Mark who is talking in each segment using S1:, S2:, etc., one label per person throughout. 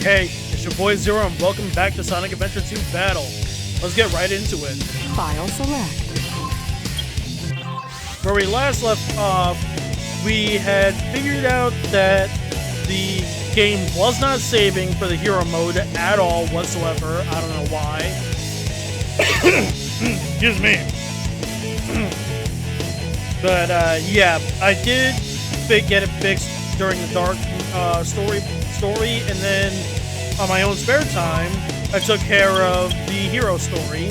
S1: Hey, it's your boy Xero and welcome back to Sonic Adventure 2 Battle. Let's get right into it.
S2: File select.
S1: Where we last left off, we had figured out that the game was not saving for the hero mode at all whatsoever. I don't know why. Excuse me. But yeah, I did get it fixed during the dark story, and then on my own spare time, I took care of the hero story,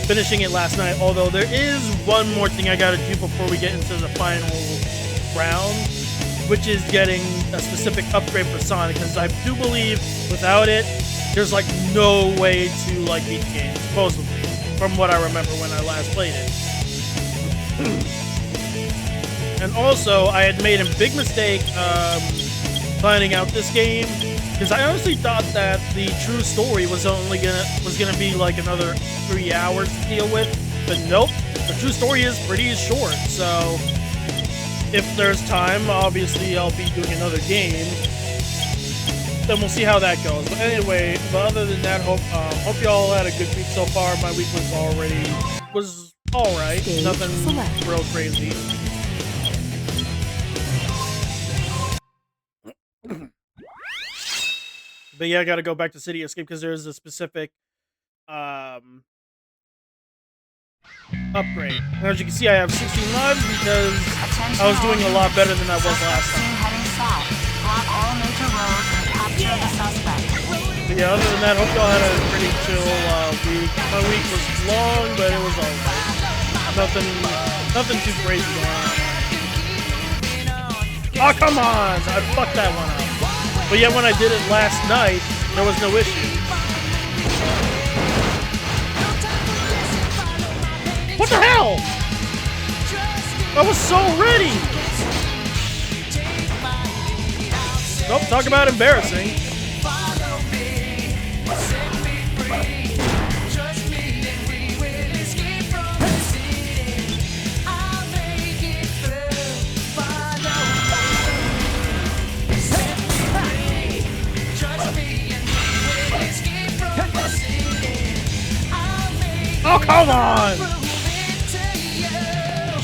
S1: finishing it last night. Although there is one more thing I gotta do before we get into the final round, which is getting a specific upgrade for Sonic, because I do believe without it, there's like no way to like beat the game, supposedly, from what I remember when I last played it. And also, I had made a big mistake planning out this game, because I honestly thought that the true story was gonna be like another 3 hours to deal with, but nope, the true story is pretty short. So if there's time, obviously I'll be doing another game. Then we'll see how that goes. But anyway, other than that, hope y'all had a good week so far. My week was all right, nothing real crazy. But yeah, I gotta go back to City Escape because there's a specific upgrade. And as you can see, I have 16 lives because I was doing a lot better than I was last time. But yeah, other than that, hope y'all had a pretty chill week. My week was long, but it was alright. Nothing too crazy going on. Oh, come on! I fucked that one up. But yeah, when I did it last night, there was no issue. What the hell? I was so ready! Nope, talk about embarrassing. Oh, come on!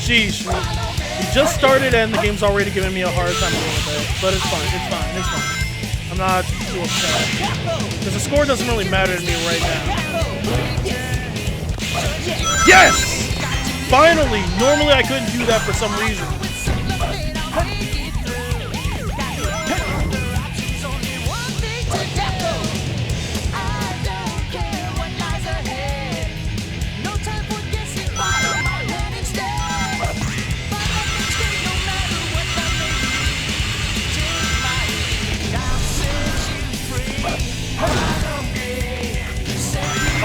S1: Sheesh. We just started and the game's already giving me a hard time a little bit. But it's fine, it's fine. I'm not too upset. Because the score doesn't really matter to me right now. Yes! Finally! Normally I couldn't do that for some reason.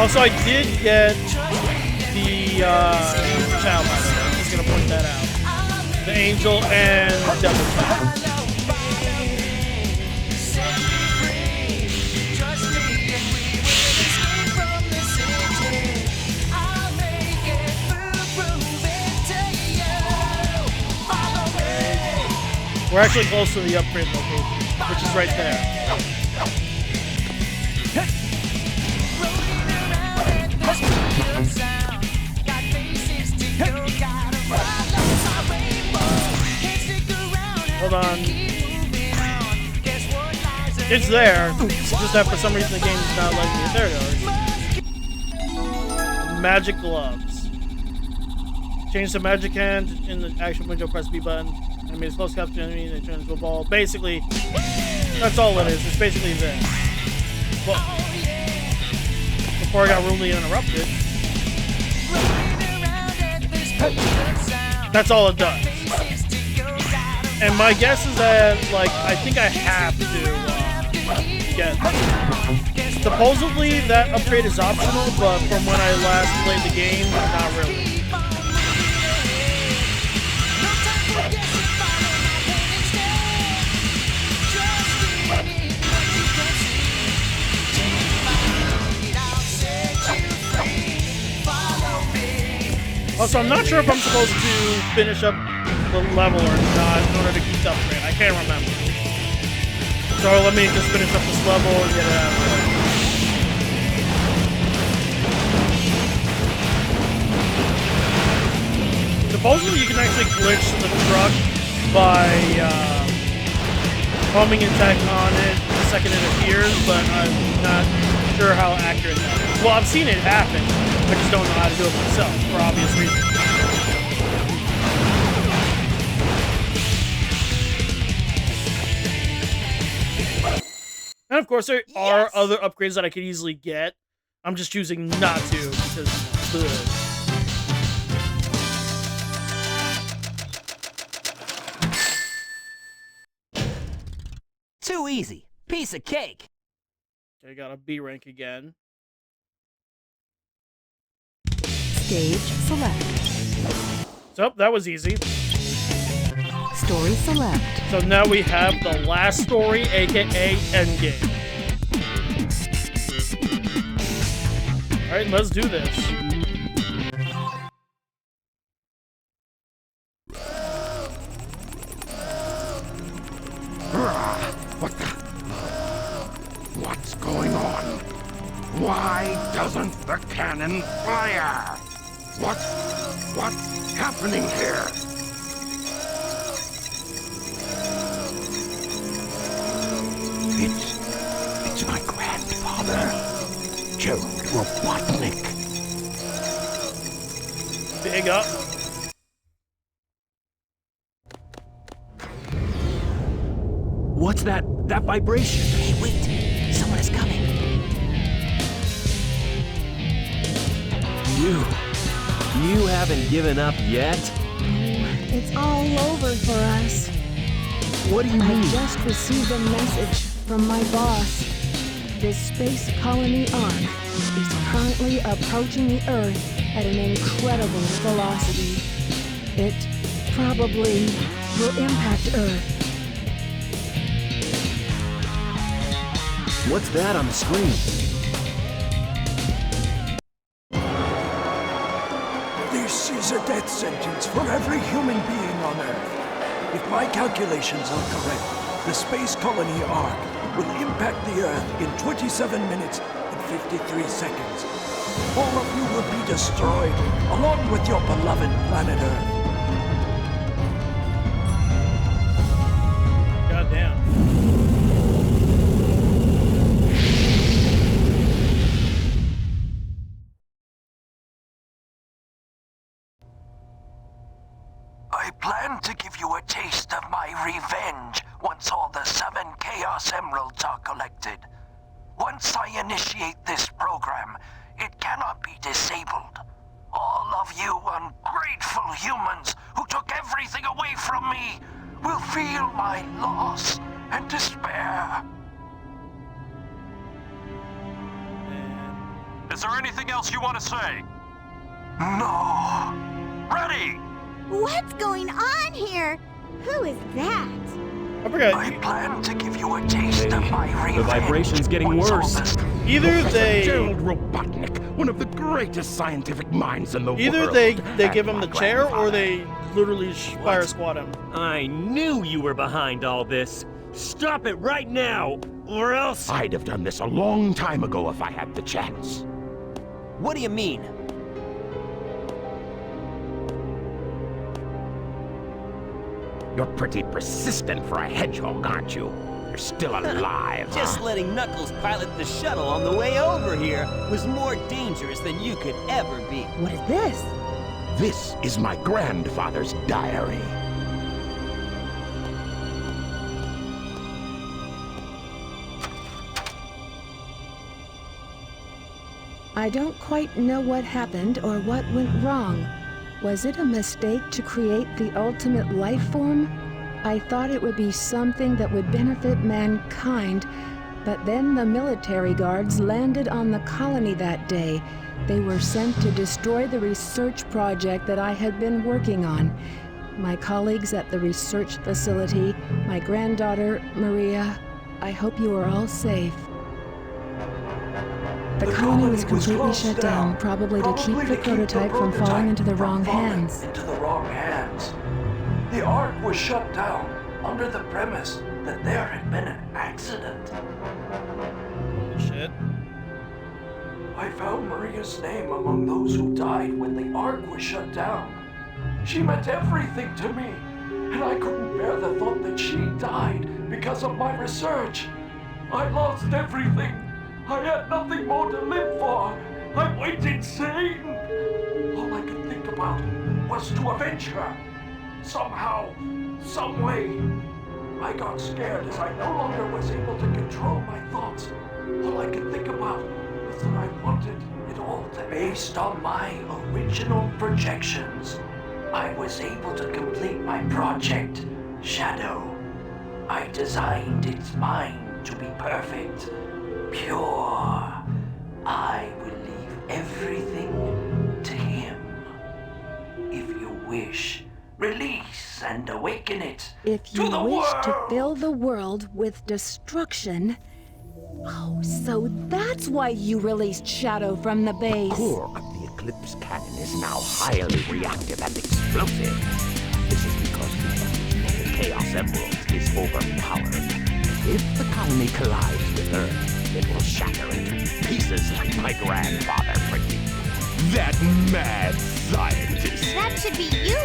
S1: Also, I did get the child. I'm just gonna point that out. The angel and devil child. We're actually close to the upgrade location, which is right there. Hold on. It's there. It's just that for some reason the game is not letting me. There it is. Magic gloves. Change the magic hand in the action window, press B button. Enemies close capture enemy and they turn into a ball. Basically, that's all it is. It's basically this. Well, before I got rudely interrupted. That's all it does. And my guess is that, like, I think I have to get. Supposedly that upgrade is optional, but from when I last played the game, not really. Also, I'm not sure if I'm supposed to finish up the level or not in order to keep the upgrade. I can't remember. So let me just finish up this level and get it out of the way. Supposedly, you can actually glitch the truck by homing attack on it the second it appears, but I'm not sure how accurate that is. Well, I've seen it happen. I just don't know how to do it myself, for obvious reasons. And of course, there are other upgrades that I could easily get. I'm just choosing not to because, ugh.
S2: Too easy. Piece of cake.
S1: I got a B rank again.
S3: Stage select.
S1: So, that was easy.
S3: Story select.
S1: So now we have the last story, aka Endgame. Alright, let's do this.
S4: What's going on? Why doesn't the cannon fire? What's happening here? It's my grandfather, Joe Robotnik.
S1: Big up.
S2: What's that vibration? Hey, wait. Someone is coming. You haven't given up yet?
S5: It's all over for us.
S2: What do you mean?
S5: I just received a message from my boss. This space colony ark is currently approaching the Earth at an incredible velocity. It probably will impact Earth.
S2: What's that on the screen?
S6: This is a death sentence for every human being on Earth. If my calculations are correct, the space colony ark will impact the Earth in 27 minutes and 53 seconds. All of you will be destroyed, along with your beloved planet Earth.
S1: Goddamn.
S6: I plan to give you a taste of my revenge once all the 7 Chaos Emeralds are collected. Once I initiate this program, it cannot be disabled. All of you ungrateful humans who took everything away from me will feel my loss and despair.
S1: And
S6: The
S7: Is there anything else you want to say?
S6: No.
S7: Ready!
S8: What's going on here? Who is that?
S1: I forgot.
S6: I plan to give you a taste of my revenge.
S2: The vibration's getting
S6: once all
S2: worse.
S6: this-
S1: Either they
S4: Gerald Robotnik, one of the greatest scientific minds in the world.
S1: Either they
S4: and
S1: give him
S4: my
S1: the chair, or
S4: grandfather.
S1: they literally fire squad him.
S2: I knew you were behind all this. Stop it right now, or else...
S4: I'd have done this a long time ago if I had the chance.
S9: What do you mean?
S4: You're pretty persistent for a hedgehog, aren't you? You're still alive,
S9: Just
S4: huh?
S9: letting Knuckles pilot the shuttle on the way over here was more dangerous than you could ever be.
S5: What is this?
S4: This is my grandfather's diary.
S5: I don't quite know what happened or what went wrong. Was it a mistake to create the ultimate life form? I thought it would be something that would benefit mankind, but then the military guards landed on the colony that day. They were sent to destroy the research project that I had been working on. My colleagues at the research facility, my granddaughter, Maria, I hope you are all safe. The colony was completely
S6: closed
S5: shut down, probably to keep the prototype from
S6: prototype
S5: falling into the
S6: from
S5: wrong
S6: falling
S5: hands.
S6: Into the wrong hands. The Ark was shut down under the premise that there had been an accident.
S1: Shit.
S6: I found Maria's name among those who died when the Ark was shut down. She meant everything to me, and I couldn't bear the thought that she died because of my research. I lost everything. I had nothing more to live for. I went insane. All I could think about was to avenge her. Somehow, some way. I got scared as I no longer was able to control my thoughts. All I could think about was that I wanted it all to be based on my original projections. I was able to complete my project, Shadow. I designed its mind to be perfect. Pure. I will leave everything to him. If you wish, release and awaken it
S5: If
S6: to
S5: you
S6: the
S5: wish
S6: world.
S5: to fill the world with destruction... Oh, so that's why you released Shadow from the base.
S4: The core of the Eclipse cannon is now highly reactive and explosive. This is because the Chaos Emerald is overpowered. If the colony collides with Earth, it will shatter into pieces like my grandfather predicted. That mad scientist!
S8: That should be you,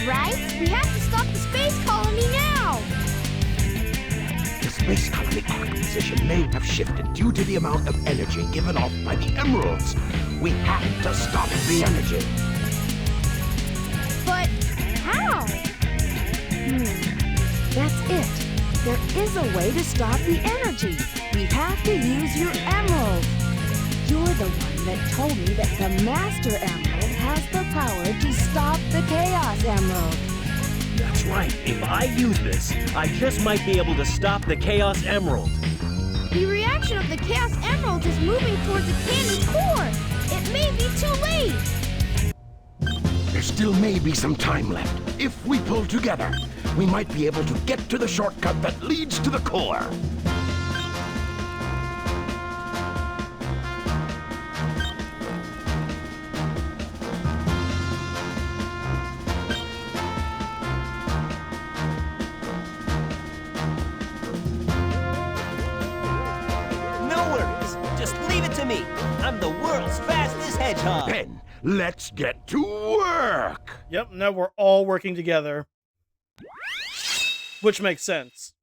S8: right? We have to stop the space colony now!
S4: The space colony arc position may have shifted due to the amount of energy given off by the emeralds. We have to stop the energy.
S8: But how?
S5: That's it. There is a way to stop the energy. We have to use your emerald. You're the one that told me that the Master Emerald has the power to stop the Chaos Emerald.
S2: That's right. If I use this, I just might be able to stop the Chaos Emerald.
S8: The reaction of the Chaos Emerald is moving towards the cannon's core. It may be too late.
S4: There still may be some time left. If we pull together, we might be able to get to the shortcut that leads to the core.
S9: No worries. Just leave it to me. I'm the world's fastest hedgehog.
S4: Then, let's get to work!
S1: Yep, now we're all working together. Which makes sense.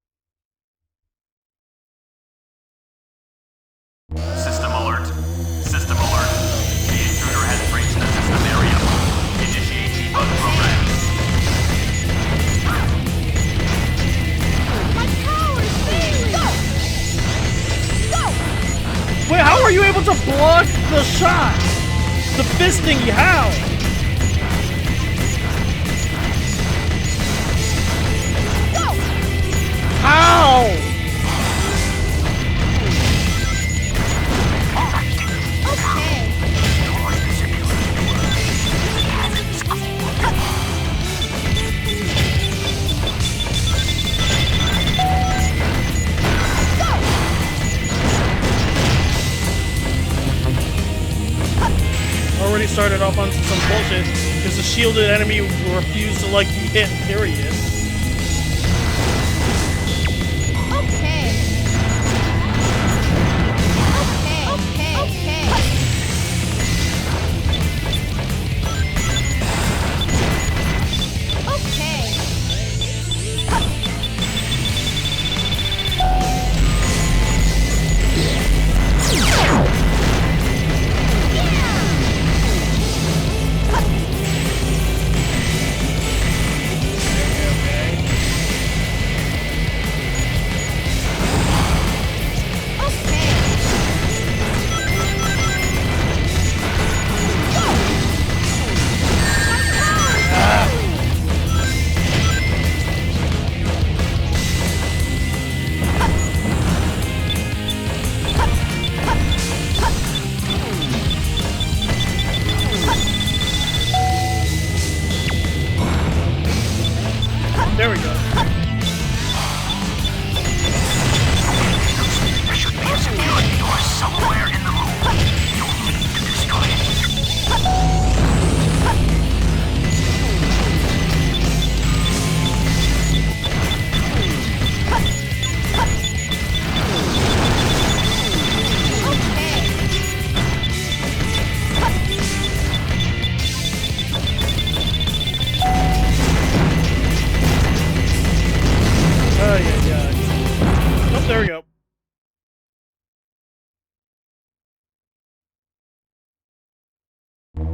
S7: System alert. System alert. The intruder has breached the system area. Initiate debug program.
S8: My power's failing! Go!
S1: Wait, how are you able to block the shot? The fisting, how? How?
S8: Okay.
S1: started off onto some bullshit because the shielded enemy refused to like be hit, period.
S8: Okay.
S1: There we go.
S6: There should be a security door somewhere in the room. You need to destroy it.
S1: Oh, yeah. Oh, there we go.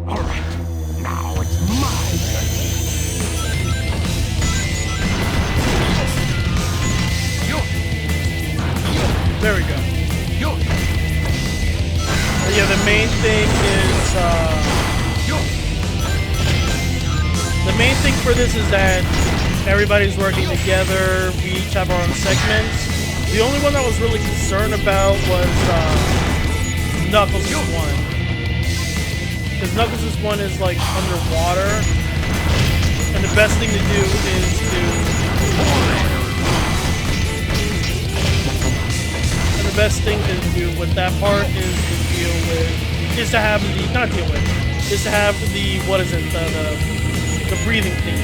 S4: All right, now it's my turn.
S1: There we go. Yeah, the main thing is, the main thing for this is that everybody's working together. We each have our own segments. The only one that was really concerned about was Knuckles' one. Because Knuckles' one is like underwater. And the best thing to do is to... And the best thing to do with that part is to deal with... Is to have the... Not deal with. Is to have the... What is it? The breathing thing.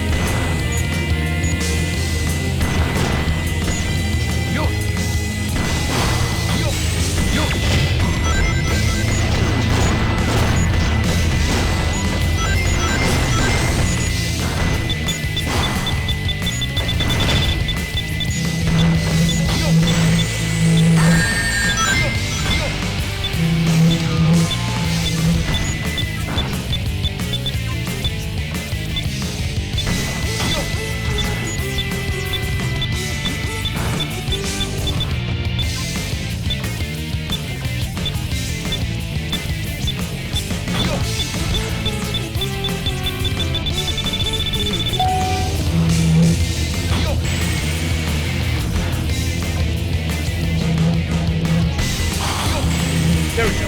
S1: There we go.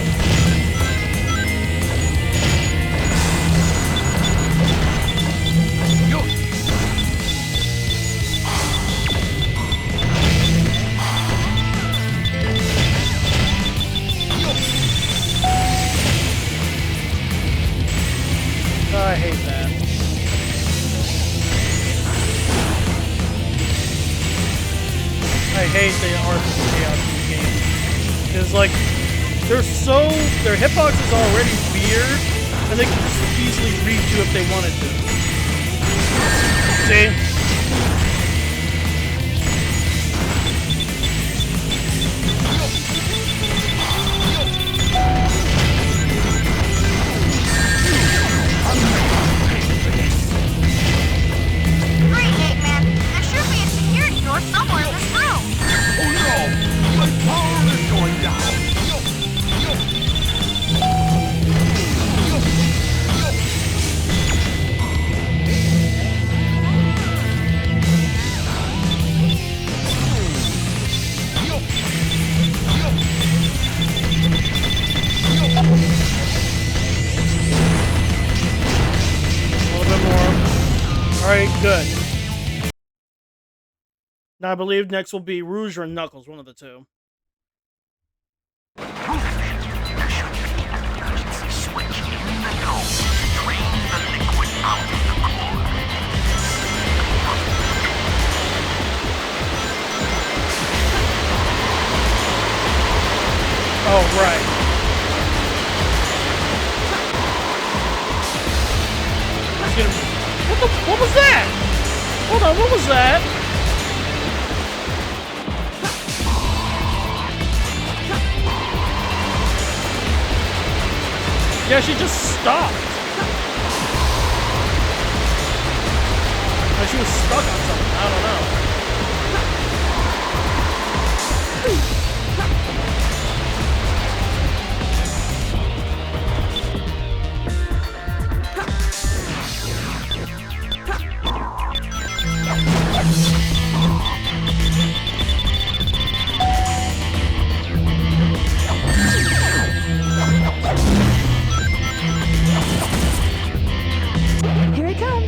S1: I hate that. I hate the art of chaos in the game. Because, like, their hitbox is already weird, and they can just easily read you if they wanted to. See?
S8: Great, Eggman. There should be a security door somewhere in this room.
S4: Oh no! My power is going down!
S1: A little bit more. Alright, good. Now I believe next will be Rouge or Knuckles, one of the two.
S6: There should be an emergency switch in the dome.
S1: What was that? Hold on, what was that? Yeah, she just stopped. Like she was stuck on something. I don't know.
S5: Here it comes.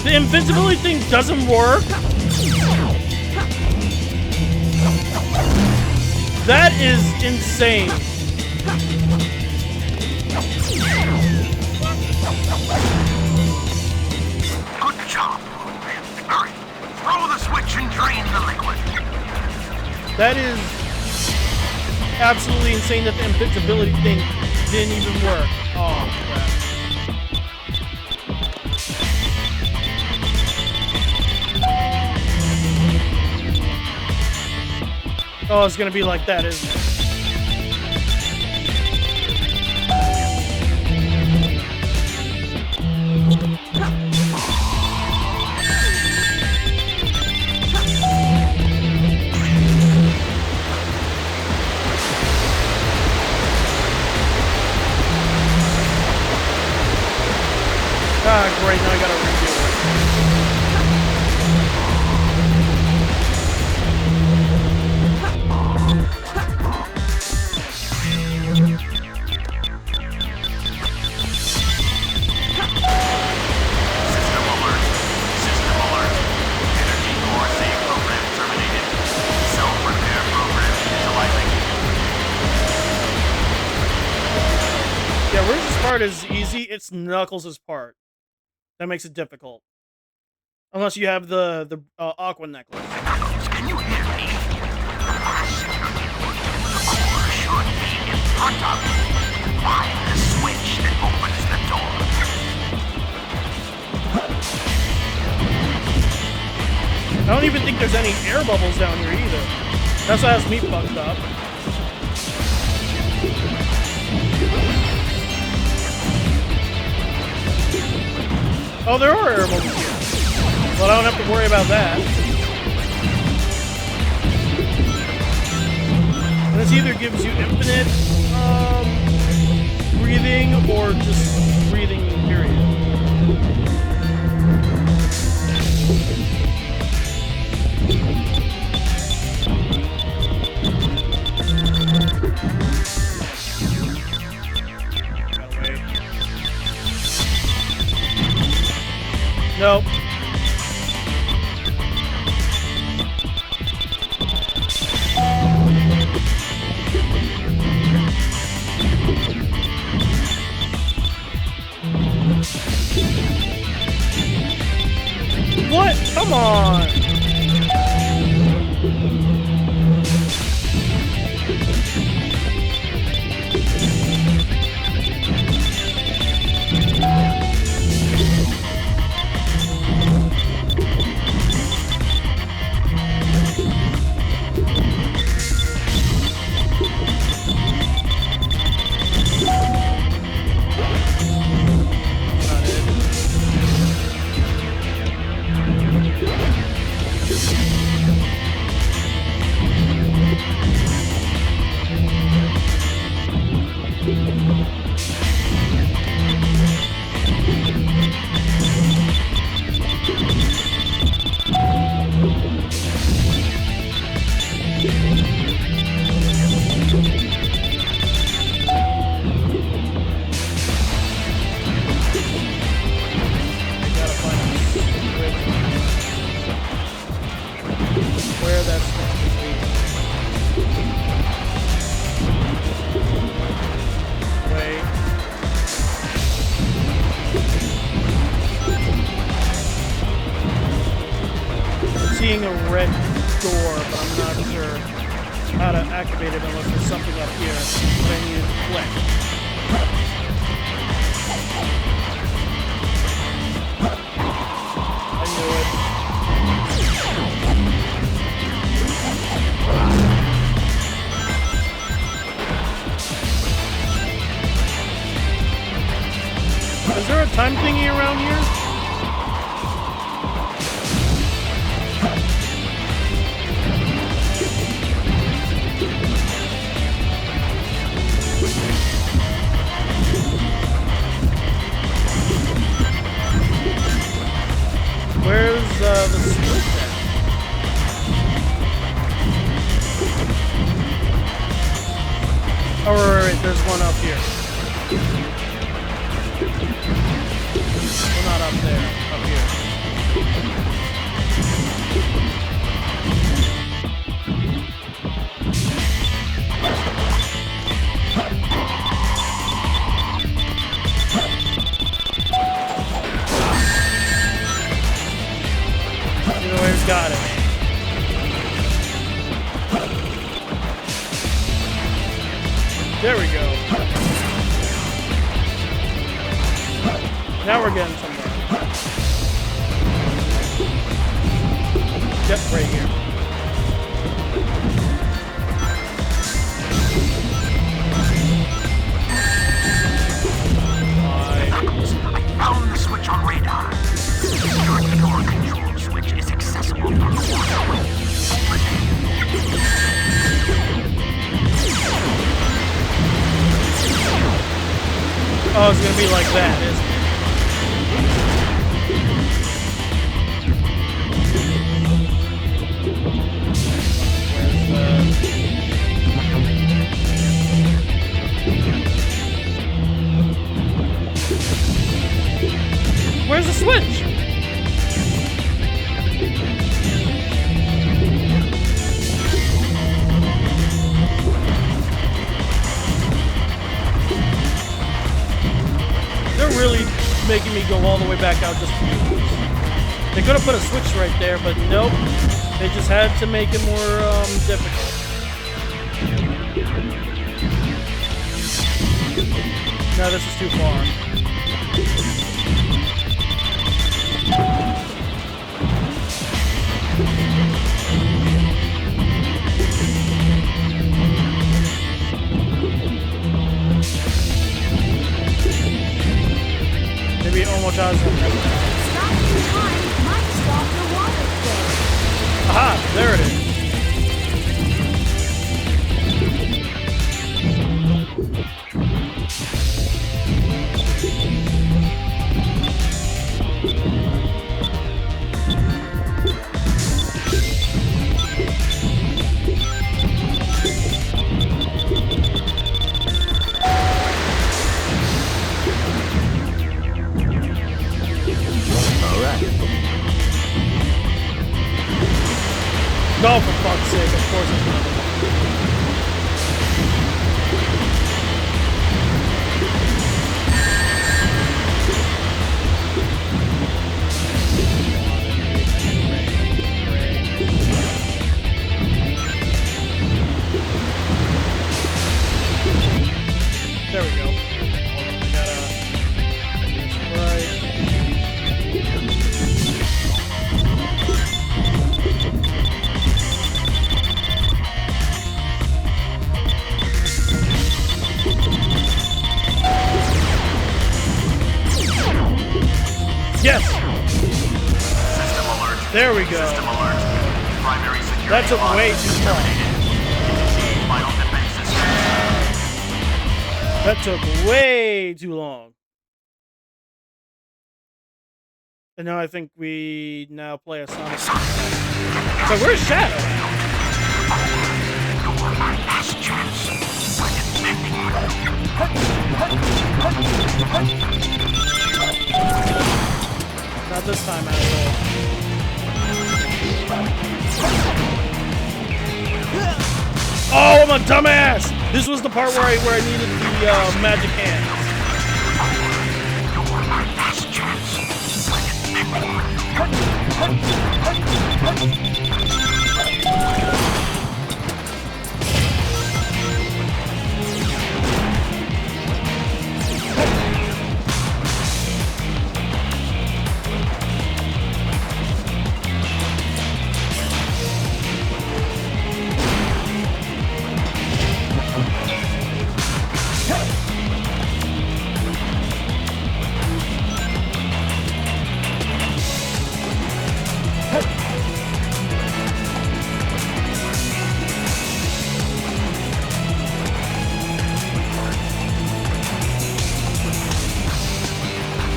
S1: The invincibility thing doesn't work? That is insane.
S6: Good job. Hurry. Throw the switch and drain the liquid.
S1: That is absolutely insane that the invincibility thing didn't even work. Oh, crap. Oh, it's gonna be like that, isn't it? Ah, great, now I gotta redo it.
S7: System alert. System alert. Energy core save program terminated. Self-repair program initializing.
S1: Yeah, Rouge's part is easy, it's Knuckles' part. That makes it difficult. Unless you have the Aqua necklace.
S6: Can you hear me? The core should be in front of you. Find the switch that opens the door.
S1: I don't even think there's any air bubbles down here either. That's what has me fucked up. Oh, there are air bubbles here. But I don't have to worry about that. And this either gives you infinite breathing or just breathing, period. Gotta wait. Nope. What? Come on! Where that's wait. I'm seeing a red door, but I'm not sure how to activate it unless there's something up here that I need to click. time thingy around here? Where's the switch at? Oh, right, there's one up here. Well, not up there, up here. Either way, it's got it. There we go. Now we're getting somewhere. Yep, right here.
S6: I found the switch on radar. Your door control switch is accessible from the waterway.
S1: Oh, it's gonna be like that, isn't it? Where's the switch? They're really making me go all the way back out just for you. They could have put a switch right there, but nope. They just had to make it more difficult. No, this is too far. Maybe almost has one.
S8: Stopping time might stop the water flow.
S1: Aha! There it is. No, for fuck's sake, of course it's not. There we go. Hold on, we gotta... Right. Yes!
S7: System alert.
S1: There we go.
S7: System alert. Primary security
S1: That took
S7: lock
S1: way
S7: is
S1: too long.
S7: terminated. Initiate final defense system.
S1: That took way too long. And now I think we now play a Sonic. So where's Shadow? Not this time, asshole. Oh, I'm a dumbass! This was the part where I needed the magic hands.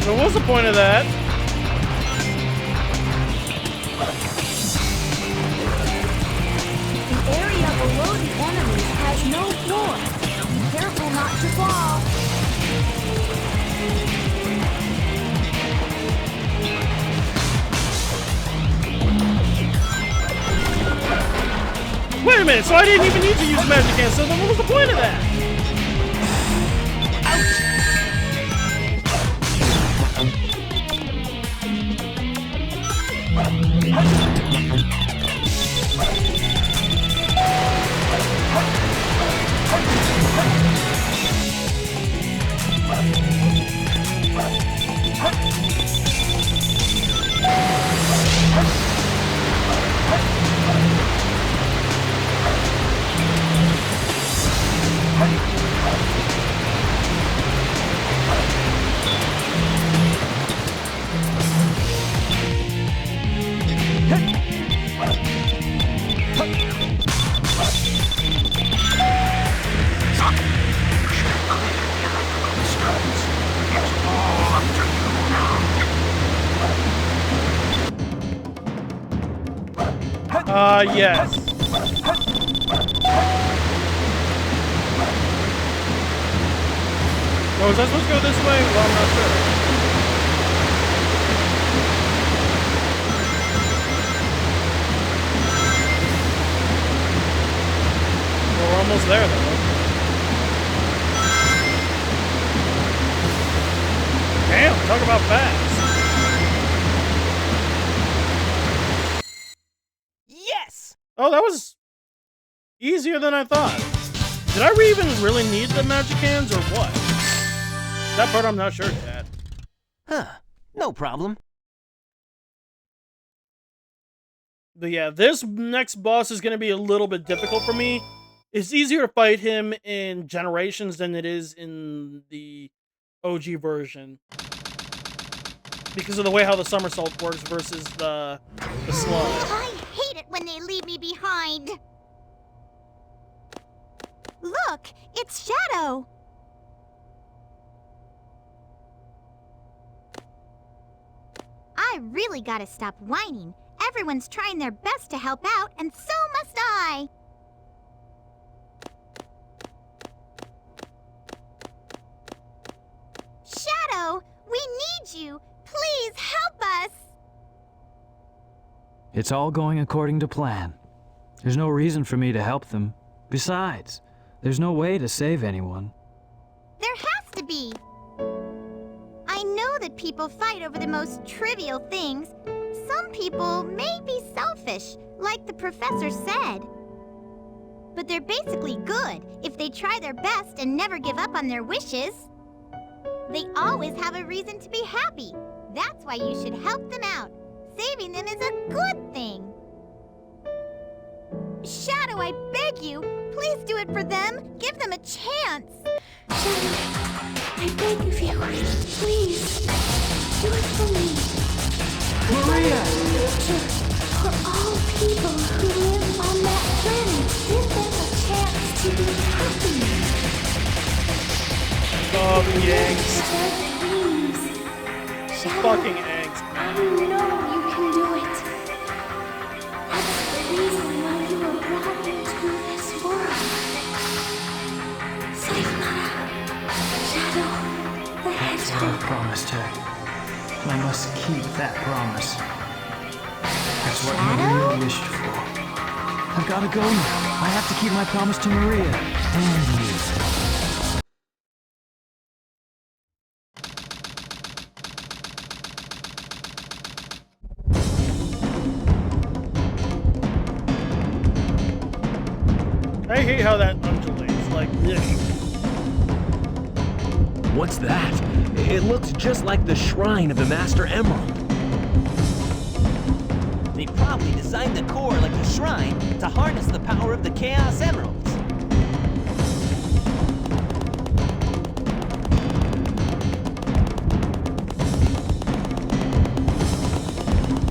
S1: So what's the point of that?
S5: The area below the enemies has no floor. Careful not to fall.
S1: Wait a minute, so I didn't even need to use magic hand, so then what was the point of that? Yes. Oh, is that supposed to go this way? Well, I'm not sure. Well, we're almost there, though. Damn, talk about fast.
S9: Yes!
S1: Oh, that was easier than I thought. Did I even really need the magic hands or what? That part I'm not sure, Dad.
S9: Huh. No problem.
S1: But yeah, this next boss is going to be a little bit difficult for me. It's easier to fight him in Generations than it is in the OG version. Because of the way how the somersault works versus the slug.
S8: I hate it when they leave me behind. Look, it's Shadow. I really gotta stop whining. Everyone's trying their best to help out, and so must I. Shadow, we need you. Please help us.
S10: It's all going according to plan. There's no reason for me to help them. Besides, there's no way to save anyone.
S8: There has to be. I know that people fight over the most trivial things. Some people may be selfish, like the professor said. But they're basically good if they try their best and never give up on their wishes. They always have a reason to be happy. That's why you should help them out. Saving them is a good thing. Shadow, I beg you, please do it for them. Give them a chance.
S5: Shadow, I beg of you, please, do it for me.
S10: Maria!
S5: Future for all people who live on that planet. Give them a chance to be happy.
S1: Oh, the angst.
S5: Please. Shadow,
S1: Fucking angst.
S5: I know you can do it. That's the reason why you were brought into this world. Sayonara, Shadow, the
S10: I
S5: Hedgehog.
S10: promised her. And I must keep that promise. That's what
S8: Shadow?
S10: Maria wished for. I've got to go now. I have to keep my promise to Maria and you.
S1: I hate how that undulates, like this.
S2: What's that? It looks just like the shrine of the Master Emerald.
S9: They probably designed the core like the shrine to harness the power of the Chaos Emeralds.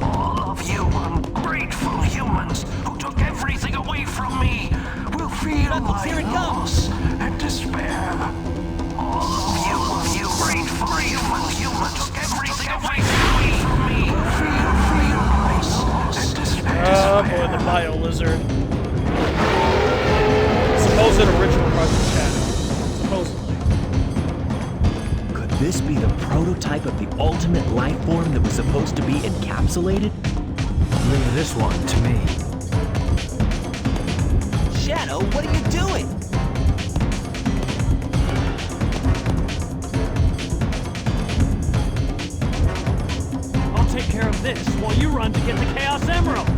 S6: All of you ungrateful humans who took everything away from me will feel
S9: Knuckles, here
S6: my
S9: it comes.
S6: loss and despair. All of you grateful humans took
S1: Bio Lizard. Supposed original Project Shadow. Supposedly.
S2: Could this be the prototype of the ultimate life form that was supposed to be encapsulated?
S10: Leave this one to me.
S9: Shadow, what are you doing?
S2: I'll take care of this while you run to get the Chaos Emeralds.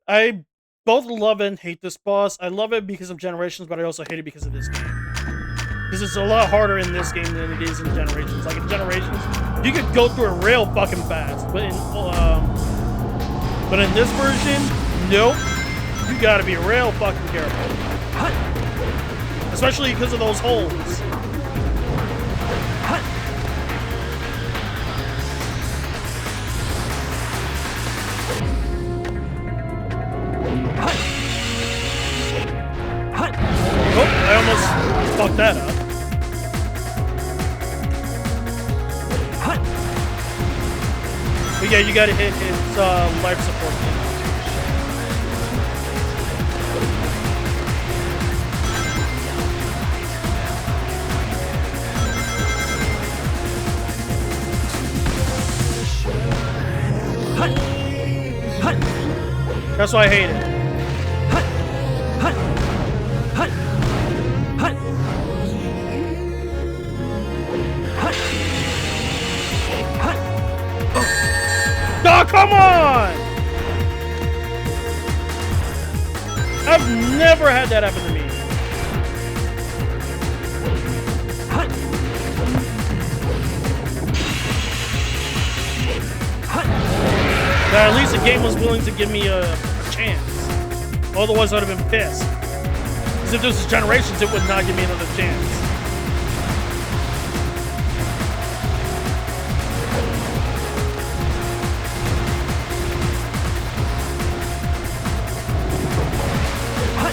S1: I both love and hate this boss. I love it because of Generations, but I also hate it because of this game. Because it's a lot harder in this game than it is in Generations. Like in Generations, you could go through it real fucking fast, but in this version, nope. You gotta be real fucking careful. Especially because of those holes. Oh, I almost fucked that up. But yeah, you gotta hit his life support thing. That's why I hate it. Oh, come on! I've never had that happen to me. But at least the game was willing to give me a chance. Otherwise, I'd have been pissed. Because if this was Generations, it would not give me another chance.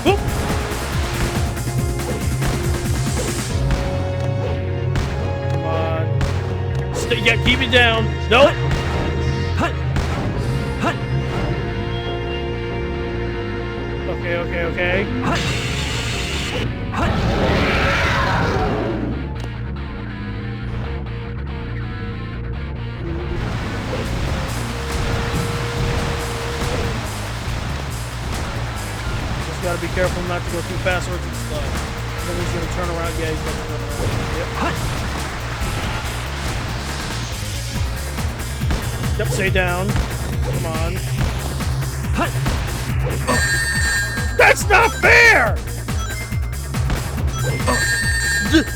S1: Oop. Come on. Yeah, keep it down. Nope. Okay. Just gotta be careful not to go too fast or it's stuck. Then he's gonna turn around. Yeah, he's gonna turn around. Yep, stay down. Come on. That's not fair!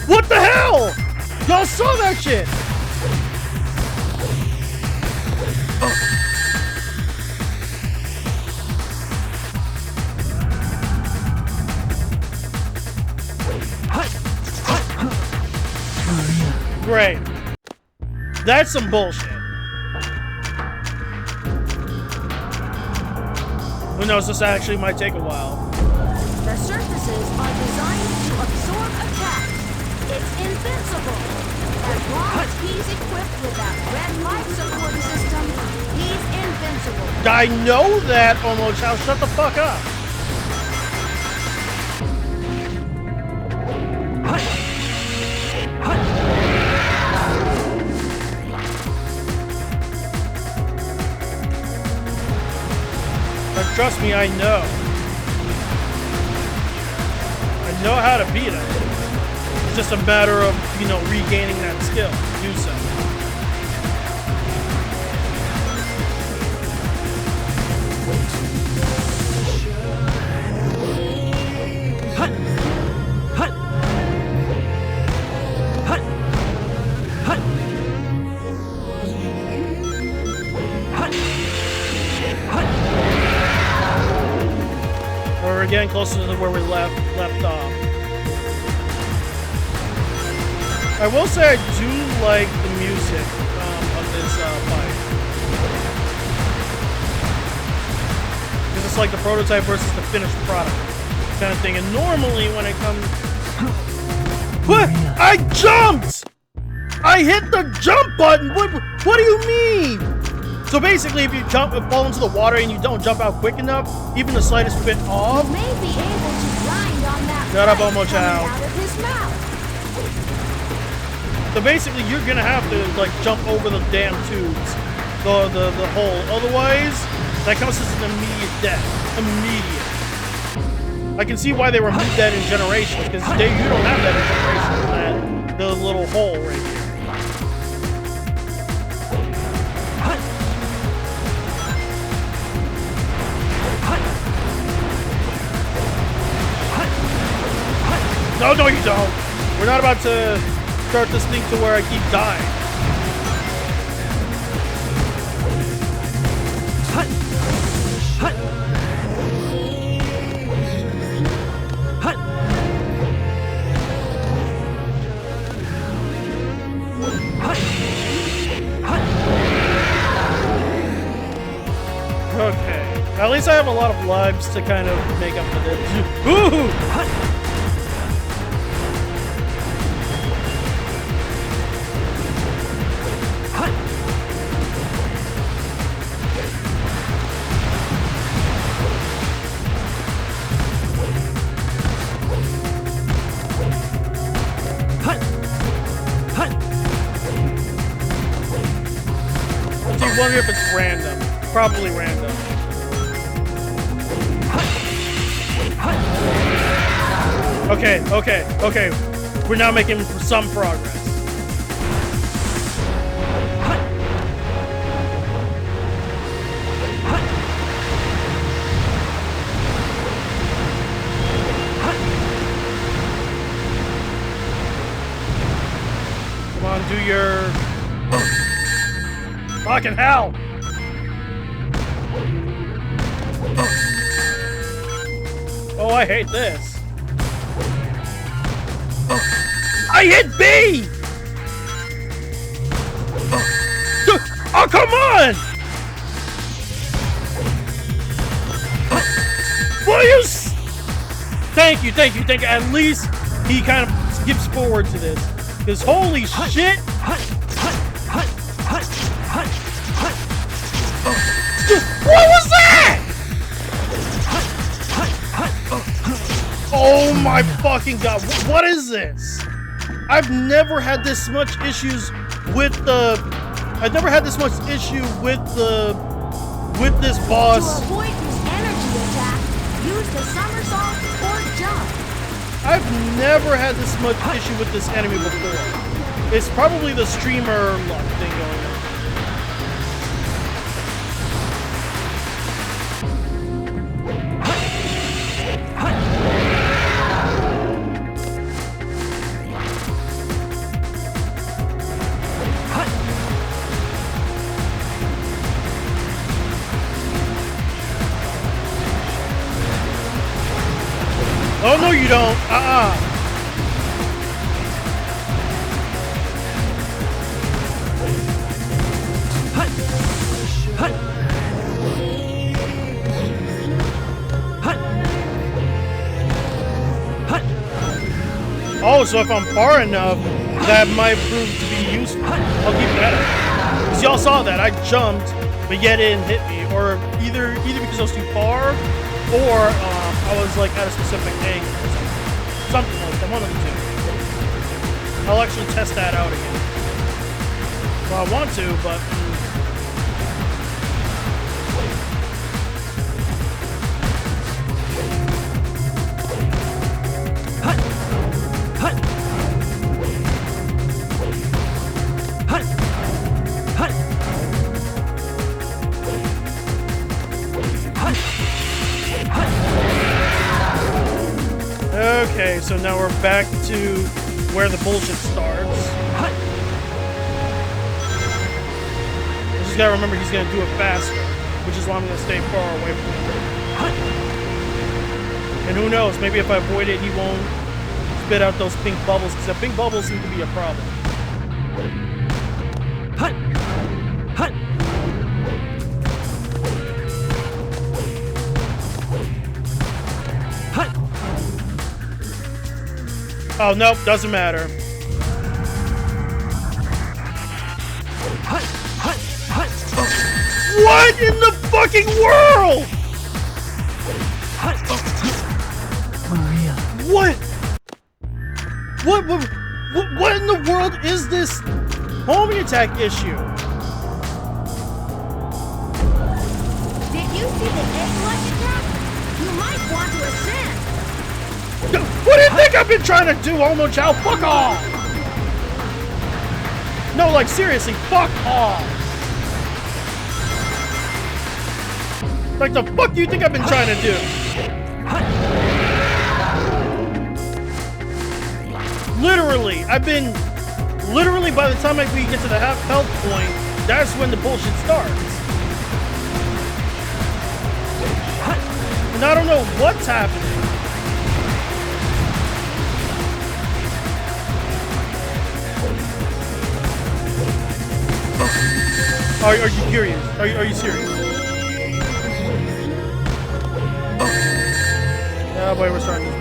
S1: What the hell? Y'all saw that shit! Great. That's some bullshit. Who knows, this actually might take a while.
S5: The surfaces are designed to absorb attacks. It's invincible. As long as he's equipped with that red life support system, he's invincible.
S1: I know that, Omo-chan. Shut the fuck up. Trust me, I know. I know how to beat him. It's just a matter of, regaining that skill to do so. We're getting closer to where we left off. I will say I do like the music of this fight. Because it's like the prototype versus the finished product kind of thing. And normally when it comes... What? I jumped! I hit the jump button! What do you mean? So basically, if you fall into the water and you don't jump out quick enough, even the slightest bit off.
S5: You may be able to grind on that
S1: Shut up,
S5: pipe
S1: Omo Chow.
S5: coming out of his mouth.
S1: So basically, you're gonna have to like jump over the damn tubes, the hole. Otherwise, that counts as an immediate death. Immediate. I can see why they removed that in Generations, because today you don't have that in Generations. That the little hole right here. No, you don't. We're not about to start this thing to where I keep dying. Okay. At least I have a lot of lives to kind of make up for this. Ooh! I wonder if it's random. Probably random. Okay. We're now making some progress. Come on, do your... Fucking hell! Oh, I hate this. I hit B! Oh, come on! Will you Thank you. At least he kind of skips forward to this. Because holy shit! What was that? Oh my fucking god! What is this? I've never had this much issues with the. I've never had this much issue with the. With this boss.
S5: To avoid his energy attack, use the somersault or jump.
S1: I've never had this much issue with this enemy before. It's probably the streamer luck thing going on. Oh, no, you don't. Oh, so if I'm far enough, that might prove to be useful. I'll keep that up. Because y'all saw that. I jumped, but yet it didn't hit me. Or either because I was too far, or I was like at a specific angle. Something like that. One of the two. I'll actually test that out again. Well, I want to, but... Okay, so now we're back to where the bullshit starts. I just gotta remember he's gonna do it faster, which is why I'm gonna stay far away from him. And who knows, maybe if I avoid it, he won't spit out those pink bubbles, because the pink bubbles seem to be a problem. Oh, nope, doesn't matter. What in the fucking world?
S2: Maria.
S1: What? What in the world is this homing attack issue?
S5: Did you see the egg-like attack? You might want to ascend.
S1: What do you think I've been trying to do, Homo Chow? Fuck off! No, like seriously, fuck off! Like the fuck do you think I've been trying to do? Literally, by the time we get to the half health point, that's when the bullshit starts. And I don't know what's happening. Are you curious? Are you serious? Oh boy, we're starting this.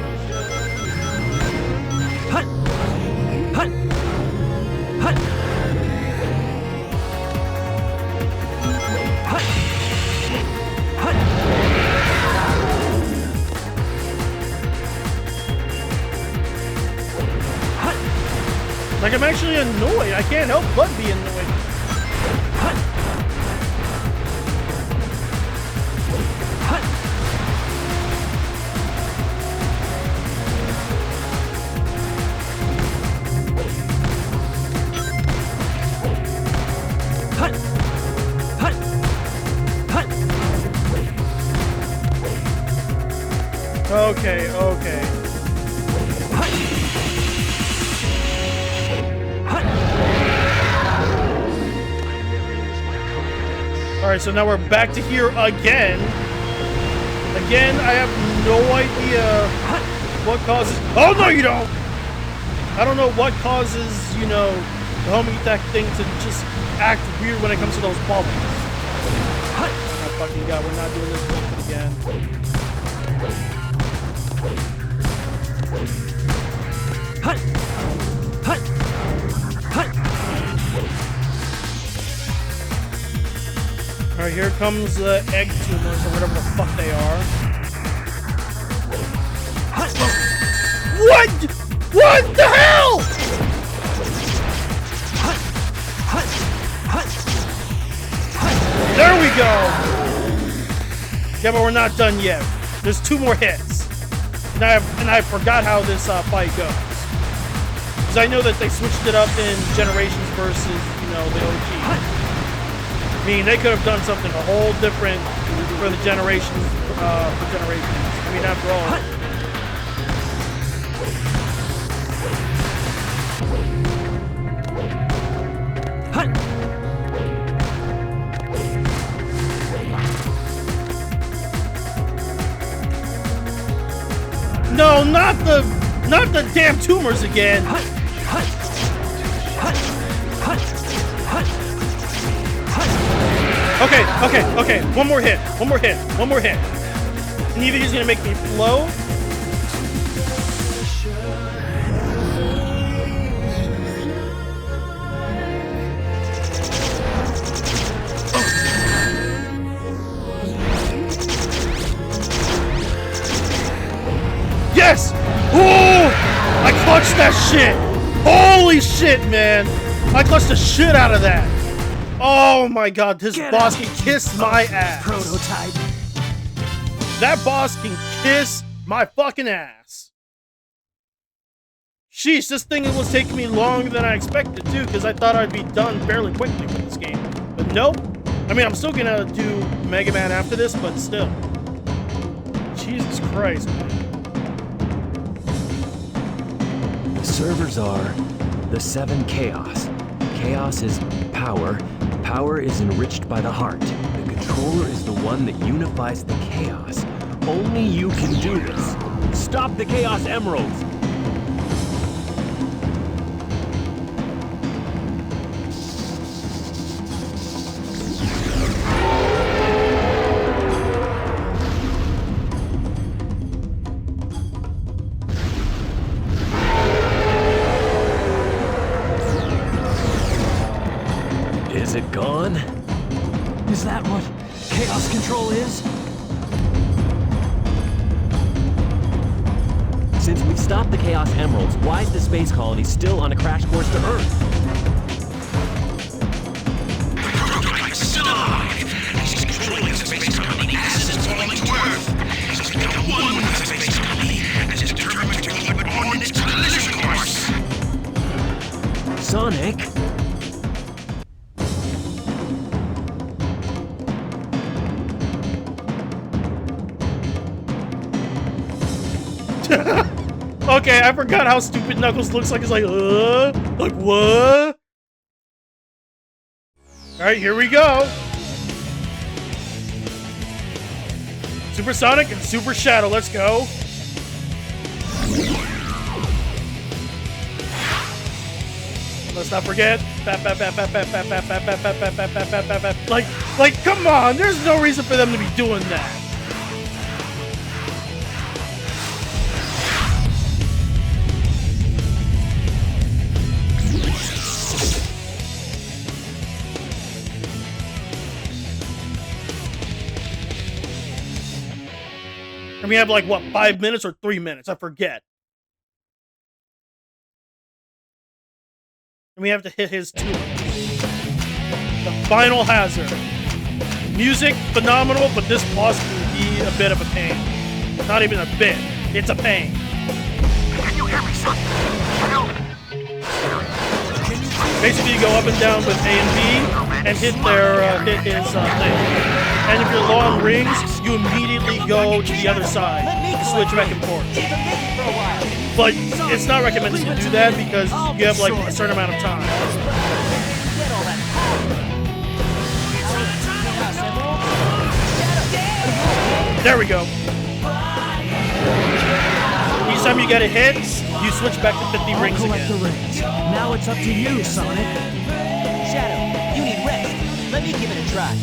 S1: Like, I'm actually annoyed. I can't help but be annoyed. Okay. Alright, so now we're back to here again. Again, I have no idea what causes... Oh, no, you don't! I don't know what causes, you know, the homing attack thing to just act weird when it comes to those bubbles. Oh, fucking God, we're not doing this bullshit again. Alright, here comes the egg tumors or whatever the fuck they are. What? What the hell? There we go. Yeah, but we're not done yet. There's 2 more hits. And I forgot how this fight goes. Because I know that they switched it up in Generations versus, you know, the OG. I mean, they could have done something a whole different for the Generations, for Generations. I mean, after all. No, not the damn tumors again. Okay. One more hit. And you think he's gonna make me flow? Yes! Oh! I clutched that shit! Holy shit, man! I clutched the shit out of that! Oh my God, this boss can kiss my ass!
S2: Prototype.
S1: That boss can kiss my fucking ass! Sheesh, this thing was taking me longer than I expected too, because I thought I'd be done fairly quickly with this game. But nope. I mean, I'm still gonna do Megaman after this, but still. Jesus Christ, man.
S2: The servers are the 7 Chaos. Chaos is power. Power is enriched by the heart. The controller is the one that unifies the chaos. Only you can do this. Stop the Chaos Emeralds! Is it gone?
S10: Is that what chaos control is?
S2: Since we've stopped the Chaos Emeralds, why is the space colony still on a crash course to Earth?
S7: Prototype still alive. He's controlling the space colony as it's falling to Earth. He's become one with the space colony and is determined to keep it on its collision course.
S2: Sonic?
S1: Okay, I forgot how stupid Knuckles looks like. It's like what? Alright, here we go. Super Sonic and Super Shadow, let's go. Let's not forget. Like, come on, there's no reason for them to be doing that. And we have like, what, 5 minutes or 3 minutes? I forget. And we have to hit his tumor. The final hazard. Music, phenomenal, but this boss can be a bit of a pain. Not even a bit. It's a pain.
S6: Can you hear me, son?
S1: Basically, you go up and down with A and B and hit his thing. And if you're low on rings, you immediately go to the other side. Switch back and forth. But it's not recommended to do that because you have like a certain amount of time. There we go. Each time you get a hit, you switch back to 50 rings
S10: Collect the
S1: again.
S10: rings. Now it's up to you, Sonic.
S9: Shadow, you need rest. Let me give it a try.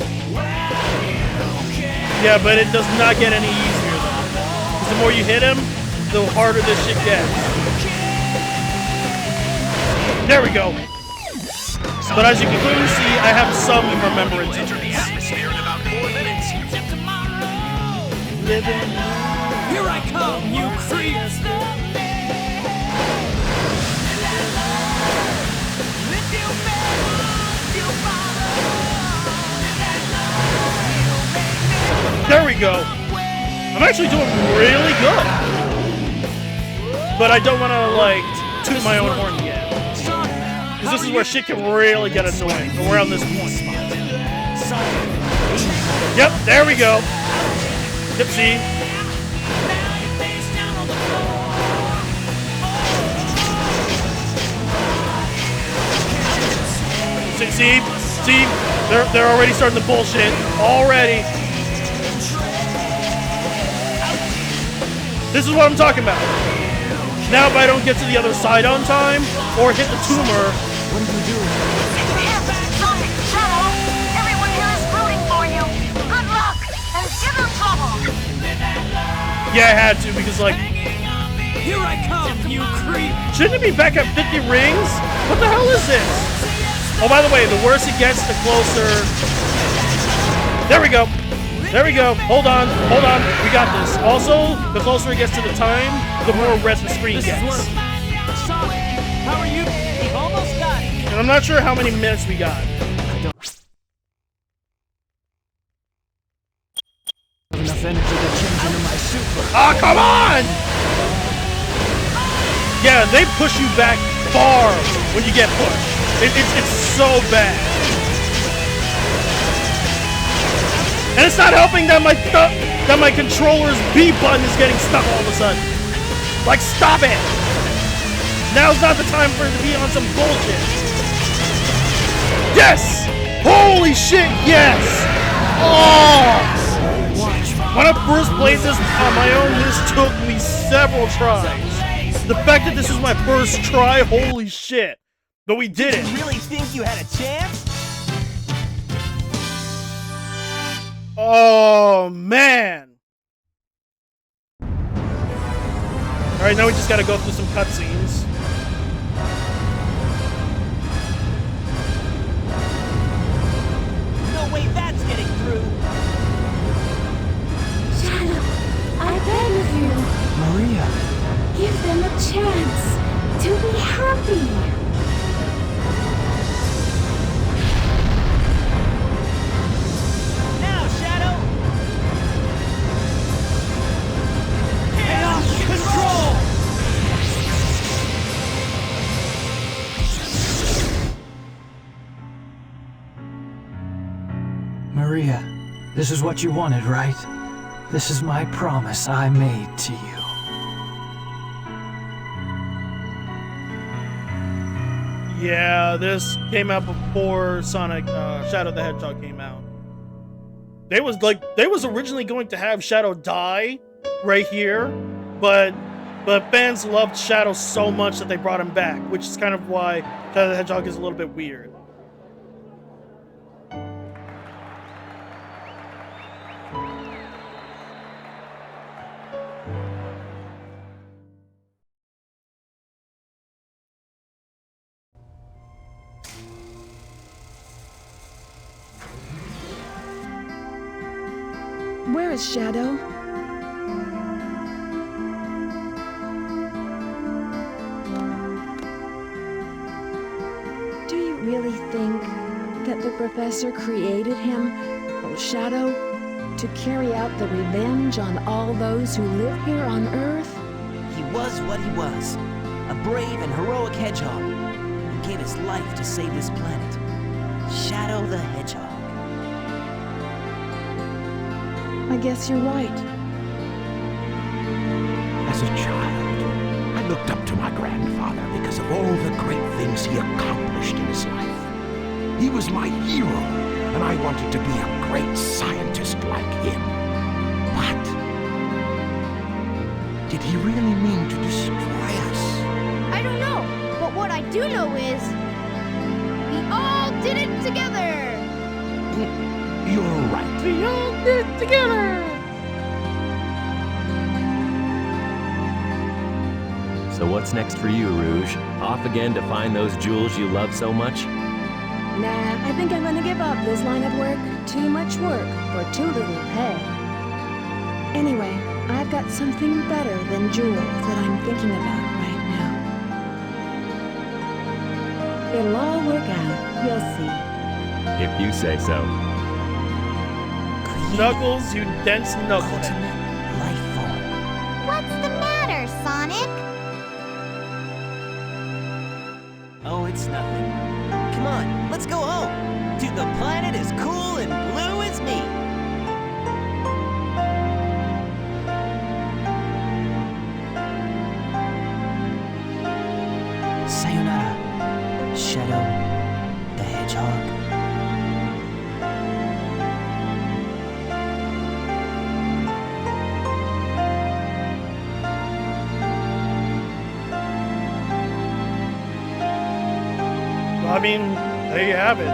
S1: Yeah, but it does not get any easier though. Because the more you hit him, the harder this shit gets. There we go. But as you can clearly see, I have some remembrance of this.
S7: Atmosphere in about 4 minutes.
S10: Here I come, you creep!
S1: There we go. I'm actually doing really good. But I don't want to, like, toot my own horn yet. Because this is where shit can really get annoying around this point. Yep, there we go. Yep, see? See? They're already starting the bullshit. Already. This is what I'm talking about. Now if I don't get to the other side on time, or hit the tumor...
S10: What are you doing?
S8: Sonic, Shadow, everyone here is rooting for you. Good luck, and give them trouble.
S1: Yeah, I had to, because like...
S10: Here I come, you creep!
S1: Shouldn't it be back at 50 rings? What the hell is this? Oh, by the way, the worse it gets, the closer... There we go. There we go. Hold on. We got this. Also, the closer it gets to the time, the more red the screen gets.
S9: Sonic, how are you? We've almost got it.
S1: And I'm not sure how many minutes we got.
S10: Enough energy to change into my super.
S1: Ah, come on! Yeah, they push you back far when you get pushed. It's so bad. And it's not helping that my controller's B button is getting stuck all of a sudden. Like, stop it! Now's not the time for it to be on some bullshit. Yes! Holy shit, yes! Oh! When I first played this on my own, this took me several tries. The fact that this is my first try, holy shit. But we did it.
S9: You really think you had a chance?
S1: Oh, man. Alright, now we just gotta go through some cutscenes.
S9: No way that's getting
S5: grumpy.
S9: Now, Shadow! Chaos control!
S10: Maria, this is what you wanted, right? This is my promise I made to you.
S1: Yeah, this came out before Sonic Shadow the Hedgehog came out. They was originally going to have Shadow die right here, but fans loved Shadow so much that they brought him back, which is kind of why Shadow the Hedgehog is a little bit weird.
S5: Where is Shadow? Do you really think that the professor created him, Shadow, to carry out the revenge on all those who live here on Earth?
S9: He was what he was, a brave and heroic hedgehog who gave his life to save this planet. Shadow the Hedgehog.
S5: I guess you're right.
S4: As a child, I looked up to my grandfather because of all the great things he accomplished in his life. He was my hero, and I wanted to be a great scientist like him. But did he really mean to destroy us?
S8: I don't know, but what I do know is we all did it together.
S4: You're right.
S1: We all did it together!
S2: So what's next for you, Rouge? Off again to find those jewels you love so much?
S5: Nah, I think I'm gonna give up this line of work. Too much work for too little pay. Anyway, I've got something better than jewels that I'm thinking about right now. It'll all work out, you'll see.
S2: If you say so.
S1: Knuckles, you dense knucklehead.
S9: Ultimate life form.
S8: What's the matter, Sonic?
S9: Oh, it's nothing. Come on, let's go home. To the planet as cool and blue as me. Sayonara, Shadow the Hedgehog.
S1: I mean, there you have it.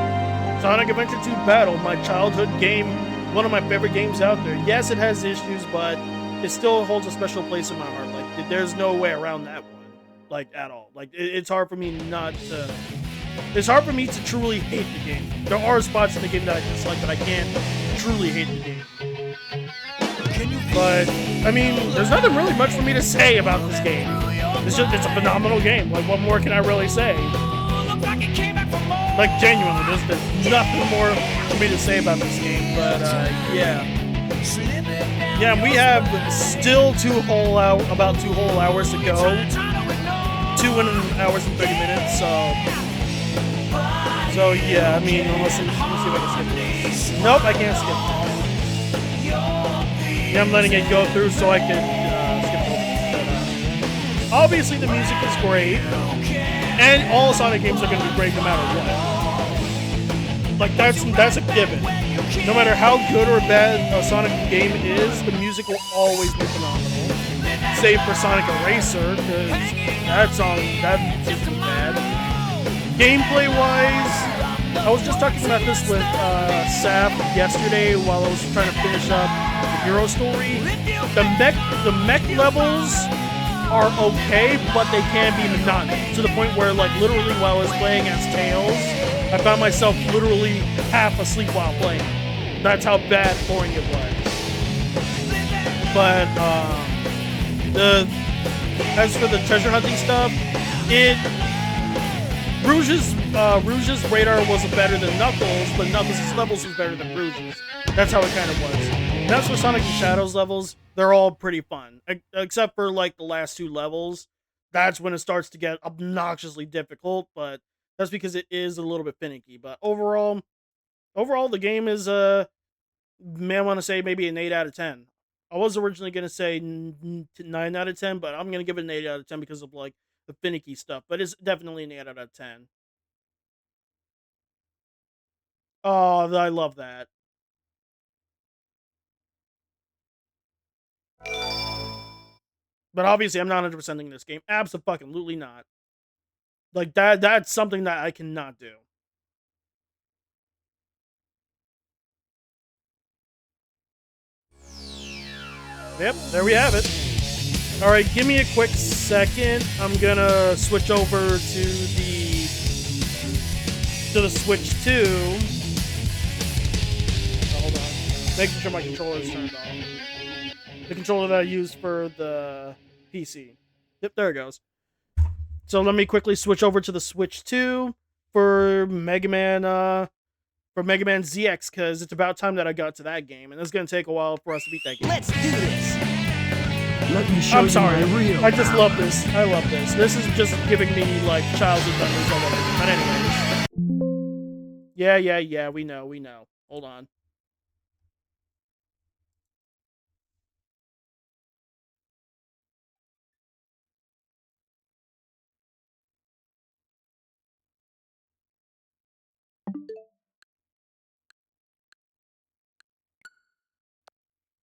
S1: Sonic Adventure 2 Battle, my childhood game, one of my favorite games out there. Yes, it has issues, but it still holds a special place in my heart. Like, there's no way around that one, like, at all. Like, it's hard for me not to... It's hard for me to truly hate the game. There are spots in the game that I dislike, but I can't truly hate the game. But, I mean, there's nothing really much for me to say about this game. It's a phenomenal game. Like, what more can I really say? Like, genuinely, there's nothing more for me to say about this game, but, yeah. Yeah, we have still about 2 whole hours to go. 2 hours and 30 minutes, so yeah, I mean, let's see if I can skip this. Nope, I can't skip this. Yeah, I'm letting it go through so I can skip it. Obviously, the music is great. And all Sonic games are going to be great no matter what. Like, that's a given. No matter how good or bad a Sonic game is, the music will always be phenomenal. Save for Sonic Eraser, because that isn't bad. Gameplay-wise, I was just talking about this with Saf yesterday while I was trying to finish up the hero story. The mech levels are okay, but they can be monotonous to the point where, like, literally while I was playing as Tails, I found myself literally half asleep while playing. That's how bad boring it was. But as for the treasure hunting stuff, Rouge's radar was better than Knuckles, but Knuckles' levels was better than Rouge's. That's how it kind of was. And that's for Sonic and Shadows levels. They're all pretty fun, except for like the last two levels. That's when it starts to get obnoxiously difficult, but that's because it is a little bit finicky. But overall, the game is may I want to say maybe an 8 out of 10. I was originally gonna say 9 out of 10, but I'm gonna give it an 8 out of 10 because of like the finicky stuff. But it's definitely an 8 out of 10. Oh, I love that. But obviously, I'm not 100%ing this game. Absolutely not. Like that's something that I cannot do. Yep, there we have it. All right, give me a quick second. I'm gonna switch over to the Switch 2. Oh, hold on, making sure my controller is turned off. The controller that I used for the PC. Yep, there it goes. So let me quickly switch over to the Switch 2 for Megaman ZX, because it's about time that I got to that game, and it's gonna take a while for us to beat that game.
S9: Let's do this.
S2: Let me show
S1: I'm sorry.
S2: you my real
S1: I just
S2: power.
S1: love this. I love this. This is just giving me like childhood memories all over. But anyways. Yeah. We know. Hold on.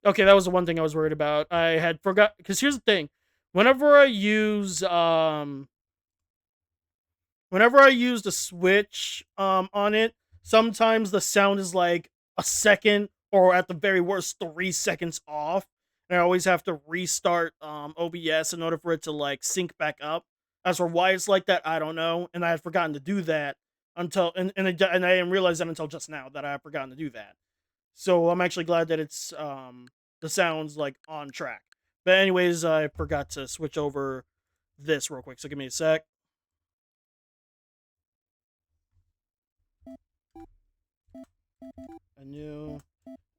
S1: Okay, that was the one thing I was worried about. I had forgot, because here's the thing. Whenever I use the Switch on it, sometimes the sound is like a second or at the very worst 3 seconds off. And I always have to restart OBS in order for it to like sync back up. As for why it's like that, I don't know. And I had forgotten to do that until and I didn't realize that until just now that I had forgotten to do that. So I'm actually glad that it's the sound's like on track. But anyways, I forgot to switch over this real quick. So give me a sec. A new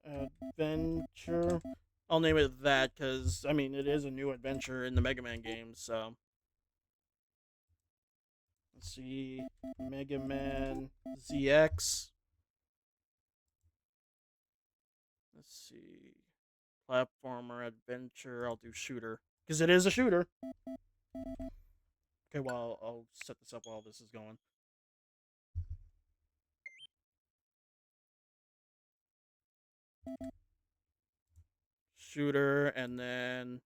S1: adventure. I'll name it that because, I mean, it is a new adventure in the Mega Man games, so. Let's see. Mega Man ZX. Let's see. Platformer, adventure. I'll do shooter. Because it is a shooter. Okay, well, I'll set this up while this is going. Shooter, and then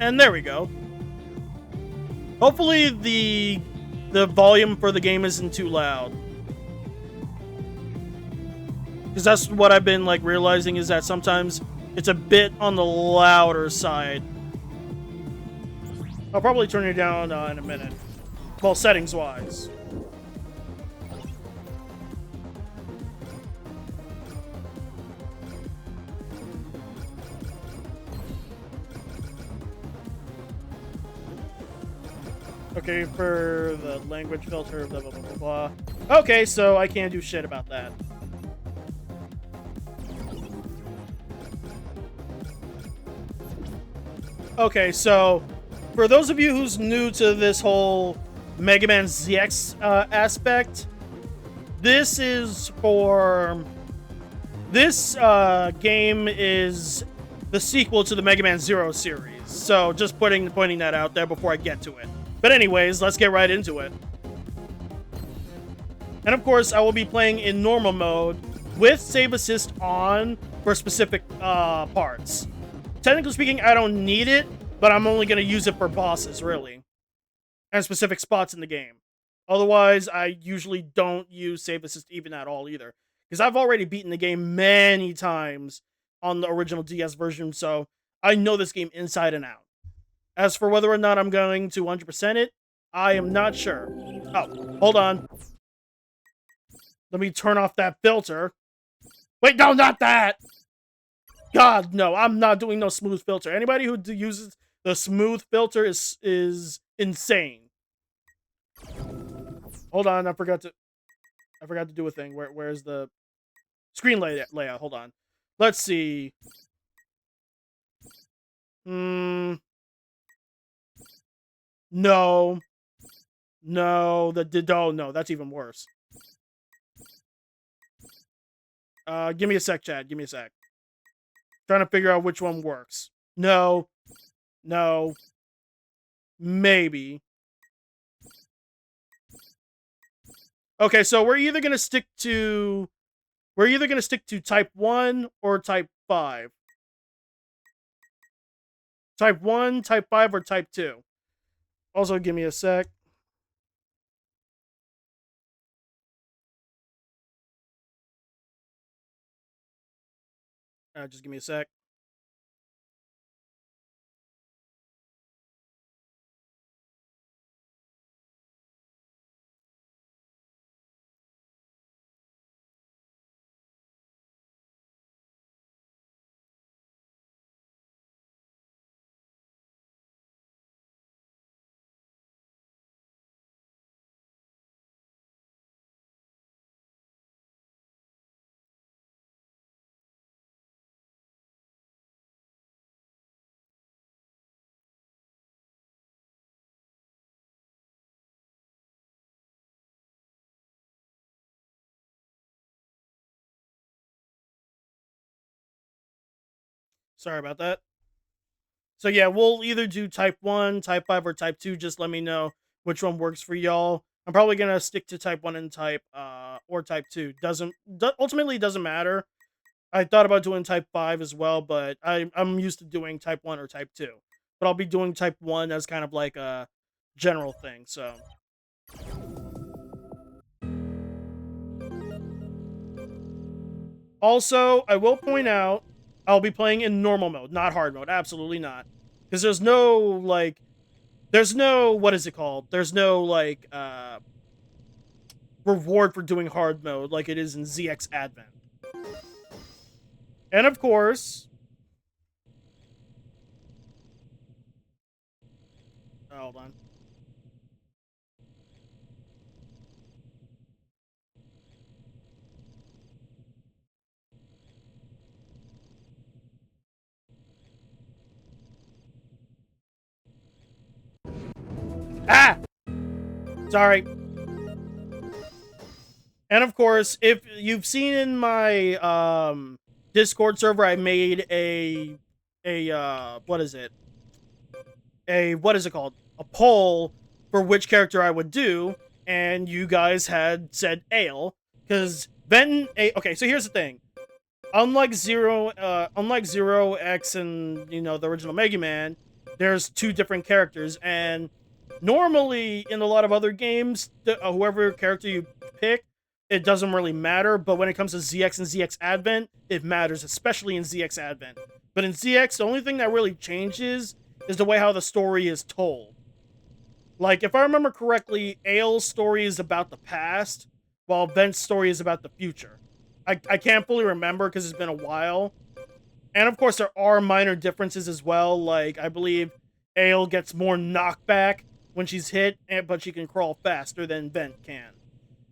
S1: and there we go. Hopefully the volume for the game isn't too loud. Because that's what I've been like realizing, is that sometimes it's a bit on the louder side. I'll probably turn it down in a minute. Well, settings wise. Okay, for the language filter, blah, blah, blah, blah, blah. Okay, so I can't do shit about that. Okay, so for those of you who's new to this whole Mega Man ZX aspect, this is for... This game is the sequel to the Mega Man Zero series. So just pointing that out there before I get to it. But anyways, let's get right into it. And of course, I will be playing in normal mode with save assist on for specific parts. Technically speaking, I don't need it, but I'm only going to use it for bosses, really. And specific spots in the game. Otherwise, I usually don't use save assist even at all either. Because I've already beaten the game many times on the original DS version, so I know this game inside and out. As for whether or not I'm going to 100% it, I am not sure. Oh, hold on. Let me turn off that filter. Wait, no, not that! God, no, I'm not doing no smooth filter. Anybody who uses the smooth filter is insane. Hold on, I forgot to do a thing. Where's the screen layout? Hold on. Let's see. No. No, no, that's even worse. Give me a sec, Chad. Give me a sec. Trying to figure out which one works. No. No. Maybe. Okay, so we're either gonna stick to type 1 or type 5. Type 1, type 5, or type 2. Also, give me a sec. Just give me a sec. Sorry about that. So yeah, we'll either do type 1, type 5, or type 2. Just let me know which one works for y'all. I'm probably gonna stick to type 1 and type or type 2. Ultimately doesn't matter. I thought about doing type 5 as well, but I'm used to doing type 1 or type 2. But I'll be doing type 1 as kind of like a general thing, so. Also, I will point out, I'll be playing in normal mode, not hard mode. Absolutely not. Because there's no, like, what is it called? There's no, like, reward for doing hard mode like it is in ZX Advent. And of course... Oh, hold on. Ah! Sorry. And of course, if you've seen in my Discord server, I made a what is it? What is it called? A poll for which character I would do, and you guys had said Ale, because okay, so here's the thing. Unlike Xero X and the original Megaman, there's two different characters, and normally in a lot of other games, whoever character you pick, it doesn't really matter. But when it comes to ZX and ZX Advent, it matters, especially in ZX Advent. But in ZX, the only thing that really changes is the way how the story is told. Like, if I remember correctly, Ale's story is about the past, while Vent's story is about the future. I can't fully remember because it's been a while. And of course, there are minor differences as well. Like, I believe Ale gets more knockback when she's hit, but she can crawl faster than Vent can.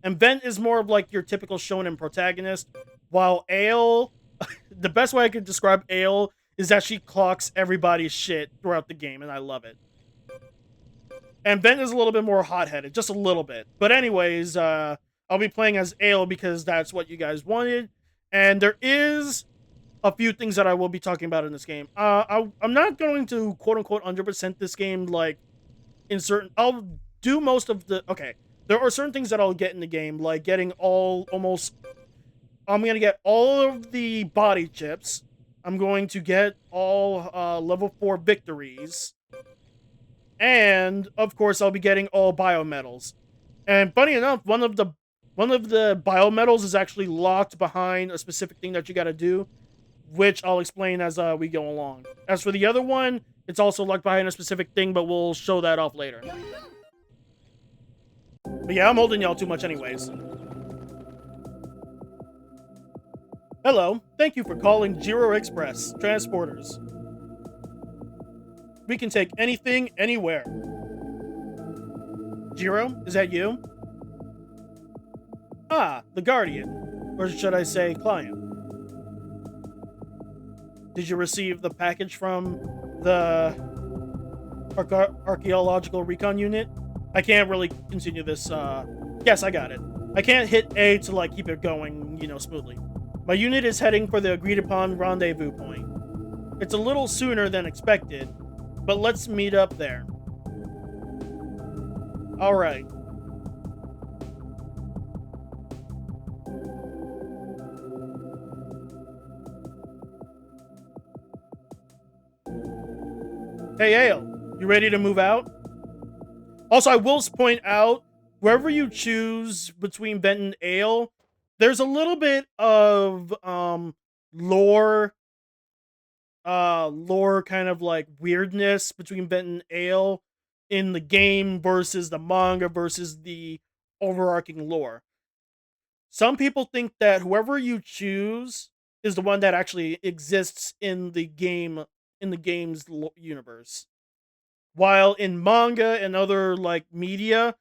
S1: And Vent is more of like your typical shonen protagonist, while Ale, the best way I could describe Ale is that she clocks everybody's shit throughout the game, and I love it. And Vent is a little bit more hot-headed, just a little bit. But anyways, I'll be playing as Ale because that's what you guys wanted. And there is a few things that I will be talking about in this game. I'm not going to quote-unquote 100% this game, like, in certain... I'll do most of the... Okay, there are certain things that I'll get in the game, like getting almost... I'm going to get all of the body chips. I'm going to get all level 4 victories. And, of course, I'll be getting all biometals. And funny enough, one of the biometals is actually locked behind a specific thing that you gotta do, which I'll explain as we go along. As for the other one, it's also locked behind a specific thing, but we'll show that off later. But yeah, I'm holding y'all too much anyways. Hello, thank you for calling Xero Express Transporters. We can take anything, anywhere. Xero, is that you? Ah, the Guardian. Or should I say, client. Did you receive the package from the Archaeological Recon Unit? I can't really continue this, Yes, I got it. I can't hit A to, like, keep it going, smoothly. My unit is heading for the agreed-upon rendezvous point. It's a little sooner than expected, but let's meet up there. Alright. Hey, Ale, you ready to move out? Also, I will point out, wherever you choose between Bent and Ale, there's a little bit of lore kind of like weirdness between Bent and Ale in the game versus the manga versus the overarching lore. Some people think that whoever you choose is the one that actually exists in the game's universe. While in manga and other like media,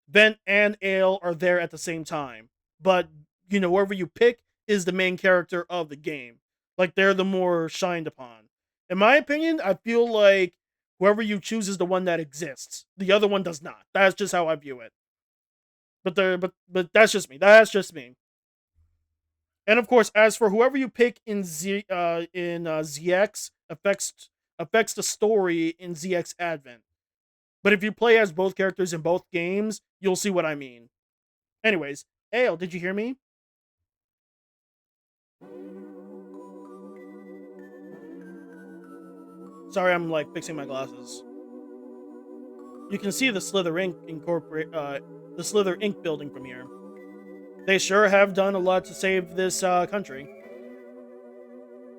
S1: Bent and Ale are there at the same time. But whoever you pick is the main character of the game. Like they're the more shined upon. In my opinion, I feel like whoever you choose is the one that exists. The other one does not. That's just how I view it. But that's just me. That's just me. And of course, as for whoever you pick in ZX affects the story in ZX Advent. But if you play as both characters in both games, you'll see what I mean. Anyways, Ale, did you hear me? Sorry, I'm like fixing my glasses. You can see the Slither Inc. building from here. They sure have done a lot to save this country.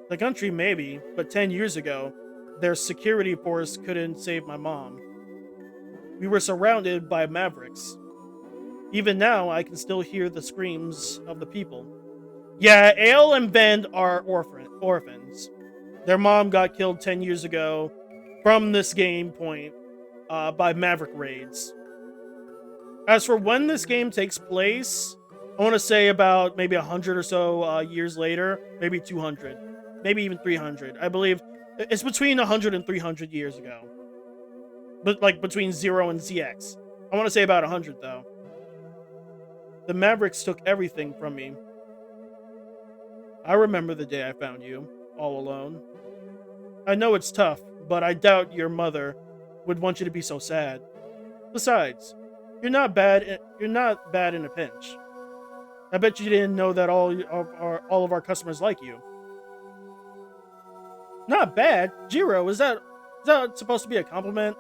S1: The country maybe, but 10 years ago, their security force couldn't save my mom. We were surrounded by mavericks. Even now, I can still hear the screams of the people. Yeah, Ale and Bend are orphans. Their mom got killed 10 years ago from this game point by maverick raids. As for when this game takes place, I want to say about maybe 100 or so years later, maybe 200, maybe even 300. I believe it's between 100 and 300 years ago. But like between Xero and ZX. I want to say about 100 though. The Mavericks took everything from me. I remember the day I found you, all alone. I know it's tough, but I doubt your mother would want you to be so sad. Besides, you're not bad in a pinch. I bet you didn't know that all of our customers like you. Not bad? Xero, is that supposed to be a compliment?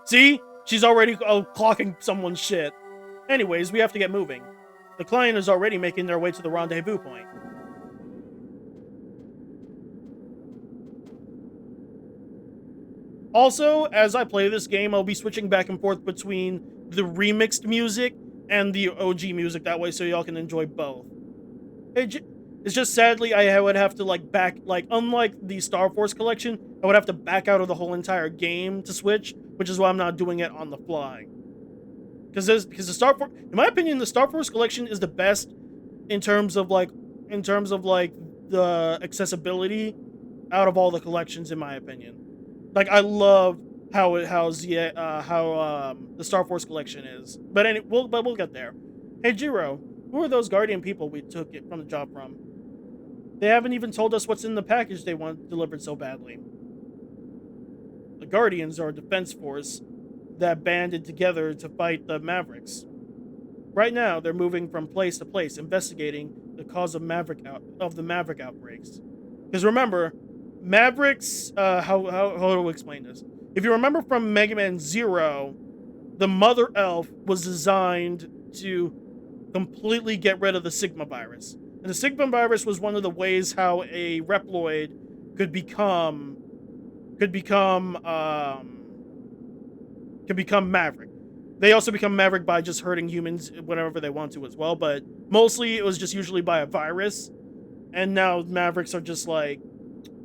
S1: See? She's already clocking someone's shit. Anyways, we have to get moving. The client is already making their way to the rendezvous point. Also, as I play this game, I'll be switching back and forth between the remixed music and the OG music that way so y'all can enjoy both. It's just sadly I would have to unlike the Star Force collection, I would have to back out of the whole entire game to switch, which is why I'm not doing it on the fly. Because the Star Force, in my opinion, the Star Force collection is the best in terms of the accessibility out of all the collections, in my opinion. Like I love how the Star Force collection is. But we'll get there. Hey Xero, who are those Guardian people we took it from the job from? They haven't even told us what's in the package they want delivered so badly. The Guardians are a defense force that banded together to fight the Mavericks. Right now, they're moving from place to place, investigating the cause of the Maverick outbreaks. Because remember, Mavericks. How do we explain this? If you remember from Megaman Xero, the Mother Elf was designed to completely get rid of the Sigma virus, and the Sigma virus was one of the ways how a Reploid could become Maverick. They also become Maverick by just hurting humans whenever they want to as well, but mostly it was just usually by a virus. and now Mavericks are just like,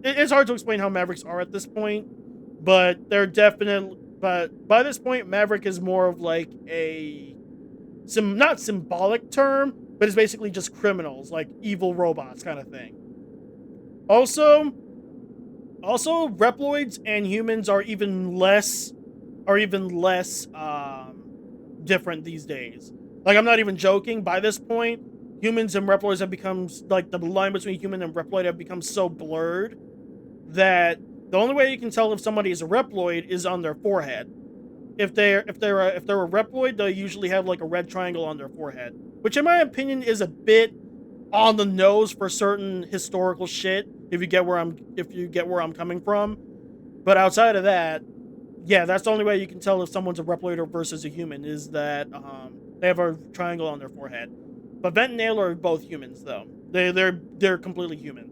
S1: it's hard to explain how Mavericks are at this point, but they're definitely, but by this point, Maverick is more of like a, not symbolic term, but it's basically just criminals, like evil robots kind of thing. Also, Reploids and humans are even less different these days. Like, I'm not even joking. By this point, humans and Reploids have become, like, the line between human and Reploid have become so blurred that the only way you can tell if somebody is a Reploid is on their forehead. If they're a Reploid, they'll usually have like a red triangle on their forehead, which in my opinion is a bit on the nose for certain historical shit. If you get where I'm coming from, but outside of that, yeah, that's the only way you can tell if someone's a Reploid versus a human is that they have a triangle on their forehead. But Vent and Nail are both humans, though. They're completely human.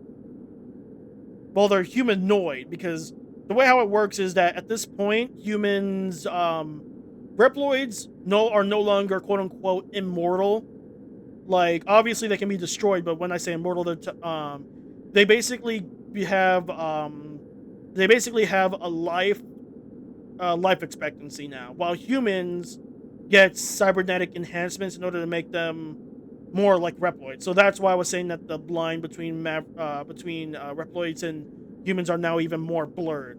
S1: Well, they're humanoid because the way how it works is that at this point, humans, Reploids are no longer quote unquote immortal. Like, obviously they can be destroyed, but when I say immortal, they basically have a life expectancy now, while humans get cybernetic enhancements in order to make them more like Reploids. So that's why I was saying that the line between Reploids and humans are now even more blurred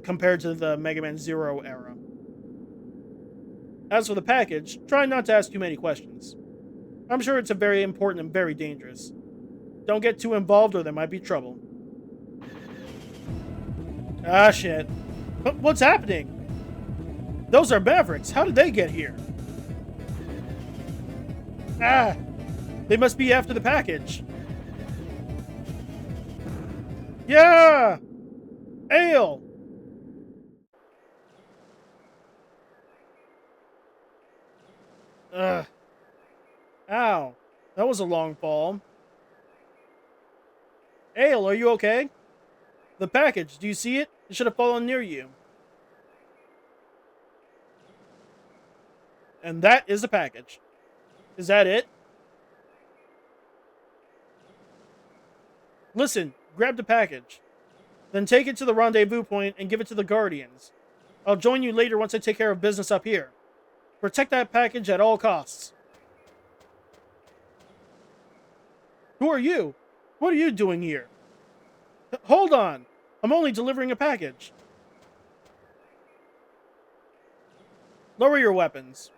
S1: compared to the Megaman Xero era. As for the package, try not to ask too many questions. I'm sure it's very important and very dangerous. Don't get too involved or there might be trouble. Ah, shit. What's happening? Those are Mavericks. How did they get here? Ah! They must be after the package. Yeah! Ale! Ugh. Ow. That was a long fall. Ale, are you okay? The package, do you see it? It should have fallen near you. And that is the package. Is that it? Listen, grab the package. Then take it to the rendezvous point and give it to the Guardians. I'll join you later once I take care of business up here. Protect that package at all costs. Who are you? What are you doing here? Hold on. I'm only delivering a package. Lower your weapons.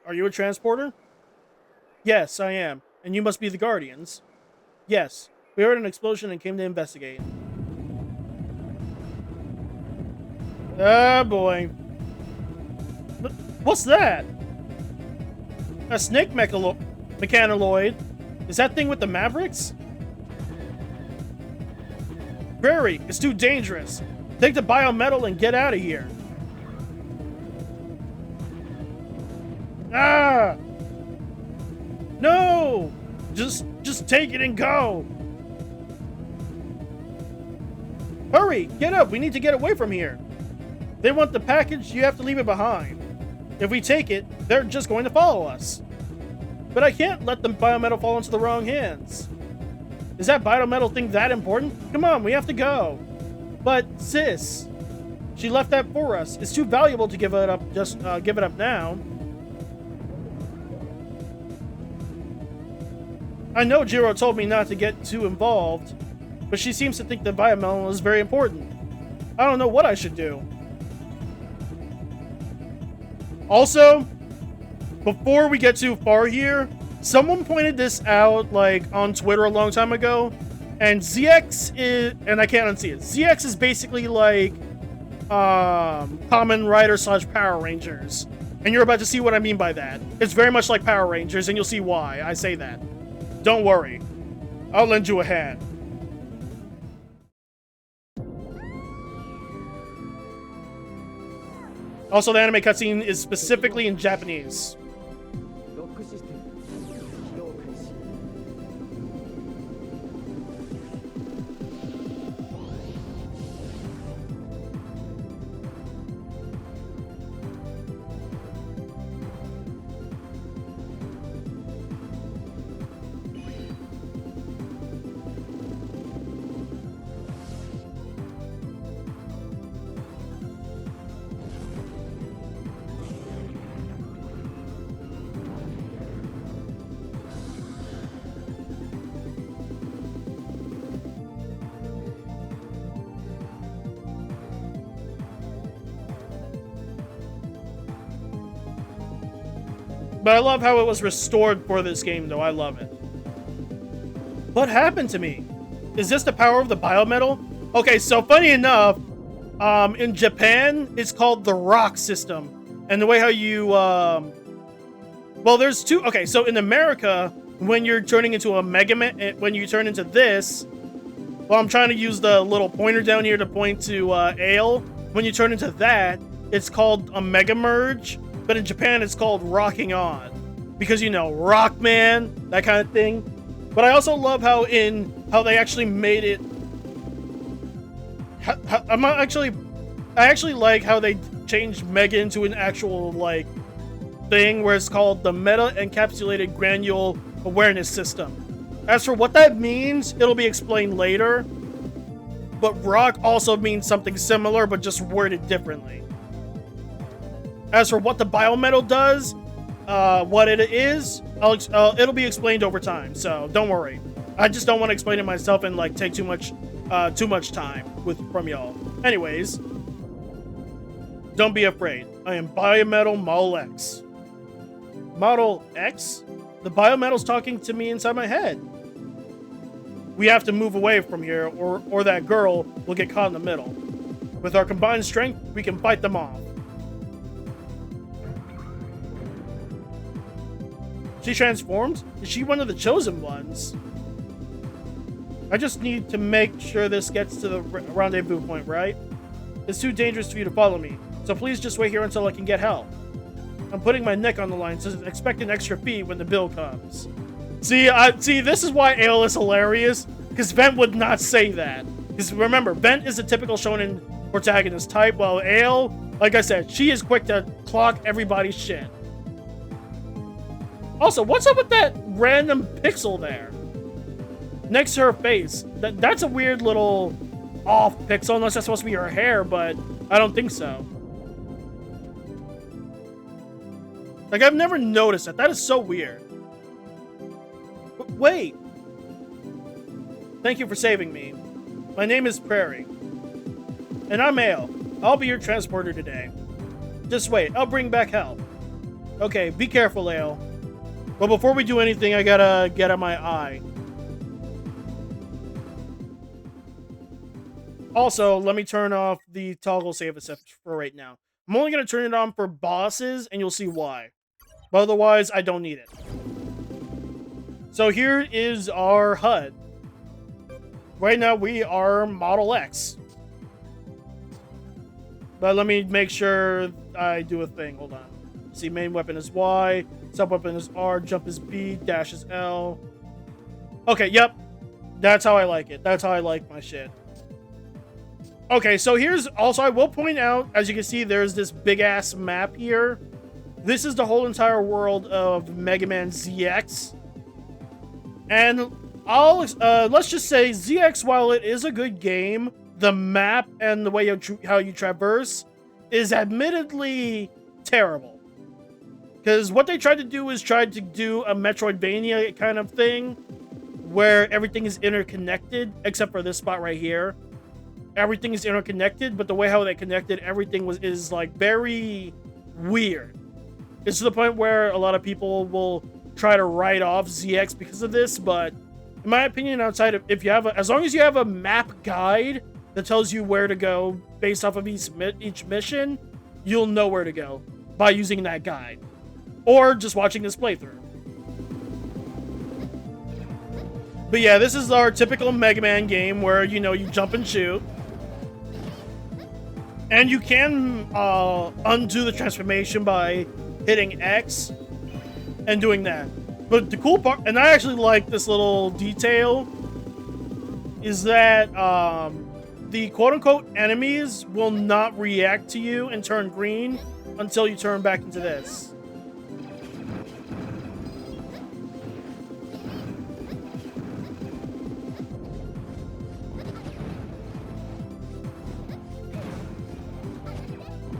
S1: Are you a transporter? Yes, I am. And you must be the Guardians. Yes. We heard an explosion and came to investigate. Ah, boy. What's that? A snake mechanoid. Is that thing with the Mavericks? Prairie, it's too dangerous. Take the biometal and get out of here. Ah! No! Just take it and go. Hurry, get up. We need to get away from here. They want the package, you have to leave it behind. If we take it, they're just going to follow us. But I can't let the biometal fall into the wrong hands. Is that biometal thing that important? Come on, we have to go. But sis, she left that for us. It's too valuable to give it up. Just give it up now. I know Xero told me not to get too involved, but she seems to think the biometal is very important. I don't know what I should do. Also, before we get too far here, someone pointed this out like on Twitter a long time ago, and ZX is, and I can't unsee it. ZX is basically like Kamen Rider / Power Rangers, and you're about to see what I mean by that. It's very much like Power Rangers, and you'll see why I say that. Don't worry, I'll lend you a hand. Also, the anime cutscene is specifically in Japanese. But I love how it was restored for this game, though. I love it. What happened to me? Is this the power of the biometal? Okay, so funny enough, in Japan, it's called the rock system. And the way how you, well, there's two. Okay, so in America, when you're turning into a Megaman, when you turn into this, well, I'm trying to use the little pointer down here to point to Ale. When you turn into that, it's called a Mega Merge. But in Japan, it's called Rocking On. Because, you know, Rockman, that kind of thing. But I also love how they actually made it. I actually like how they changed Mega into an actual, like, thing where it's called the Meta Encapsulated Granule Awareness System. As for what that means, it'll be explained later. But rock also means something similar, but just worded differently. As for what the biometal does, what it is, it'll be explained over time, so don't worry. I just don't want to explain it myself and like take too much time from y'all. Anyways, don't be afraid. I am Biometal Model X. Model X? The biometal's talking to me inside my head. We have to move away from here, or that girl will get caught in the middle. With our combined strength, we can fight them off. She transformed? Is she one of the chosen ones? I just need to make sure this gets to the rendezvous point, right? It's too dangerous for you to follow me, so please just wait here until I can get help. I'm putting my neck on the line, so expect an extra fee when the bill comes. See, this is why Ale is hilarious, because Vent would not say that. Because remember, Vent is a typical shonen protagonist type, while Ale, like I said, she is quick to clock everybody's shit. Also, what's up with that random pixel there? Next to her face. That's a weird little off pixel, unless that's supposed to be her hair, but I don't think so. Like, I've never noticed that. That is so weird. But wait. Thank you for saving me. My name is Prairie. And I'm Ale. I'll be your transporter today. Just wait, I'll bring back help. Okay, be careful, Ale. But before we do anything, I gotta get out my eye. Also, let me turn off the toggle save assist for right now. I'm only gonna turn it on for bosses, and you'll see why. But otherwise, I don't need it. So here is our HUD. Right now, we are Model X. But let me make sure I do a thing. Hold on. See, main weapon is Y, sub-weapon is R, jump is B, dash is L. Okay, yep. That's how I like it. That's how I like my shit. Okay, so here's... Also, I will point out, as you can see, there's this big-ass map here. This is the whole entire world of Megaman ZX. And let's just say ZX, while it is a good game, the map and the way how you traverse is admittedly terrible. Because what they tried to do is try to do a Metroidvania kind of thing where everything is interconnected, except for this spot right here. Everything is interconnected, but the way how they connected everything is like very weird. It's to the point where a lot of people will try to write off ZX because of this, but in my opinion, outside of as long as you have a map guide that tells you where to go based off of each mission, you'll know where to go by using that guide. Or just watching this playthrough. But yeah, this is our typical Mega Man game where, you know, you jump and shoot. And you can undo the transformation by hitting X and doing that. But the cool part, and I actually like this little detail, is that the quote-unquote enemies will not react to you and turn green until you turn back into this.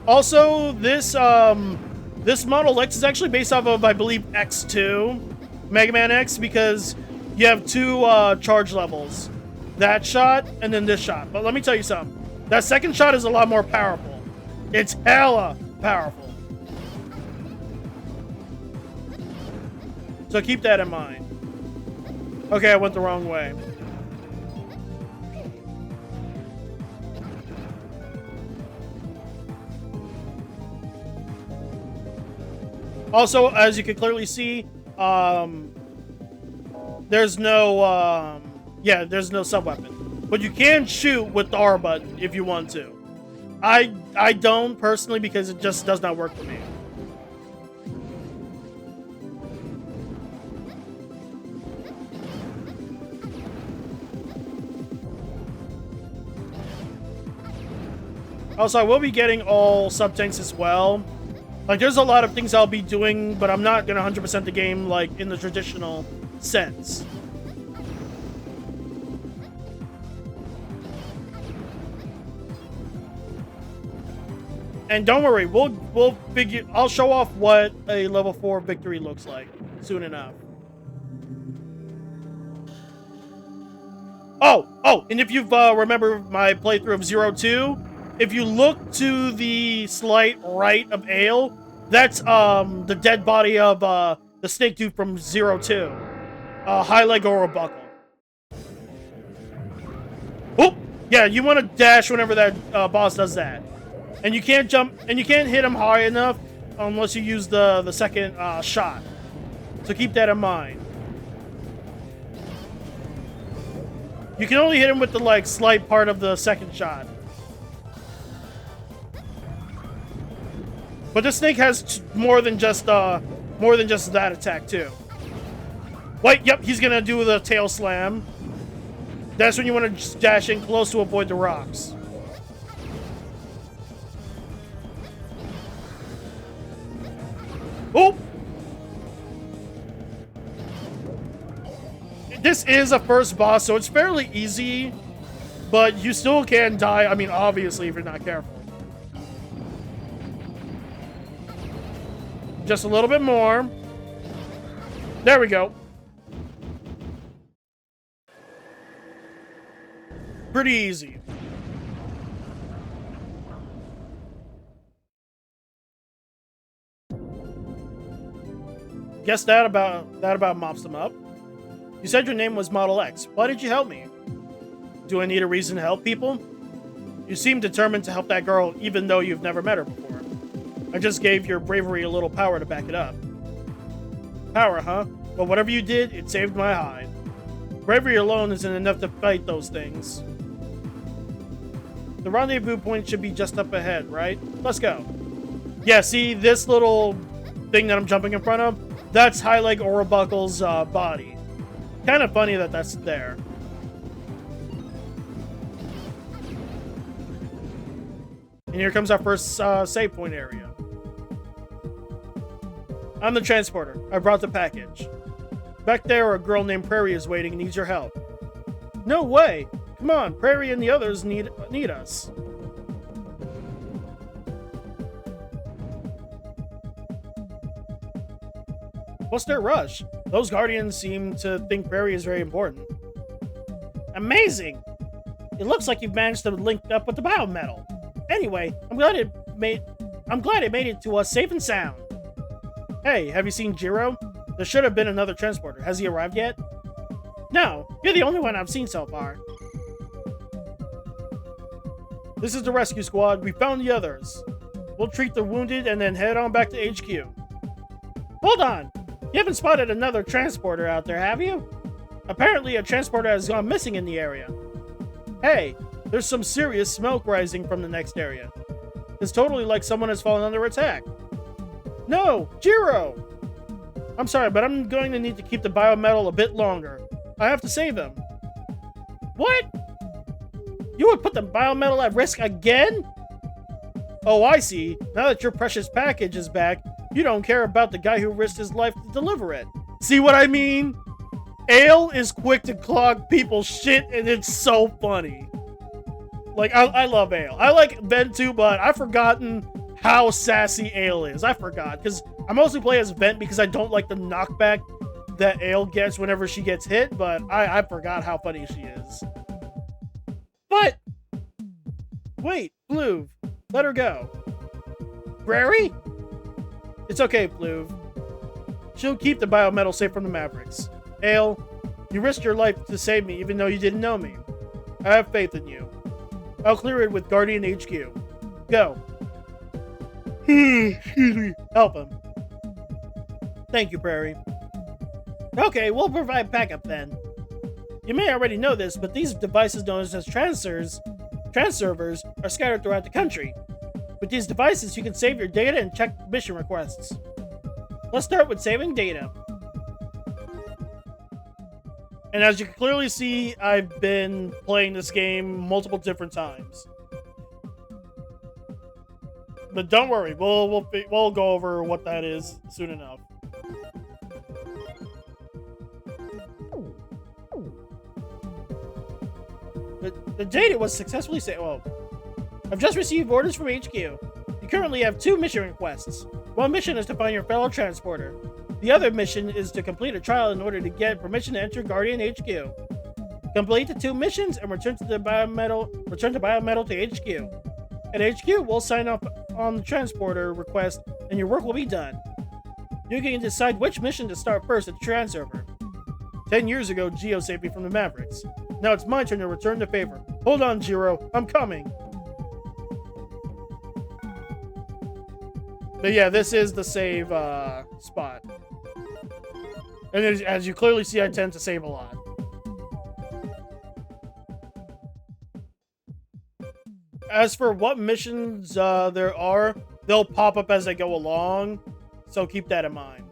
S1: Also, this Model X is actually based off of, I believe, X2, Mega Man X, because you have two charge levels. That shot, and then this shot. But let me tell you something. That second shot is a lot more powerful. It's hella powerful. So keep that in mind. Okay, I went the wrong way. Also, as you can clearly see, there's no, there's no sub-weapon. But you can shoot with the R button if you want to. I don't personally because it just does not work for me. Also, I will be getting all sub-tanks as well. Like, there's a lot of things I'll be doing, but I'm not gonna 100% the game, like, in the traditional sense. And don't worry, we'll figure. I'll show off what a level 4 victory looks like soon enough. Oh, and if you've remembered my playthrough of Xero 2, if you look to the slight right of Ale, that's the dead body of the snake dude from Xero 2, high leg or a buckle. Oh, yeah, you want to dash whenever that boss does that. And you can't jump, and you can't hit him high enough unless you use the second shot. So keep that in mind. You can only hit him with the like slight part of the second shot. But the snake has more than just that attack too. Wait, yep, he's gonna do the tail slam. That's when you want to dash in close to avoid the rocks. Oh! This is a first boss, so it's fairly easy, but you still can die. I mean, obviously, if you're not careful. Just a little bit more. There we go. Pretty easy. Guess that about mops them up. You said your name was Model X. Why did you help me? Do I need a reason to help people? You seem determined to help that girl even though you've never met her before. I just gave your bravery a little power to back it up. Power, huh? Well, whatever you did, it saved my hide. Bravery alone isn't enough to fight those things. The rendezvous point should be just up ahead, right? Let's go. Yeah, see this little thing that I'm jumping in front of? That's High Leg Orabuckle's body. Kind of funny that that's there. And here comes our first save point area. I'm the transporter. I brought the package. Back there, a girl named Prairie is waiting and needs your help. No way! Come on, Prairie and the others need us. What's their rush? Those Guardians seem to think Prairie is very important. Amazing! It looks like you've managed to link up with the biometal. Anyway, I'm glad it made it to us safe and sound. Hey, have you seen Xero? There should have been another transporter. Has he arrived yet? No, you're the only one I've seen so far. This is the rescue squad. We found the others. We'll treat the wounded and then head on back to HQ. Hold on! You haven't spotted another transporter out there, have you? Apparently a transporter has gone missing in the area. Hey, there's some serious smoke rising from the next area. It's totally like someone has fallen under attack. No! Xero! I'm sorry, but I'm going to need to keep the biometal a bit longer. I have to save them. What? You would put the biometal at risk again? Oh, I see. Now that your precious package is back, you don't care about the guy who risked his life to deliver it. See what I mean? Ale is quick to clog people's shit, and it's so funny. Like, I love Ale. I like Vent too, but I've forgotten how sassy Ale is. I forgot, because I mostly play as Vent because I don't like the knockback that Ale gets whenever she gets hit, but I forgot how funny she is. But, wait, Pluve, let her go. Prairie? It's okay, Pluve. She'll keep the biometal safe from the Mavericks. Ale, you risked your life to save me even though you didn't know me. I have faith in you. I'll clear it with Guardian HQ. Go. Excuse me. Help him. Thank you, Prairie. Okay, we'll provide backup then. You may already know this, but these devices known as transservers are scattered throughout the country. With these devices, you can save your data and check mission requests. Let's start with saving data. And as you can clearly see, I've been playing this game multiple different times. But don't worry, we'll go over what that is soon enough. The data was successfully saved. Well, I've just received orders from HQ. You currently have 2 mission requests. One mission is to find your fellow transporter. The other mission is to complete a trial in order to get permission to enter Guardian HQ. Complete the 2 missions and return the biometal to HQ. At HQ, we'll sign off on the transporter request and your work will be done. You can decide which mission to start first at the transerver. 10 years ago, Geo saved me from the Mavericks. Now it's my turn to return the favor. Hold on, Xero. I'm coming. But yeah, this is the save spot. And as you clearly see, I tend to save a lot. As for what missions there are, they'll pop up as I go along, so keep that in mind.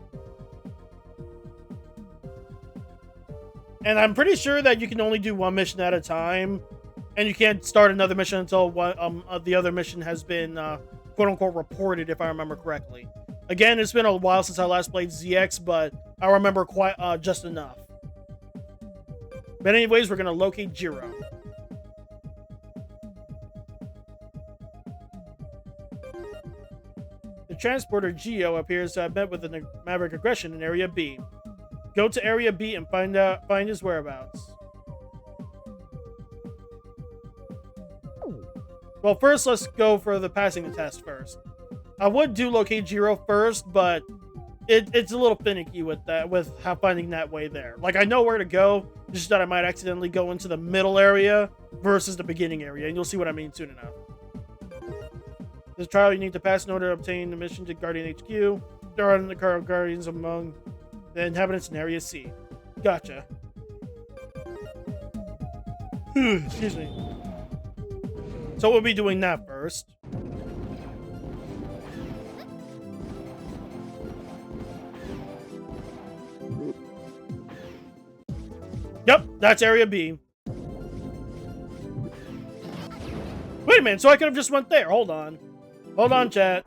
S1: And I'm pretty sure that you can only do 1 mission at a time, and you can't start another mission until the other mission has been quote-unquote reported, if I remember correctly. Again, it's been a while since I last played ZX, but I remember quite just enough. But anyways, we're gonna locate Xero. The transporter Geo appears to have met with a Maverick aggression in Area B. Go to Area B and find his whereabouts. Well, first let's go for the passing the test first. I would do locate Xero first, but it's a little finicky with that, with how finding that way there. Like, I know where to go, just that I might accidentally go into the middle area versus the beginning area, and you'll see what I mean soon enough. This trial you need to pass in order to obtain the mission to Guardian HQ. There are the current Guardians among the inhabitants in Area C. Gotcha. Excuse me. So we'll be doing that first. Yep, that's Area B. Wait a minute, so I could have just went there. Hold on. Hold on, chat.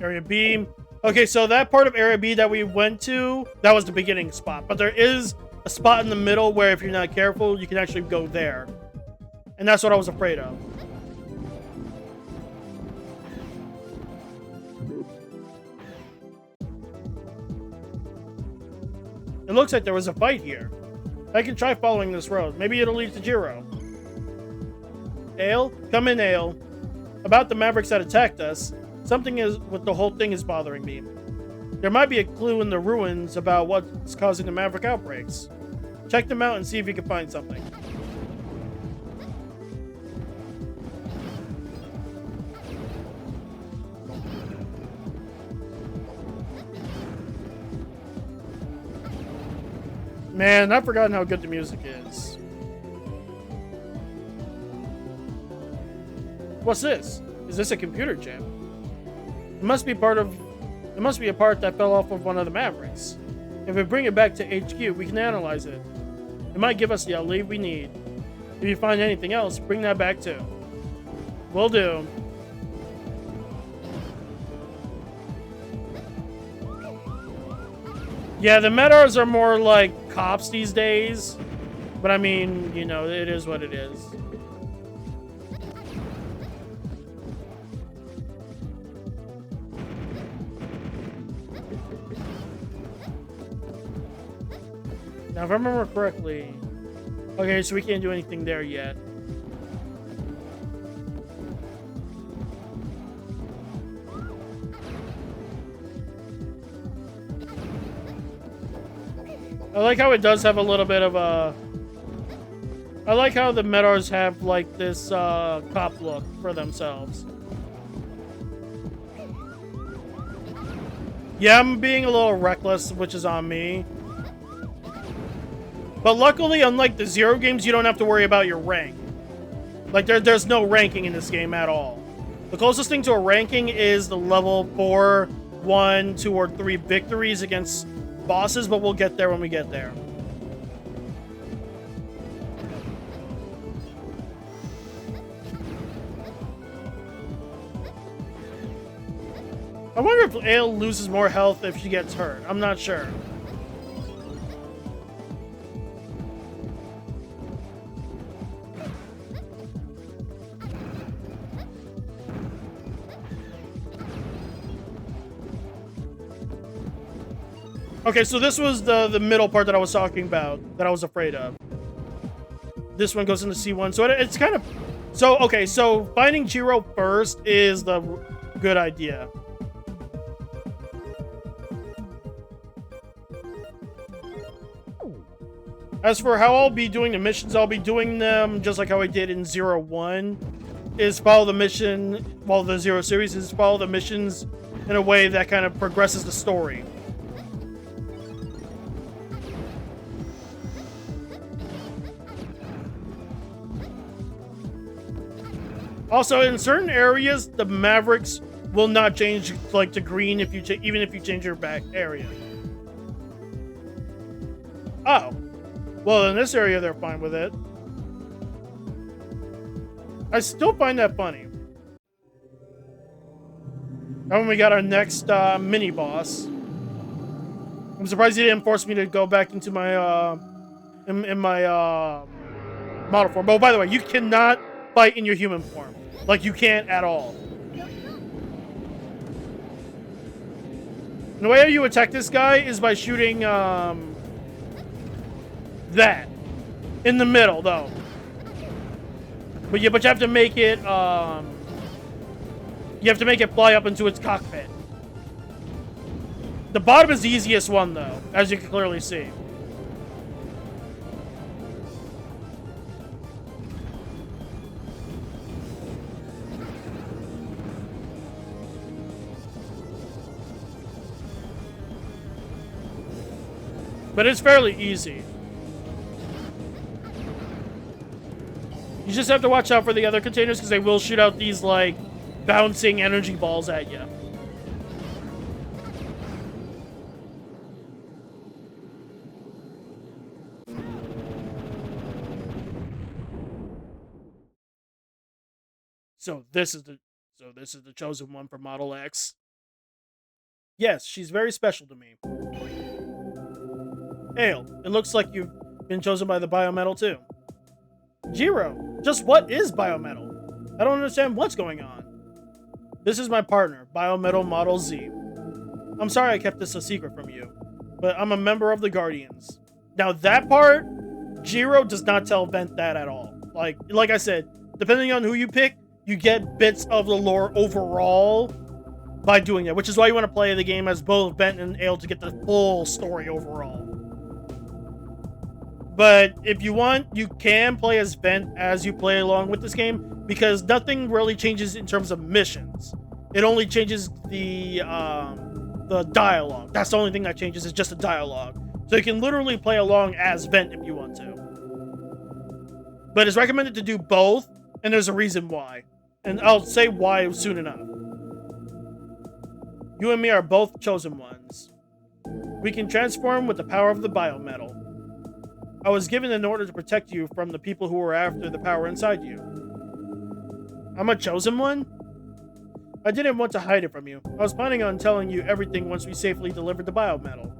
S1: Area B. Okay, so that part of Area B that we went to, that was the beginning spot. But there is a spot in the middle where if you're not careful, you can actually go there. And that's what I was afraid of. It looks like there was a fight here. I can try following this road. Maybe it'll lead to Xero. Ale? Come in, Ale. About the Mavericks that attacked us. Something is with the whole thing is bothering me. There might be a clue in the ruins about what's causing the Maverick outbreaks. Check them out and see if you can find something. Man, I've forgotten how good the music is. What's this? Is this a computer chip? It must be a part that fell off of one of the Mavericks. If we bring it back to HQ, we can analyze it. It might give us the lead we need. If you find anything else, bring that back too. Will do. Yeah, the Metars are more like cops these days. But I mean, you know, it is what it is. Now, if I remember correctly... Okay, so we can't do anything there yet. I like how it does have a little bit of a... I like how the Metars have, like, this, cop look for themselves. Yeah, I'm being a little reckless, which is on me. But luckily, unlike the Xero games, you don't have to worry about your rank. Like, there's no ranking in this game at all. The closest thing to a ranking is the level 4, 1, 2, or 3 victories against bosses, but we'll get there when we get there. I wonder if Ale loses more health if she gets hurt. I'm not sure. Okay, so this was the middle part that I was talking about, that I was afraid of. This one goes into C1, so it's kind of... So, okay, so finding Xero first is the good idea. As for how I'll be doing the missions, I'll be doing them just like how I did in Xero 1. Is follow the mission, well, the Xero series is follow the missions in a way that kind of progresses the story. Also, in certain areas, the Mavericks will not change like to green if you even if you change your back area. Oh. Well, in this area, they're fine with it. I still find that funny. And when we got our next mini-boss. I'm surprised he didn't force me to go back into my, in my, model form. Oh, by the way, you cannot fight in your human form. Like, you can't at all. And the way you attack this guy is by shooting, that. In the middle, though. But you have to make it, you have to make it fly up into its cockpit. The bottom is the easiest one, though, as you can clearly see. But it's fairly easy. You just have to watch out for the other containers because they will shoot out these, like, bouncing energy balls at you. So this is the chosen one for Model X. Yes, she's very special to me. Ale, it looks like you've been chosen by the biometal too. Xero, just what is biometal? I don't understand what's going on. This is my partner, Biometal Model Z. I'm sorry I kept this a secret from you, but I'm a member of the Guardians. Now that part, Xero does not tell Vent that at all. Like I said, depending on who you pick, you get bits of the lore overall by doing that, which is why you want to play the game as both Vent and Ale to get the full story overall. But if you want, you can play as Vent as you play along with this game, because nothing really changes in terms of missions. It only changes the dialogue. That's the only thing that changes, is just the dialogue. So you can literally play along as Vent if you want to. But it's recommended to do both, and there's a reason why. And I'll say why soon enough. You and me are both chosen ones. We can transform with the power of the biometal. I was given in order to protect you from the people who were after the power inside you. I'm a chosen one? I didn't want to hide it from you. I was planning on telling you everything once we safely delivered the biometal.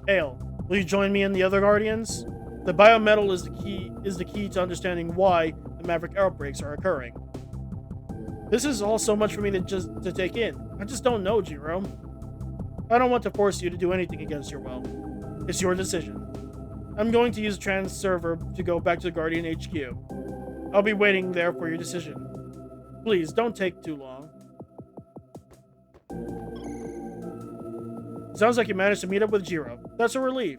S1: Ale, will you join me and the other Guardians? The biometal is the key to understanding why the Maverick outbreaks are occurring. This is all so much for me to take in. I just don't know, Xero. I don't want to force you to do anything against your will. It's your decision. I'm going to use a trans server to go back to the Guardian HQ. I'll be waiting there for your decision. Please, don't take too long. Sounds like you managed to meet up with Xero. That's a relief.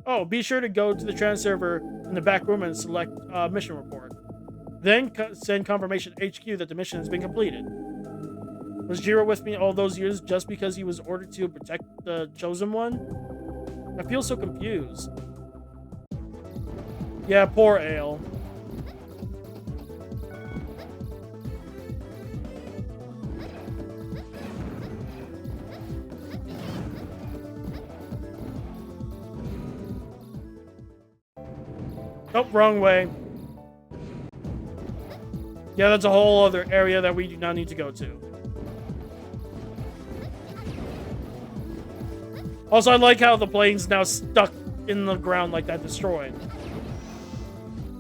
S1: Oh, be sure to go to the trans server in the back room and select mission report. Then send confirmation to HQ that the mission has been completed. Was Xero with me all those years just because he was ordered to protect the Chosen One? I feel so confused. Yeah, poor Ale. Oh, wrong way. Yeah, that's a whole other area that we do not need to go to. Also, I like how the plane's now stuck in the ground like that, destroyed.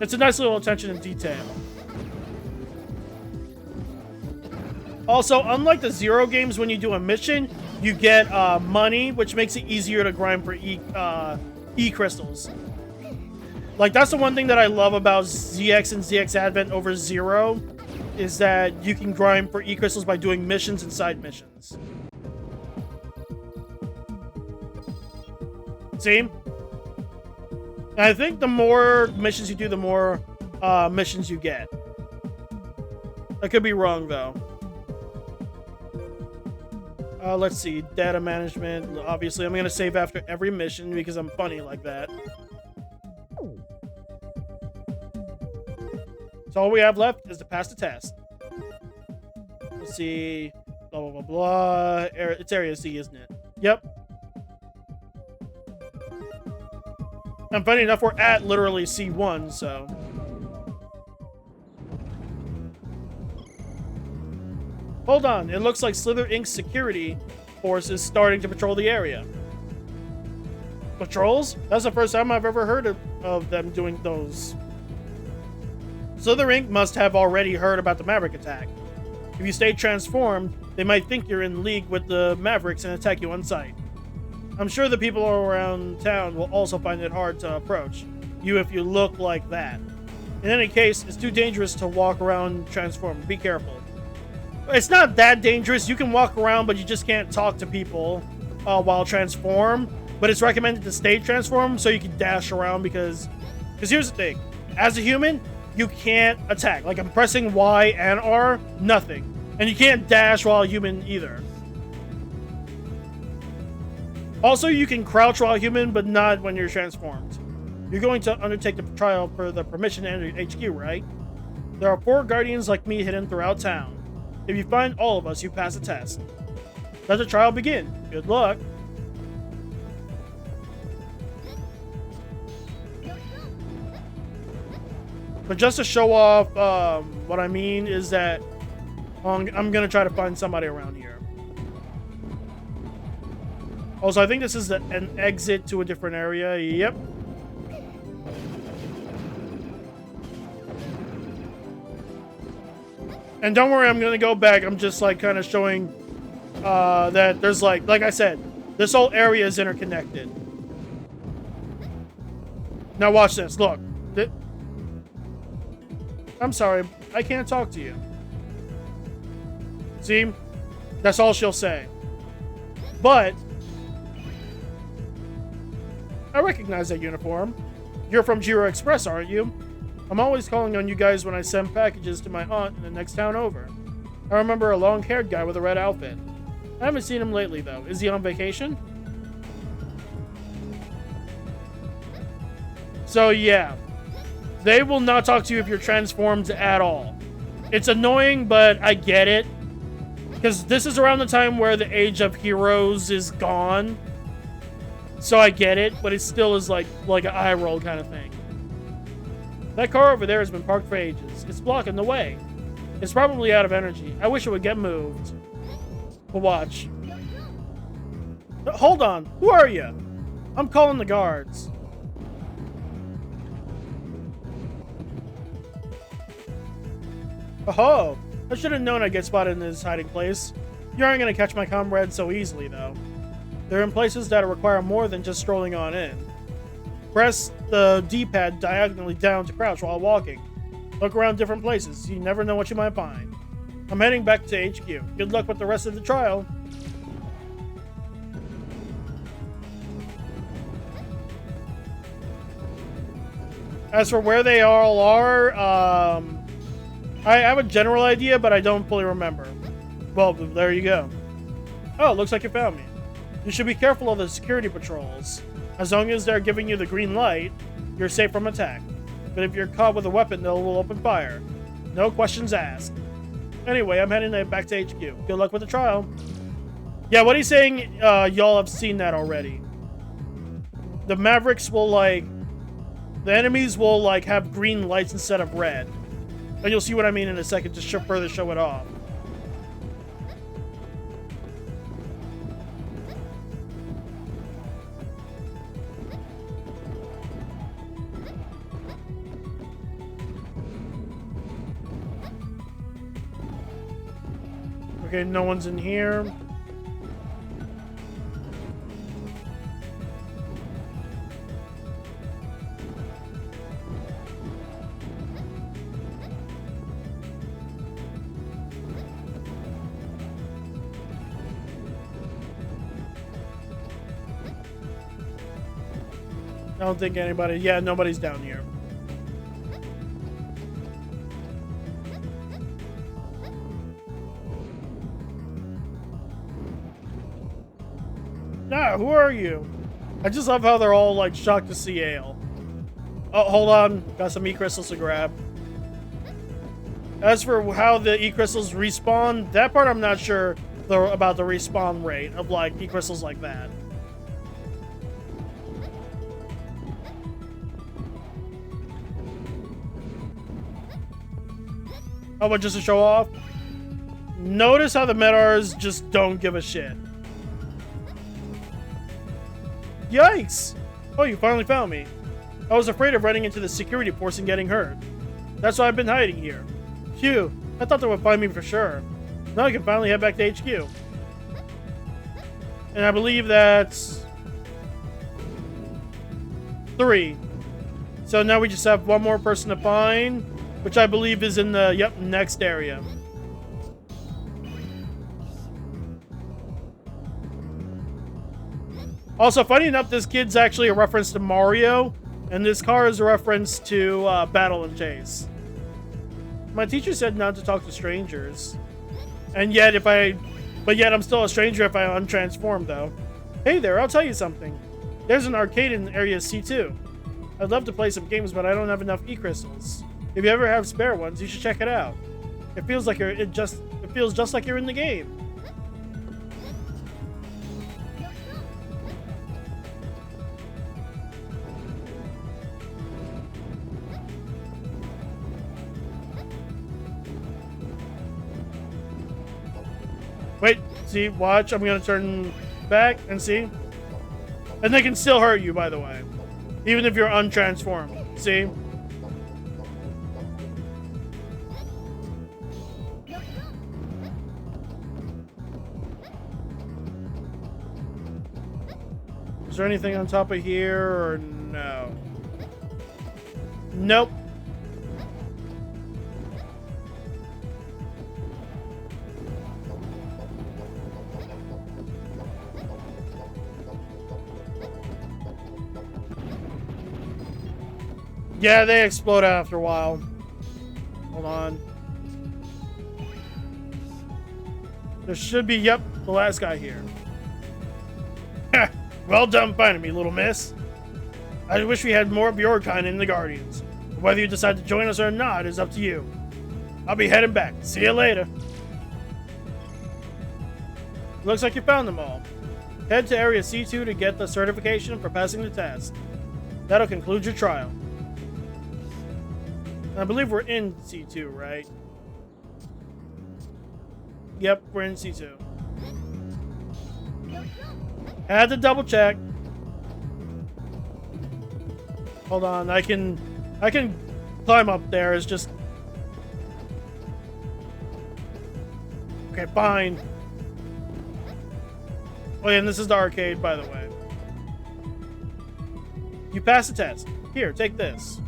S1: It's a nice little attention to detail. Also, unlike the Xero games, when you do a mission, you get money, which makes it easier to grind for E-crystals. Like, that's the one thing that I love about ZX and ZX Advent over Xero, is that you can grind for E-crystals by doing missions and side missions. See? And I think the more missions you do, the more missions you get. I could be wrong, though. Let's see. Data management. Obviously, I'm going to save after every mission because I'm funny like that. So all we have left is to pass the test. Let's see. Blah, blah, blah, blah. It's Area C, isn't it? Yep. And funny enough, we're at literally C1, so... Hold on, it looks like Slither Inc.'s security force is starting to patrol the area. Patrols? That's the first time I've ever heard of them doing those. Slither Inc. must have already heard about the Maverick attack. If you stay transformed, they might think you're in league with the Mavericks and attack you on sight. I'm sure the people around town will also find it hard to approach you if you look like that. In any case, it's too dangerous to walk around transformed. Be careful. It's not that dangerous. You can walk around, but you just can't talk to people while transformed. But it's recommended to stay transformed so you can dash around because here's the thing. As a human, you can't attack. Like, I'm pressing Y and R, nothing. And you can't dash while human either. Also, you can crouch while human, but not when you're transformed. You're going to undertake the trial for the permission to enter HQ, right? There are 4 guardians like me hidden throughout town. If you find all of us, you pass the test. Let the trial begin. Good luck. But just to show off what I mean is that I'm going to try to find somebody around here. Also, I think this is an exit to a different area. Yep. And don't worry, I'm going to go back. I'm just like kind of showing that there's like I said, this whole area is interconnected. Now watch this. Look. I'm sorry. I can't talk to you. See? That's all she'll say. But I recognize that uniform. You're from Xero Express, aren't you? I'm always calling on you guys when I send packages to my aunt in the next town over. I remember a long-haired guy with a red outfit. I haven't seen him lately, though. Is he on vacation? So, yeah. They will not talk to you if you're transformed at all. It's annoying, but I get it. Because this is around the time where the age of heroes is gone. So I get it, but it still is like an eye roll kind of thing. That car over there has been parked for ages. It's blocking the way. It's probably out of energy. I wish it would get moved. But watch. Hold on. Who are you? I'm calling the guards. Oh, I should have known I'd get spotted in this hiding place. You aren't going to catch my comrades so easily, though. They're in places that require more than just strolling on in. Press the D-pad diagonally down to crouch while walking. Look around different places. You never know what you might find. I'm heading back to HQ. Good luck with the rest of the trial. As for where they all are, I have a general idea, but I don't fully remember. Well, there you go. Oh, looks like you found me. You should be careful of the security patrols. As long as they're giving you the green light, you're safe from attack. But if you're caught with a weapon, they'll open fire. No questions asked. Anyway, I'm heading back to HQ. Good luck with the trial. Yeah, what he's saying, y'all have seen that already. The Mavericks will, like... The enemies will, like, have green lights instead of red. And you'll see what I mean in a second to further show it off. Okay, no one's in here. I don't think anybody... Yeah, nobody's down here. Nah, who are you? I just love how they're all, like, shocked to see Ale. Oh, hold on. Got some E-crystals to grab. As for how the E-crystals respawn, that part I'm not sure about the respawn rate of, like, E-crystals like that. Oh, but just to show off, notice how the Metars just don't give a shit. Yikes! Oh, you finally found me. I was afraid of running into the security force and getting hurt. That's why I've been hiding here. Phew, I thought they would find me for sure. Now I can finally head back to HQ. And I believe that's 3. So now we just have one more person to find, which I believe is in the, next area. Also, funny enough, this kid's actually a reference to Mario, and this car is a reference to Battle and Chase. My teacher said not to talk to strangers. And yet, but yet I'm still a stranger if I untransform, though. Hey there, I'll tell you something. There's an arcade in area C2. I'd love to play some games, but I don't have enough E-crystals. If you ever have spare ones, you should check it out. It feels like it feels just like you're in the game. Wait, see, watch. I'm gonna turn back and see. And they can still hurt you, by the way. Even if you're untransformed. See? Is there anything on top of here or no? Nope. Yeah, they explode after a while. Hold on. There should be, yep, the last guy here. Well done finding me, little miss. I wish we had more of your kind in the Guardians. But whether you decide to join us or not is up to you. I'll be heading back. See you later. Looks like you found them all. Head to Area C2 to get the certification for passing the test. That'll conclude your trial. I believe we're in C2, right? Yep, we're in C2. Had to double check. Hold on, I can climb up there. It's just okay, fine. Oh yeah, and this is the arcade, by the way. You passed the test. Here, take this.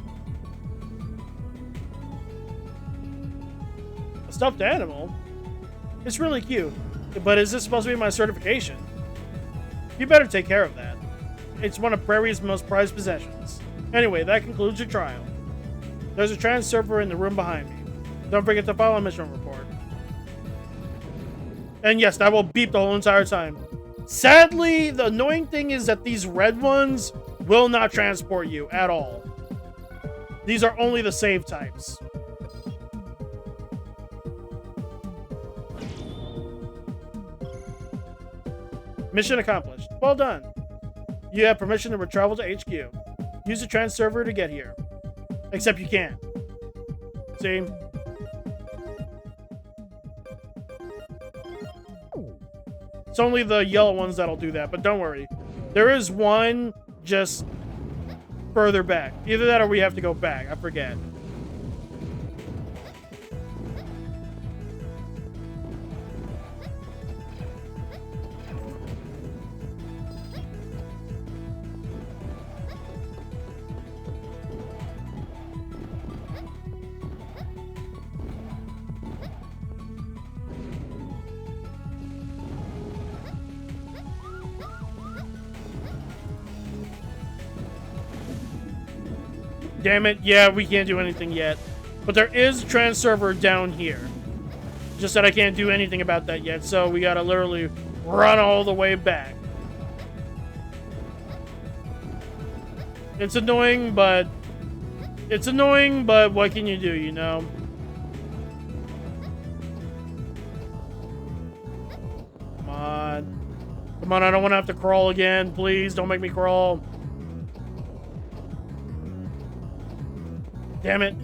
S1: A stuffed animal? It's really cute, but is this supposed to be my certification? You better take care of that. It's one of Prairie's most prized possessions. Anyway, that concludes your trial. There's a trans server in the room behind me. Don't forget to file a mission report. And yes, that will beep the whole entire time. Sadly, the annoying thing is that these red ones will not transport you at all. These are only the save types. Mission accomplished. Well done. You have permission to travel to HQ. Use the trans server to get here. Except you can't. See? It's only the yellow ones that'll do that, but don't worry. There is one just further back. Either that or we have to go back. I forget. Damn it. Yeah, we can't do anything yet. But there is a trans server down here. Just that I can't do anything about that yet, so we gotta literally run all the way back. It's annoying, but... what can you do, you know? Come on. Come on, I don't want to have to crawl again. Please, don't make me crawl. Damn it.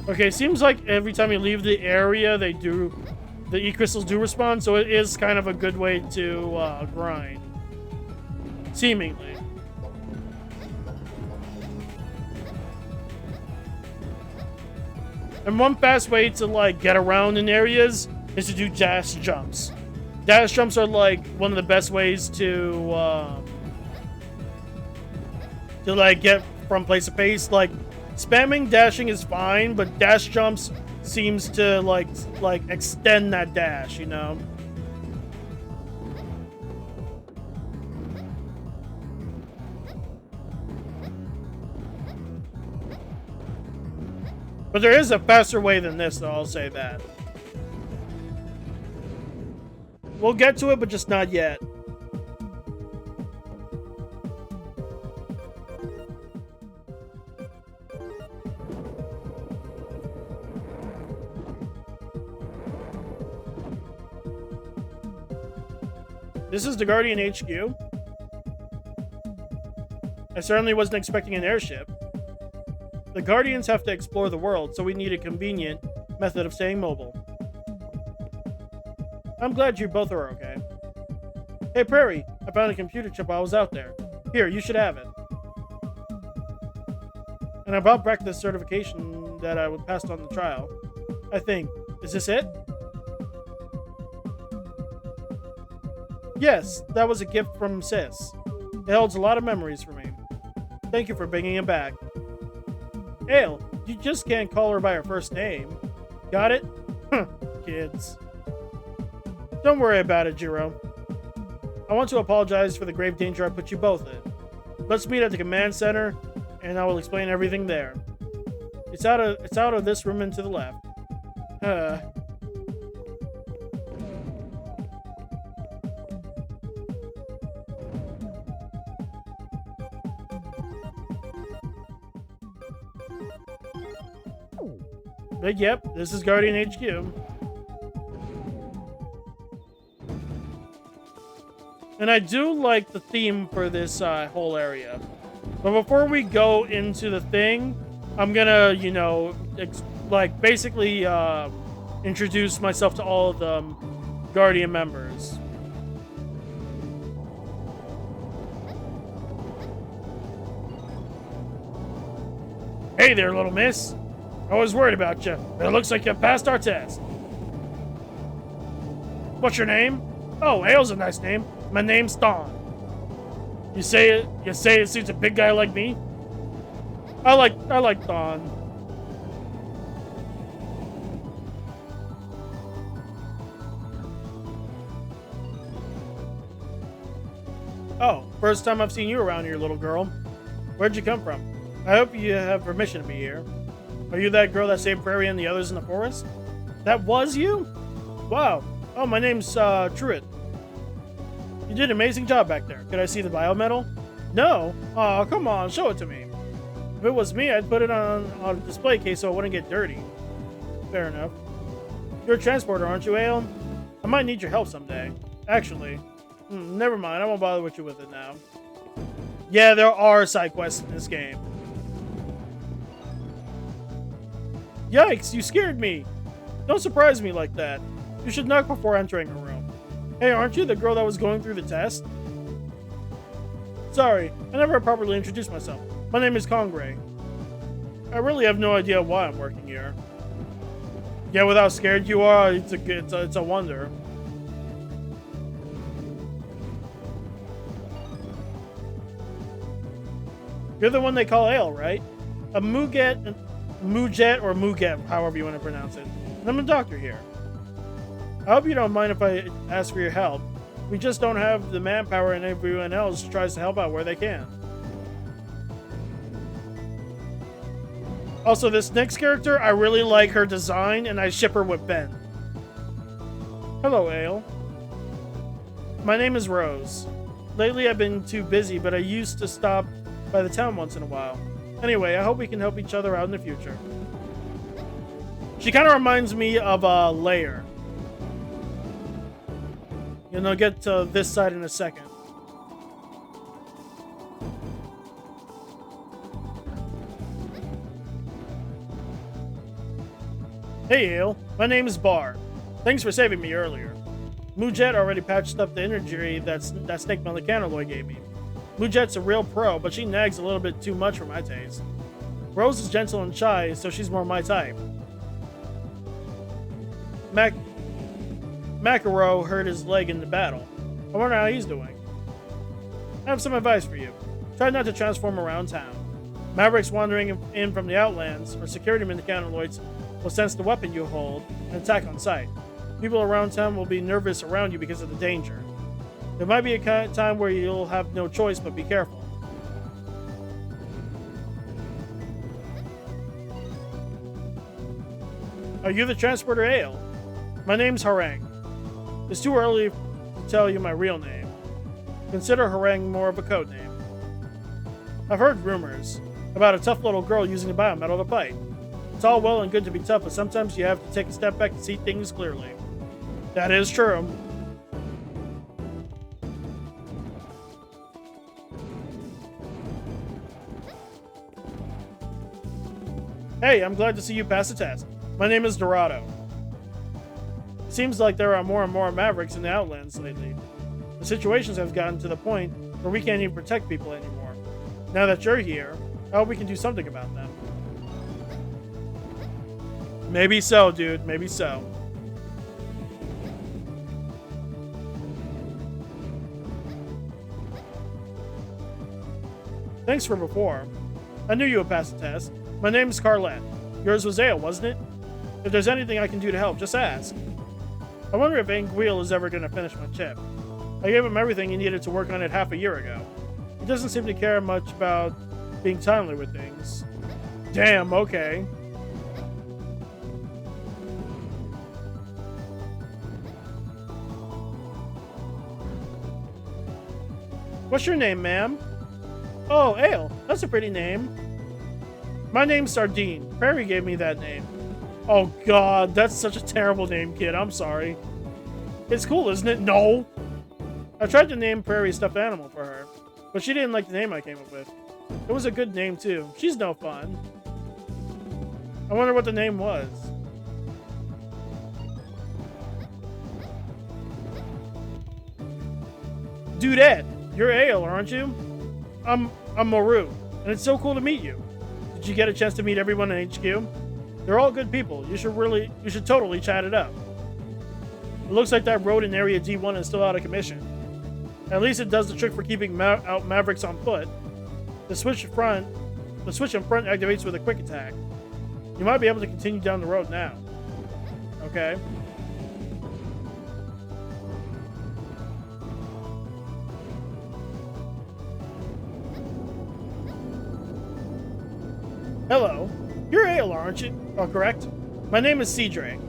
S1: Okay, seems like every time you leave the area, the E-crystals do respawn, so it is kind of a good way to grind. Seemingly. And one fast way to, like, get around in areas is to do dash jumps. Dash jumps are, like, one of the best ways to like, get from place to place. Like, spamming dashing is fine, but dash jumps seems to, like extend that dash, you know? But there is a faster way than this, though, I'll say that. We'll get to it, but just not yet. This is the Guardian HQ. I certainly wasn't expecting an airship. The Guardians have to explore the world, so we need a convenient method of staying mobile. I'm glad you both are okay. Hey, Prairie, I found a computer chip while I was out there. Here, you should have it. And I brought back the certification that I passed on the trial. I think. Is this it? Yes, that was a gift from Sis. It holds a lot of memories for me. Thank you for bringing it back. Ale, you just can't call her by her first name. Got it? Kids. Don't worry about it, Xero. I want to apologize for the grave danger I put you both in. Let's meet at the command center, and I will explain everything there. It's out of this room and to the left. But yep, this is Guardian HQ. And I do like the theme for this whole area. But before we go into the thing, I'm gonna, you know, basically introduce myself to all of the Guardian members. Hey there, little miss. I was worried about you, but it looks like you passed our test. What's your name? Oh, Ale's a nice name. My name's Thon. You say it suits a big guy like me? I like Thon. Oh, first time I've seen you around here, little girl. Where'd you come from? I hope you have permission to be here. Are you that girl that saved Prairie and the others in the forest? That was you? Wow. Oh, my name's Truett. You did an amazing job back there. Could I see the biomedal? No? Oh, come on, show it to me. If it was me, I'd put it on a display case so it wouldn't get dirty. Fair enough. You're a transporter, aren't you, Ale? I might need your help someday. Actually, never mind. I won't bother with you with it now. Yeah, there are side quests in this game. Yikes, you scared me. Don't surprise me like that. You should knock before entering a room. Hey, aren't you the girl that was going through the test? Sorry, I never properly introduced myself. My name is Congray. I really have no idea why I'm working here. Yeah, with how scared you are, it's a wonder. You're the one they call Ale, right? A Muget or Muget, however you want to pronounce it. And I'm a doctor here. I hope you don't mind if I ask for your help. We just don't have the manpower, and everyone else tries to help out where they can. Also, this next character, I really like her design, and I ship her with Ben. Hello, Ale. My name is Rose. Lately, I've been too busy, but I used to stop by the town once in a while. Anyway, I hope we can help each other out in the future. She kind of reminds me of a Layer. And I'll get to this side in a second. Hey, Ale. My name is Bar. Thanks for saving me earlier. Mujet already patched up the injury that Snake Melicanoid gave me. Mujet's a real pro, but she nags a little bit too much for my taste. Rose is gentle and shy, so she's more my type. Makaro hurt his leg in the battle. I wonder how he's doing. I have some advice for you. Try not to transform around town. Mavericks wandering in from the Outlands or security mechanoids will sense the weapon you hold and attack on sight. People around town will be nervous around you because of the danger. There might be a time where you'll have no choice, but be careful. Are you the transporter Ale? My name's Harang. It's too early to tell you my real name. Consider Harang more of a code name. I've heard rumors about a tough little girl using a biometal to fight. It's all well and good to be tough, but sometimes you have to take a step back and see things clearly. That is true. Hey, I'm glad to see you pass the test. My name is Dorado. It seems like there are more and more Mavericks in the Outlands lately. The situations have gotten to the point where we can't even protect people anymore. Now that you're here, I hope we can do something about them. Maybe so, dude. Maybe so. Thanks for before. I knew you would pass the test. My name's Carlette. Yours was Ale, wasn't it? If there's anything I can do to help, just ask. I wonder if Anguille is ever going to finish my chip. I gave him everything he needed to work on it half a year ago. He doesn't seem to care much about being timely with things. Damn, okay. What's your name, ma'am? Oh, Ale. That's a pretty name. My name's Sardine. Prairie gave me that name. Oh god, that's such a terrible name, kid. I'm sorry. It's cool, isn't it? No! I tried to name Prairie stuffed animal for her, but she didn't like the name I came up with. It was a good name, too. She's no fun. I wonder what the name was. Dudette, you're Ale, aren't you? I'm Maru, and it's so cool to meet you. Did you get a chance to meet everyone in HQ? They're all good people. You should totally chat it up. It looks like that road in Area D1 is still out of commission. At least it does the trick for keeping out Mavericks on foot. The switch in front activates with a quick attack. You might be able to continue down the road now. Okay. Hello. You're Ale, aren't you? Oh, correct? My name is Cedre.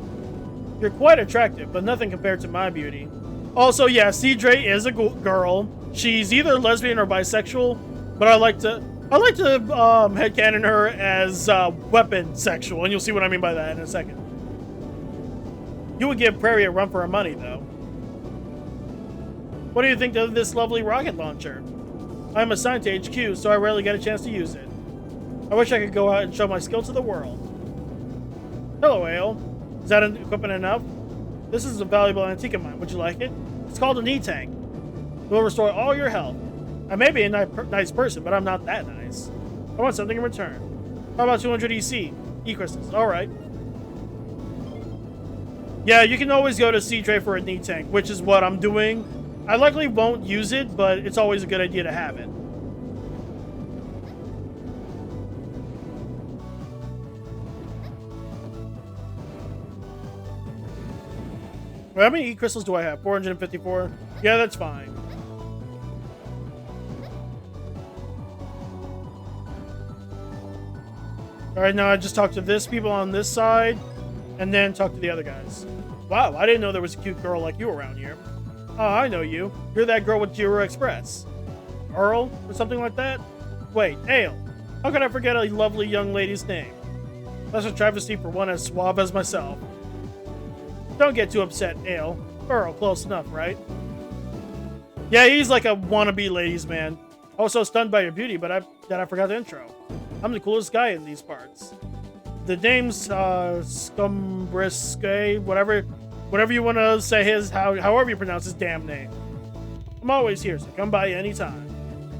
S1: You're quite attractive, but nothing compared to my beauty. Also, yeah, Cedre is a girl. She's either lesbian or bisexual, but I like to headcanon her as weapon sexual, and you'll see what I mean by that in a second. You would give Prairie a run for her money, though. What do you think of this lovely rocket launcher? I'm assigned to HQ, so I rarely get a chance to use it. I wish I could go out and show my skill to the world. Hello, Ale. Is that equipment enough? This is a valuable antique of mine. Would you like it? It's called a knee tank. It will restore all your health. I may be a nice person, but I'm not that nice. I want something in return. How about 200 EC? E-crystals. Alright. Yeah, you can always go to C-Tray for a knee tank, which is what I'm doing. I likely won't use it, but it's always a good idea to have it. How many E-crystals do I have? 454? Yeah, that's fine. Alright, now I just talked to this people on this side, and then talk to the other guys. Wow, I didn't know there was a cute girl like you around here. Oh, I know you. You're that girl with Xero Express. Earl, or something like that? Wait, Ale. How could I forget a lovely young lady's name? That's a travesty for one as suave as myself. Don't get too upset, Ale. Earl, close enough, right? Yeah, he's like a wannabe ladies man. I was so stunned by your beauty, but I forgot the intro. I'm the coolest guy in these parts. The name's Scumbriske, whatever you want to say however you pronounce his damn name. I'm always here, so come by anytime.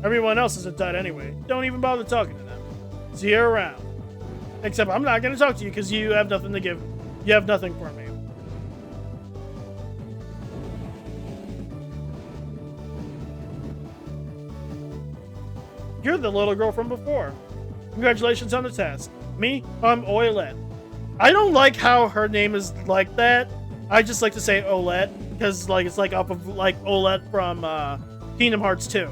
S1: Everyone else is a dud anyway. Don't even bother talking to them. See you around. Except I'm not going to talk to you because you have nothing to give. You have nothing for me. You're the little girl from before. Congratulations on the test. Me? I'm Oilette. I don't like how her name is like that. I just like to say Olette because it's like off of like Olette from Kingdom Hearts 2.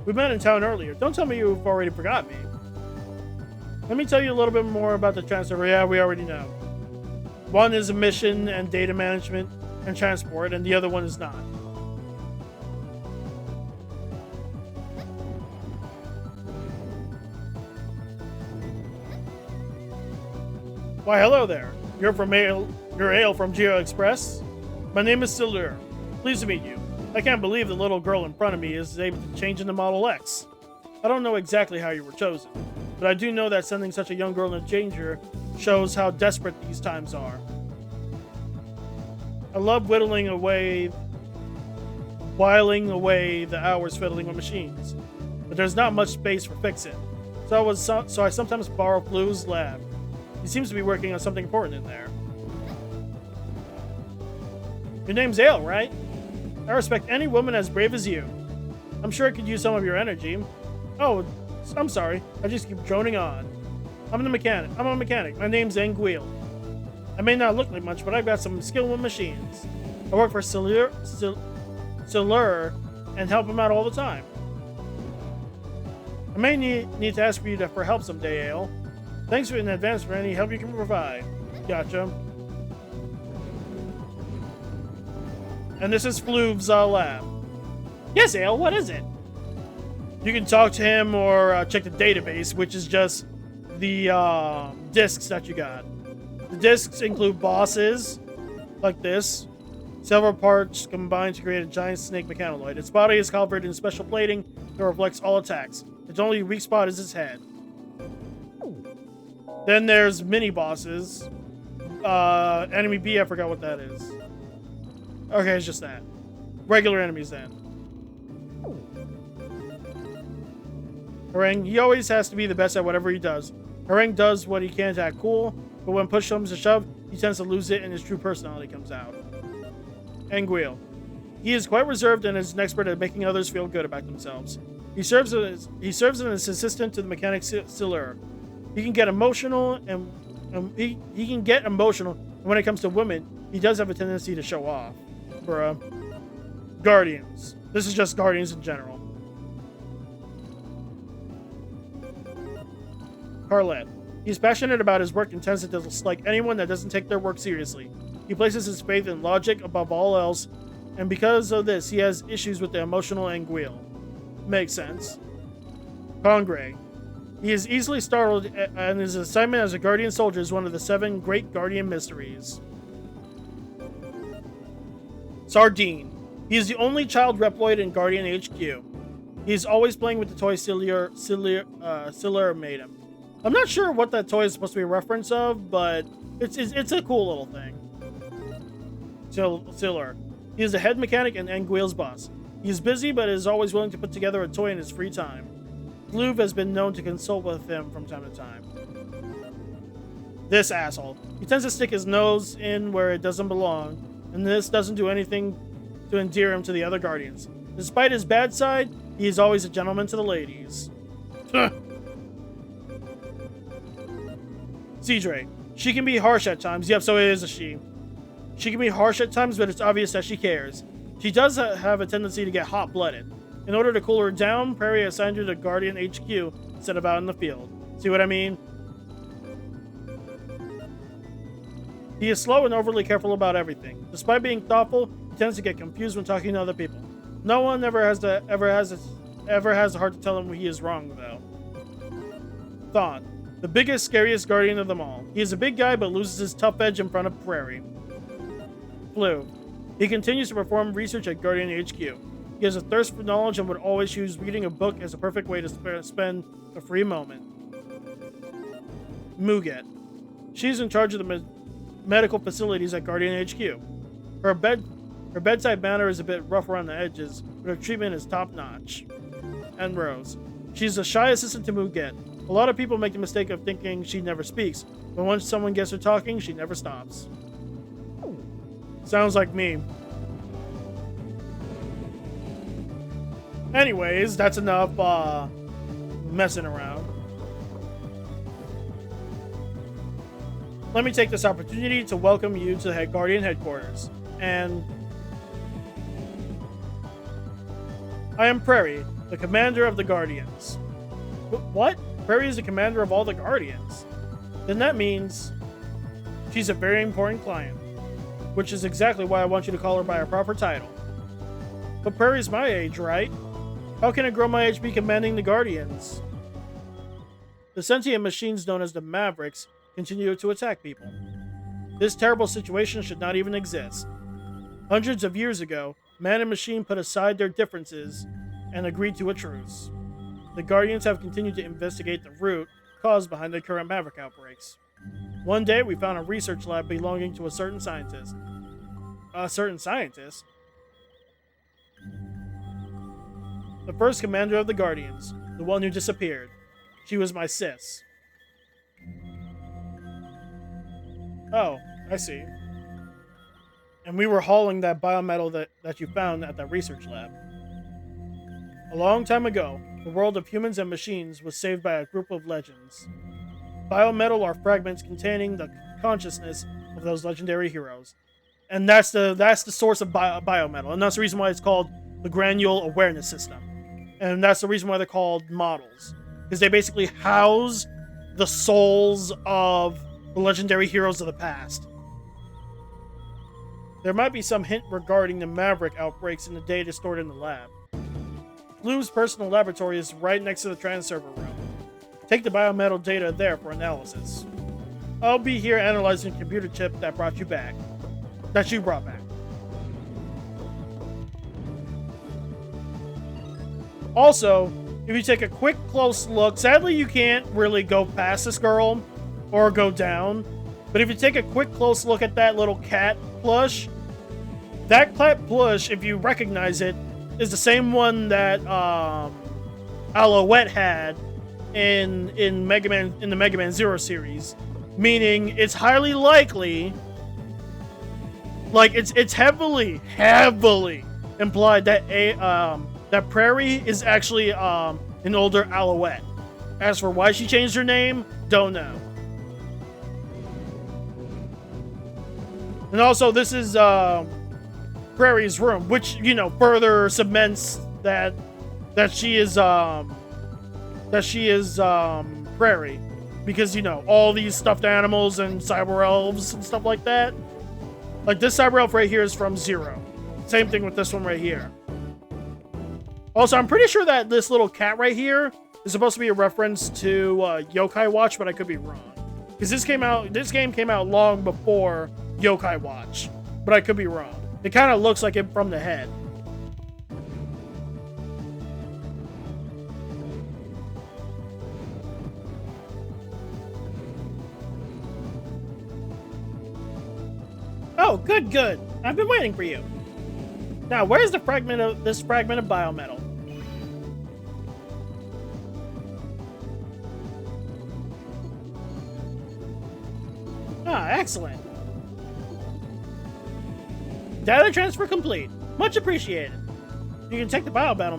S1: We met in town earlier. Don't tell me you've already forgot me. Let me tell you a little bit more about the transfer. Yeah, we already know. One is mission and data management and transport, and the other one is not. Why, hello there. You're Ale from Xero Express? My name is Silur. Pleased to meet you. I can't believe the little girl in front of me is able to change into Model X. I don't know exactly how you were chosen, but I do know that sending such a young girl into danger shows how desperate these times are. I love whiling away the hours fiddling with machines, but there's not much space for fix-it. So I sometimes borrow Blue's lab. He seems to be working on something important in there. Your name's Ale, right? I respect any woman as brave as you. I'm sure I could use some of your energy. Oh, I'm sorry. I just keep droning on. I'm a mechanic. My name's Anguille. I may not look like much, but I've got some skill with machines. I work for Silur and help him out all the time. I may need to ask for you for help someday, Ale. Thanks in advance for any help you can provide. Gotcha. And this is Floov's lab. Yes, Ale, what is it? You can talk to him or check the database, which is just the discs that you got. The discs include bosses, like this. Several parts combined to create a giant snake mechanoid. Its body is covered in special plating that reflects all attacks. Its only weak spot is its head. Then there's mini bosses. Enemy B, I forgot what that is. Okay, it's just that. Regular enemies then. Harang, he always has to be the best at whatever he does. Harang does what he can to act cool, but when push comes to shove, he tends to lose it and his true personality comes out. Anguille. He is quite reserved and is an expert at making others feel good about themselves. He serves as an assistant to the mechanic Silur. He can get emotional and he can get emotional, and when it comes to women, he does have a tendency to show off. Bruh. Guardians. This is just Guardians in general. Carlet. He's passionate about his work and tends to dislike anyone that doesn't take their work seriously. He places his faith in logic above all else, and because of this, he has issues with the emotional Anguille. Makes sense. Congray. He is easily startled, and his assignment as a Guardian soldier is one of the 7 great Guardian mysteries. Sardine. He is the only child Reploid in Guardian HQ. He is always playing with the toy Silur made him. I'm not sure what that toy is supposed to be a reference of, but it's a cool little thing. Silur. He is the head mechanic and Anguille's boss. He is busy, but is always willing to put together a toy in his free time. Gloove has been known to consult with him from time to time. This asshole. He tends to stick his nose in where it doesn't belong, and this doesn't do anything to endear him to the other Guardians. Despite his bad side, he is always a gentleman to the ladies. Cedre. She can be harsh at times. Yep, so it is a she. She can be harsh at times, but it's obvious that she cares. She does have a tendency to get hot-blooded. In order to cool her down, Prairie assigned her to Guardian HQ instead of out in the field. See what I mean? He is slow and overly careful about everything. Despite being thoughtful, he tends to get confused when talking to other people. No one ever has the heart to tell him he is wrong, though. Thawne. The biggest, scariest Guardian of them all. He is a big guy, but loses his tough edge in front of Prairie. Flu. He continues to perform research at Guardian HQ. He has a thirst for knowledge and would always choose reading a book as a perfect way to spend a free moment. Muget. She's in charge of the medical facilities at Guardian HQ. Her bedside manner is a bit rough around the edges, but her treatment is top-notch. And Rose. She's a shy assistant to Muget. A lot of people make the mistake of thinking she never speaks, but once someone gets her talking, she never stops. Sounds like me. Anyways, that's enough messing around. Let me take this opportunity to welcome you to the Guardian headquarters. And I am Prairie, the commander of the Guardians. What? Prairie is the commander of all the Guardians? Then that means she's a very important client, which is exactly why I want you to call her by her proper title. But Prairie's my age, right? How can a girl my age be commanding the Guardians? The sentient machines known as the Mavericks continue to attack people. This terrible situation should not even exist. Hundreds of years ago, man and machine put aside their differences and agreed to a truce. The Guardians have continued to investigate the root cause behind the current Maverick outbreaks. One day, we found a research lab belonging to a certain scientist. A certain scientist? The first commander of the Guardians, the one who disappeared. She was my sis. Oh, I see. And we were hauling that biometal that you found at that research lab. A long time ago, the world of humans and machines was saved by a group of legends. Biometal are fragments containing the consciousness of those legendary heroes. And that's the source of biometal. And that's the reason why it's called the Granule Awareness System. And that's the reason why they're called models. Because they basically house the souls of the legendary heroes of the past. There might be some hint regarding the Maverick outbreaks in the data stored in the lab. Blue's personal laboratory is right next to the transserver room. Take the biometal data there for analysis. I'll be here analyzing the computer chip that you brought back. Also, if you take a quick close look, sadly you can't really go past this girl or go down, but if you take a quick close look at that little cat plush, that cat plush, if you recognize it, is the same one that Alouette had in the Megaman Zero series, meaning it's highly likely, like it's heavily implied that that Prairie is actually an older Alouette. As for why she changed her name, don't know. And also, this is Prairie's room, which, you know, further cements that she is Prairie, because, you know, all these stuffed animals and cyber elves and stuff like that. Like this cyber elf right here is from Xero. Same thing with this one right here. Also, I'm pretty sure that this little cat right here is supposed to be a reference to Yokai Watch, but I could be wrong. Because this game came out long before Yokai Watch, but I could be wrong. It kind of looks like it from the head. Oh, good, good. I've been waiting for you. Now, where's this fragment of biometal? Ah, excellent. Data transfer complete. Much appreciated. You can take the biometal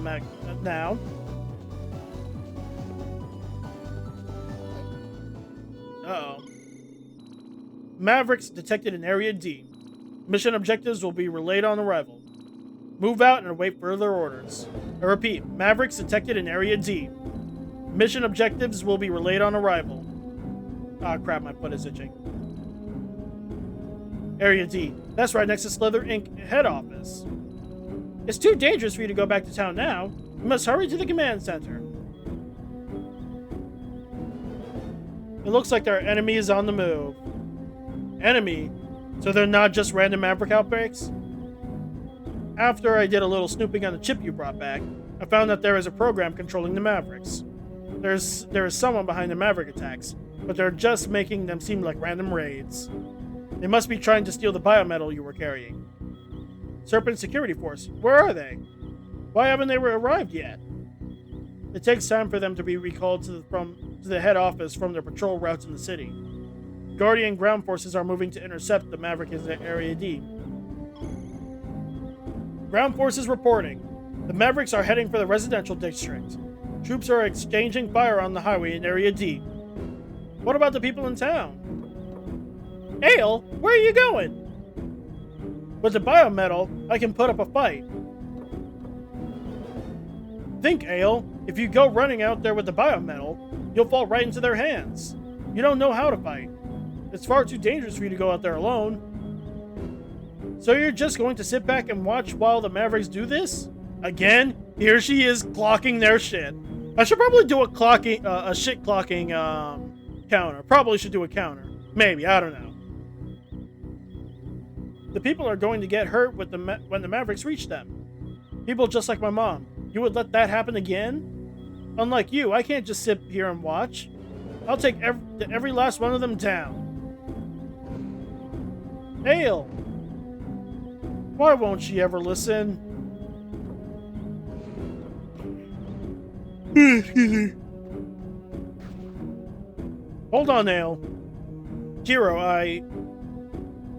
S1: now. Uh-oh. Mavericks detected in Area D. Mission objectives will be relayed on arrival. Move out and await further orders. I repeat, Mavericks detected in Area D. Mission objectives will be relayed on arrival. Ah, crap, my foot is itching. Area D. That's right next to Slither Inc. head office. It's too dangerous for you to go back to town now. You must hurry to the command center. It looks like there are enemies on the move. Enemy? So they're not just random Maverick outbreaks? After I did a little snooping on the chip you brought back, I found that there is a program controlling the Mavericks. There is someone behind the Maverick attacks, but they're just making them seem like random raids. They must be trying to steal the biometal you were carrying. Serpent Security Force, where are they? Why haven't they arrived yet? It takes time for them to be recalled to the head office from their patrol routes in the city. Guardian ground forces are moving to intercept the Maverick in Area D. Ground forces reporting. The Mavericks are heading for the residential district. Troops are exchanging fire on the highway in Area D. What about the people in town? Ale, where are you going? With the biometal, I can put up a fight. Think, Ale, if you go running out there with the biometal, you'll fall right into their hands. You don't know how to fight. It's far too dangerous for you to go out there alone. So you're just going to sit back and watch while the Mavericks do this? Again, here she is clocking their shit. I should probably do a shit clocking counter. Probably should do a counter. Maybe, I don't know. The people are going to get hurt when the Mavericks reach them. People just like my mom. You would let that happen again? Unlike you, I can't just sit here and watch. I'll take every last one of them down. Ale! Why won't she ever listen? Hold on, Ale. Xero,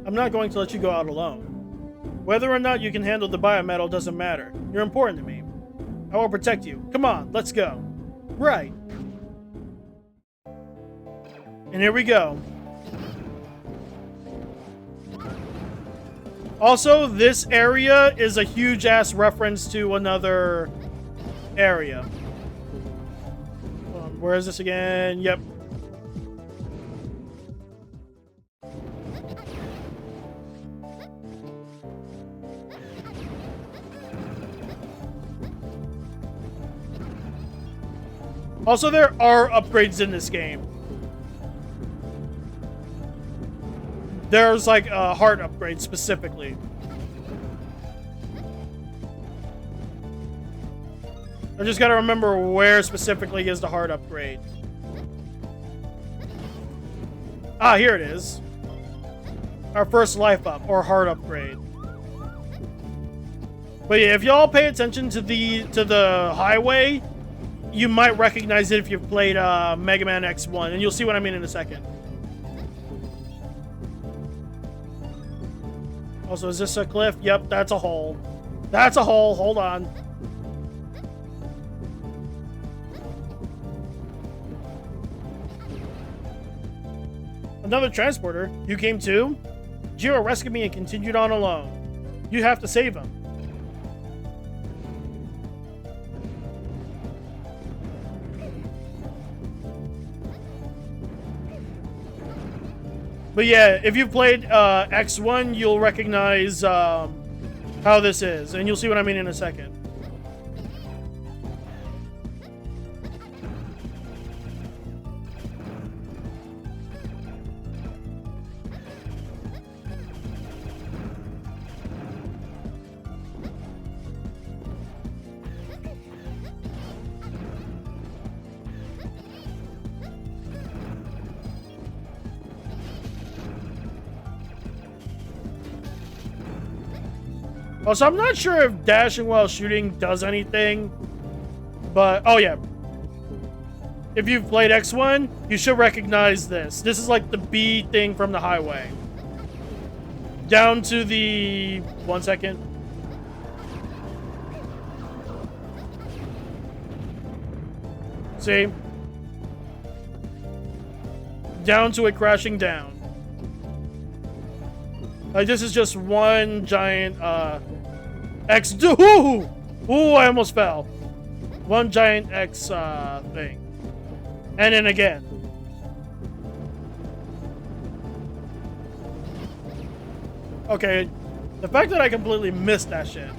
S1: I'm not going to let you go out alone. Whether or not you can handle the biometal doesn't matter. You're important to me. I will protect you. Come on, let's go. Right. And here we go. Also, this area is a huge-ass reference to another area. Where is this again? Yep. Also, there are upgrades in this game. There's like a heart upgrade specifically. I just gotta remember where specifically is the heart upgrade. Ah, here it is. Our first life up, or heart upgrade. But yeah, if y'all pay attention to the highway, you might recognize it if you've played Megaman X1, and you'll see what I mean in a second. Also, is this a cliff? Yep, that's a hole. That's a hole. Hold on. Another transporter. You came too? Xero rescued me and continued on alone. You have to save him. But yeah, if you've played X1, you'll recognize how this is, and you'll see what I mean in a second. Also, I'm not sure if dashing while shooting does anything, but oh yeah. If you've played X1, you should recognize this. This is like the B thing from the highway. Down to the... 1 second. See? Down to it crashing down. Like, this is just one giant, X... Ooh! Ooh, I almost fell. One giant X, thing. And then again. Okay, the fact that I completely missed that shit.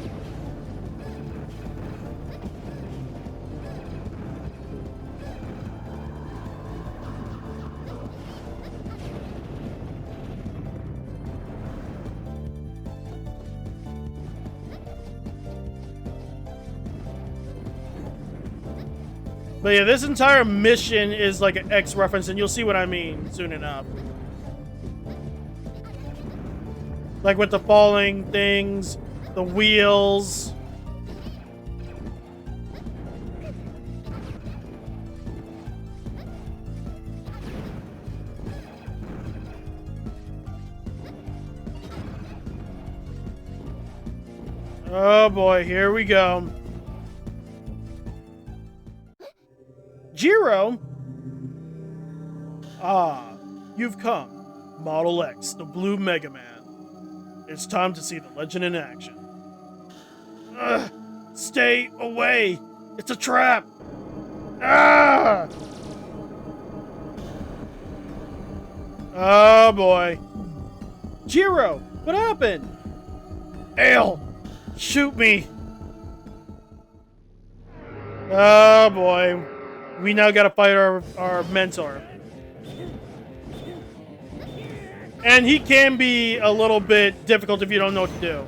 S1: But yeah, this entire mission is like an X reference, and you'll see what I mean soon enough. Like with the falling things, the wheels. Oh boy, here we go. Xero? Ah, you've come. Model X, the blue Megaman. It's time to see the legend in action. Ugh, stay away! It's a trap! Ah! Oh boy. Xero, what happened? Ale, shoot me! Oh boy. We now gotta fight our mentor. And he can be a little bit difficult if you don't know what to do.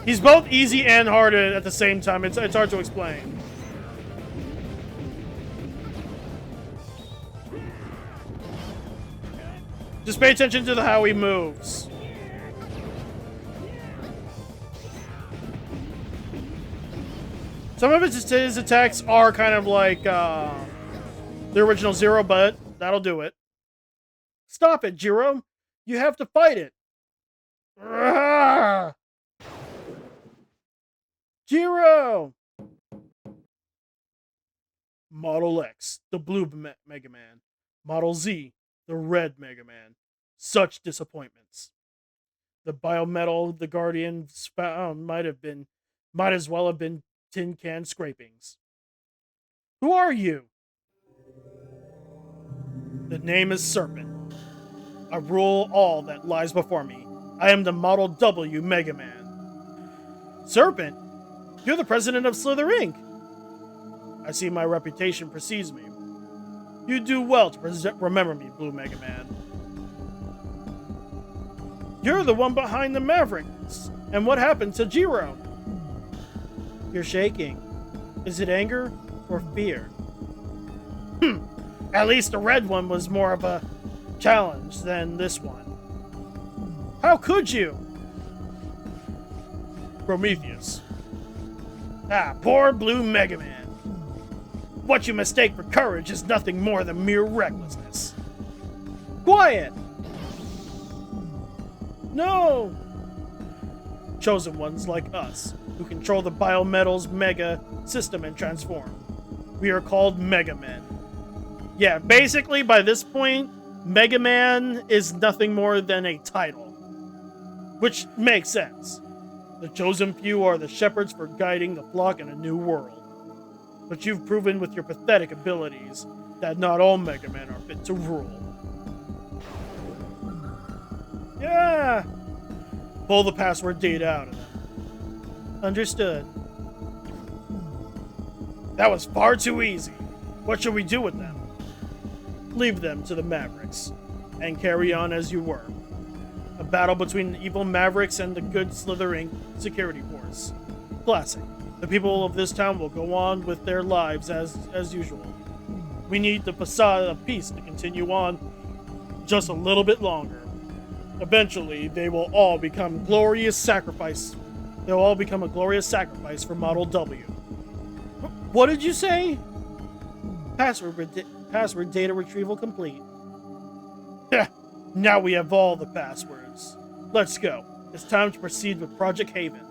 S1: He's both easy and hard at the same time. It's hard to explain. Just pay attention to how he moves. Some of his attacks are kind of like the original Xero, but that'll do it. Stop it, Xero. You have to fight it. Xero! Model X, the blue Megaman. Model Z, the red Megaman. Such disappointments. The biometal the Guardians found might as well have been tin can scrapings. Who are you? The name is Serpent. I rule all that lies before me. I am the Model W Megaman. Serpent? You're the president of Slither Inc. I see my reputation precedes me. You do well to remember me, Blue Megaman. You're the one behind the Mavericks. And what happened to Xero? You're shaking. Is it anger or fear? At least the red one was more of a challenge than this one. How could you? Prometheus, Ah, poor blue Megaman. What you mistake for courage is nothing more than mere recklessness. Quiet! No! Chosen ones like us, who control the biometal's mega system and transform. We are called Megamen. Yeah, basically by this point, Megaman is nothing more than a title. Which makes sense. The chosen few are the shepherds for guiding the flock in a new world. But you've proven with your pathetic abilities that not all Megamen are fit to rule. Yeah! Pull the password data out of them. Understood. That was far too easy. What should we do with them? Leave them to the Mavericks, and carry on as you were. A battle between the evil Mavericks and the good Slither Inc. security force. Classic. The people of this town will go on with their lives as usual. We need the facade of peace to continue on just a little bit longer. Eventually, they will all become glorious sacrifice. They'll all become a glorious sacrifice for Model W. What did you say? Password data retrieval complete. Now we have all the passwords. Let's go. It's time to proceed with Project Haven.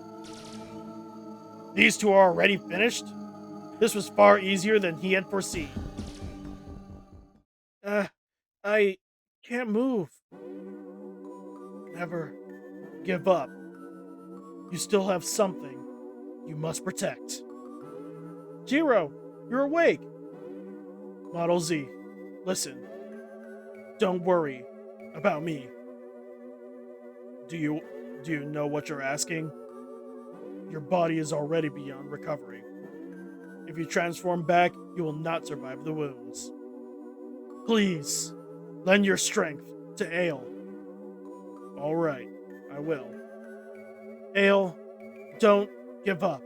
S1: These two are already finished? This was far easier than he had foreseen. I can't move. Never give up. You still have something you must protect. Xero, you're awake. Model Z, listen. Don't worry about me. Do you know what you're asking? Your body is already beyond recovery. If you transform back, you will not survive the wounds. Please, lend your strength to Ale. All right, I will. Ale, don't give up.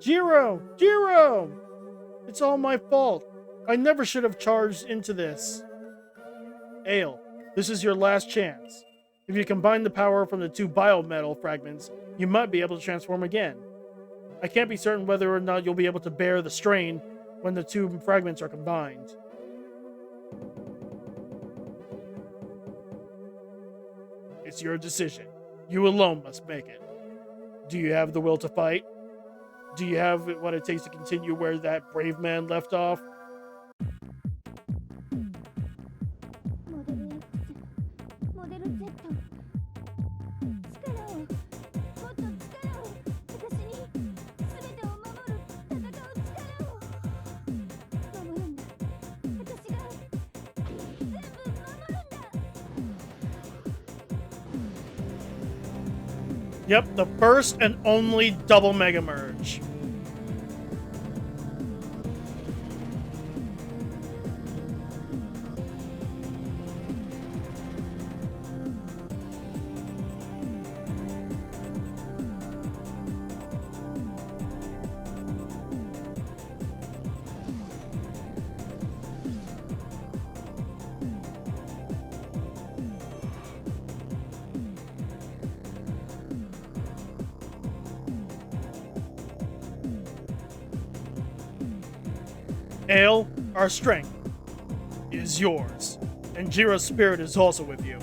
S1: Xero! It's all my fault. I never should have charged into this. Ale, this is your last chance. If you combine the power from the two biometal fragments, you might be able to transform again. I can't be certain whether or not you'll be able to bear the strain when the two fragments are combined. It's your decision. You alone must make it. Do you have the will to fight? Do you have what it takes to continue where that brave man left off? Yep, the first and only double Mega Merge. Ale, our strength is yours, and Xero's spirit is also with you.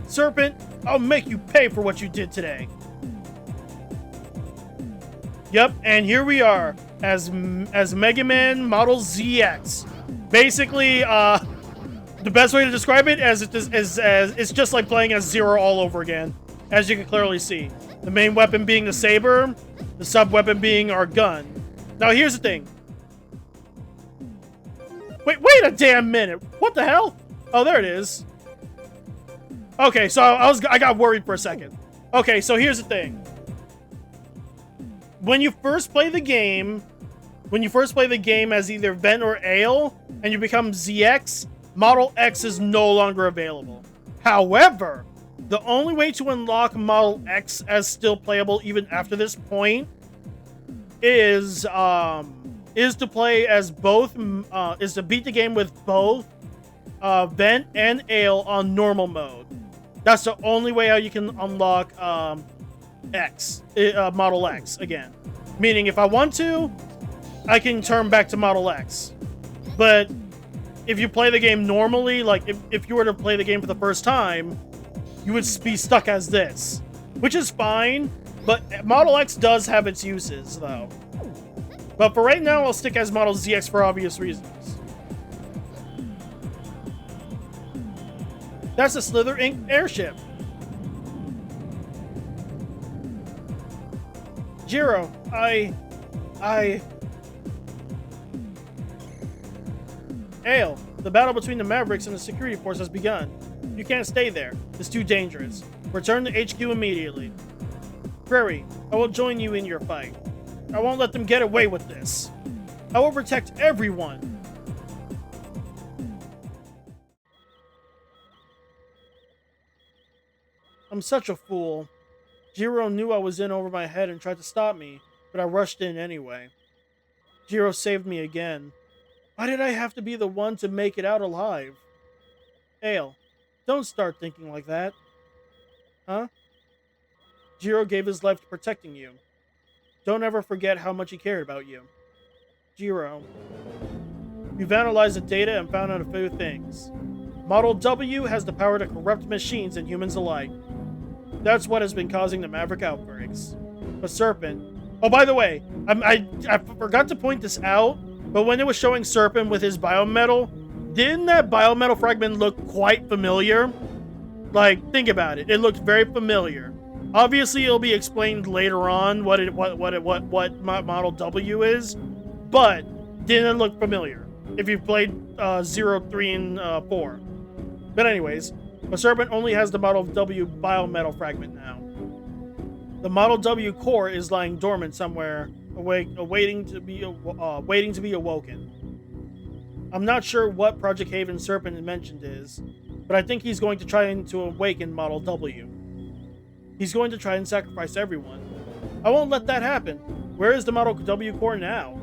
S1: Serpent, I'll make you pay for what you did today. Yep, and here we are as Megaman Model ZX. Basically, the best way to describe it as it's just like playing as Xero all over again, as you can clearly see. The main weapon being the saber, the sub-weapon being our gun. Now here's the thing. Wait a damn minute. What the hell? Oh, there it is. Okay, so I got worried for a second. Okay, so here's the thing. When you first play the game as either Vent or Ale, and you become ZX, Model X is no longer available. However, the only way to unlock Model X as still playable even after this point is to play as both, is to beat the game with both Vent and Ale on normal mode. That's the only way how you can unlock Model X again. Meaning, if I want to, I can turn back to Model X. But if you play the game normally, like if you were to play the game for the first time, you would be stuck as this, which is fine. But Model X does have its uses, though. But for right now, I'll stick as Model ZX for obvious reasons. That's a Slither Inc. airship. Xero, Ale, the battle between the Mavericks and the security force has begun. You can't stay there. It's too dangerous. Return to HQ immediately. Prairie, I will join you in your fight. I won't let them get away with this. I will protect everyone. I'm such a fool. Xero knew I was in over my head and tried to stop me, but I rushed in anyway. Xero saved me again. Why did I have to be the one to make it out alive? Ale, don't start thinking like that. Huh? Xero gave his life to protecting you. Don't ever forget how much he cared about you. Xero. You've analyzed the data and found out a few things. Model W has the power to corrupt machines and humans alike. That's what has been causing the Maverick outbreaks. The Serpent. Oh, by the way, I forgot to point this out, but when it was showing Serpent with his biometal, didn't that biometal fragment look quite familiar? Like, think about it. It looked very familiar. Obviously, it'll be explained later on what Model W is, but didn't it look familiar if you've played 0, 3, and 4. But anyways, the Serpent only has the Model W biometal fragment now. The Model W core is lying dormant somewhere, waiting to be awoken. I'm not sure what Project Haven Serpent mentioned is, but I think he's going to try to awaken Model W. He's going to try and sacrifice everyone. I won't let that happen. Where is the Model W core now?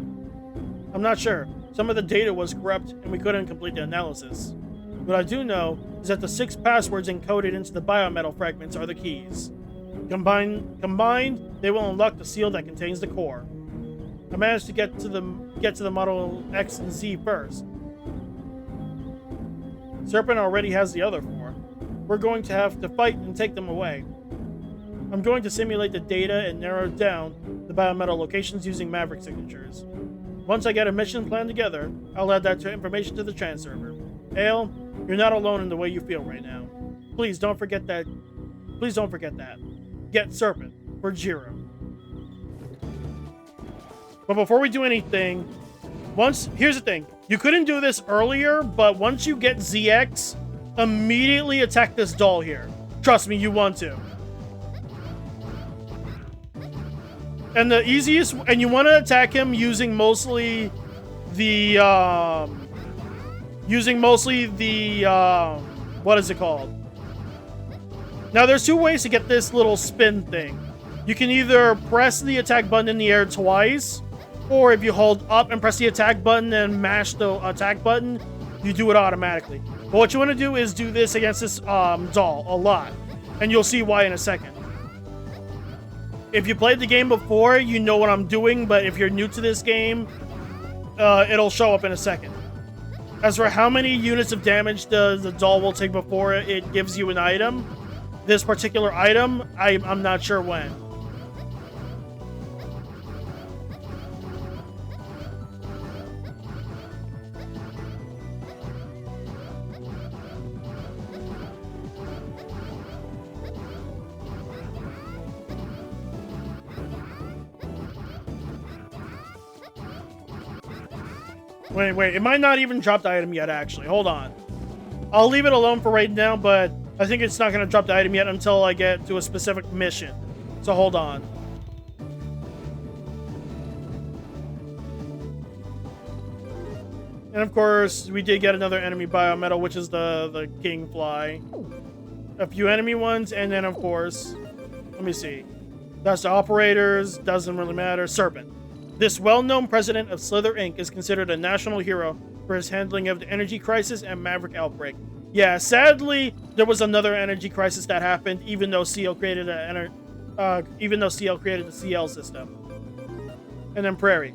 S1: I'm not sure. Some of the data was corrupt and we couldn't complete the analysis. What I do know is that the 6 passwords encoded into the biometal fragments are the keys. Combined, they will unlock the seal that contains the core. I managed to get to the Model X and Z first. Serpent already has the other 4. We're going to have to fight and take them away. I'm going to simulate the data and narrow down the biometal locations using Maverick signatures. Once I get a mission plan together, I'll add that information to the trans server. Ale, you're not alone in the way you feel right now. Please don't forget that. Please don't forget that. Get Serpent for Xero. But before we do anything, here's the thing. You couldn't do this earlier, but once you get ZX, immediately attack this doll here. Trust me, you want to. And the easiest, and you want to attack him using mostly the, what is it called? Now, there's 2 ways to get this little spin thing. You can either press the attack button in the air twice, or if you hold up and press the attack button and mash the attack button, you do it automatically. But what you want to do is do this against this doll a lot, and you'll see why in a second. If you played the game before, you know what I'm doing, but if you're new to this game, it'll show up in a second. As for how many units of damage the doll will take before it gives you an item, this particular item, I'm not sure when. Wait, it might not even drop the item yet, actually. Hold on. I'll leave it alone for right now, but I think it's not going to drop the item yet until I get to a specific mission. So hold on. And of course, we did get another enemy biometal, which is the king fly. A few enemy ones, and then of course, let me see. That's the operators, doesn't really matter. Serpent. This well-known president of Slither Inc. is considered a national hero for his handling of the energy crisis and Maverick outbreak. Yeah, sadly, there was another energy crisis that happened, even though CL created the CL system. And then Prairie.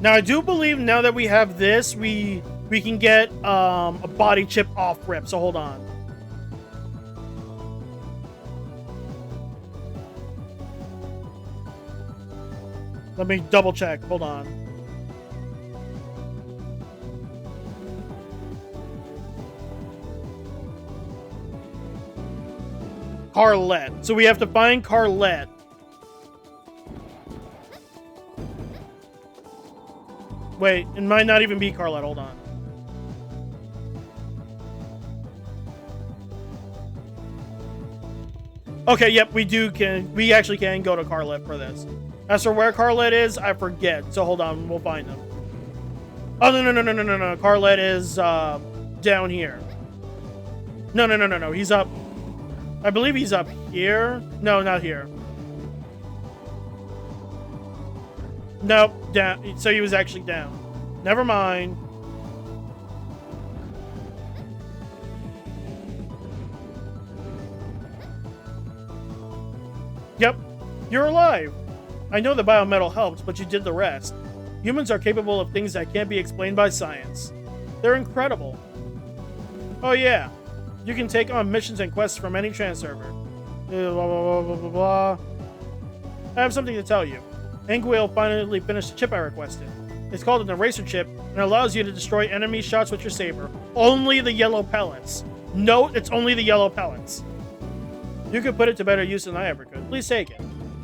S1: Now, I do believe now that we have this, we can get a body chip off rip. So hold on. Let me double check. Hold on. Carlette. So we have to find Carlette. Wait, it might not even be Carlette. Hold on. Okay, yep, we actually can go to Carlette for this. As for where Carlette is, I forget. So hold on, we'll find them. Oh, no. Carlette is down here. No. He's up. I believe he's up here. No, not here. Nope, down. So he was actually down. Never mind. Yep, you're alive. I know the biometal helped, but you did the rest. Humans are capable of things that can't be explained by science. They're incredible. Oh yeah, you can take on missions and quests from any server. Blah. I have something to tell you. Anguil finally finished the chip I requested. It's called an eraser chip and allows you to destroy enemy shots with your saber. Only the yellow pellets. Note, it's only the yellow pellets. You could put it to better use than I ever could. Please take it.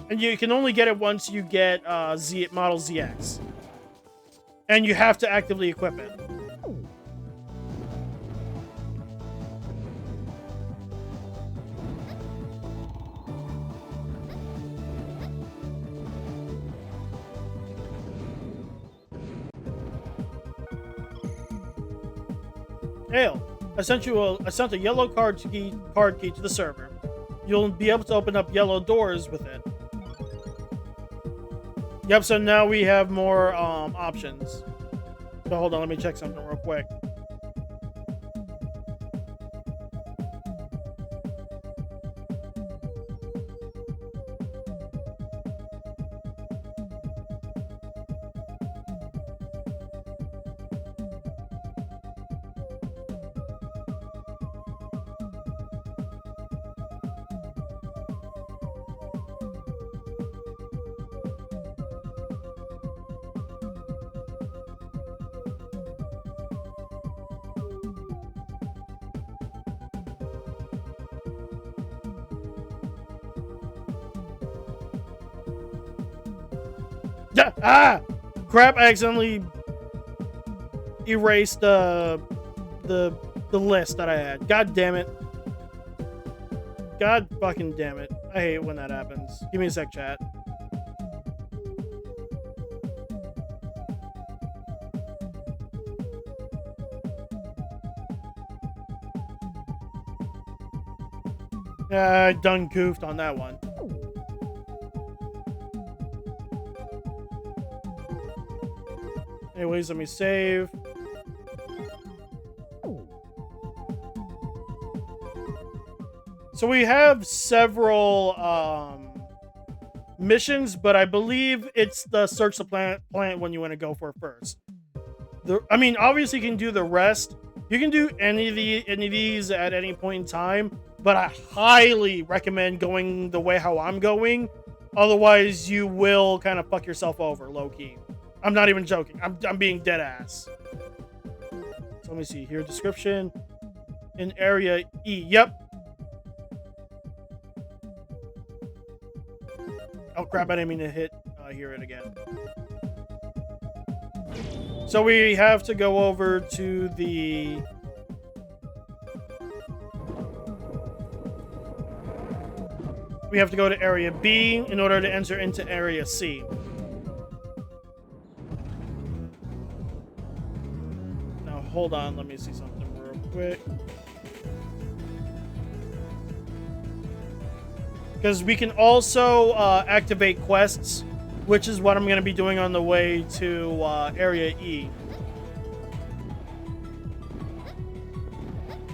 S1: And you can only get it once you get Model ZX. And you have to actively equip it. Ale, I sent a yellow card key to the server. You'll be able to open up yellow doors with it. Yep, so now we have more options. So hold on, let me check something real quick. Ah! Crap, I accidentally erased the list that I had. God damn it. God fucking damn it. I hate when that happens. Give me a sec, chat. I done goofed on that one. Anyways, let me save. So we have several missions, but I believe it's the search the planet one you want to go for first. I mean, obviously you can do the rest. You can do any of these at any point in time, but I highly recommend going the way how I'm going. Otherwise, you will kind of fuck yourself over, low-key. I'm not even joking. I'm being dead ass. So let me see here. Description. In area E. Yep. Oh crap, I didn't mean to hit hear it again. So we have to go over to the... We have to go to area B in order to enter into area C. Now hold on, let me see something real quick. Because we can also activate quests, which is what I'm going to be doing on the way to area E.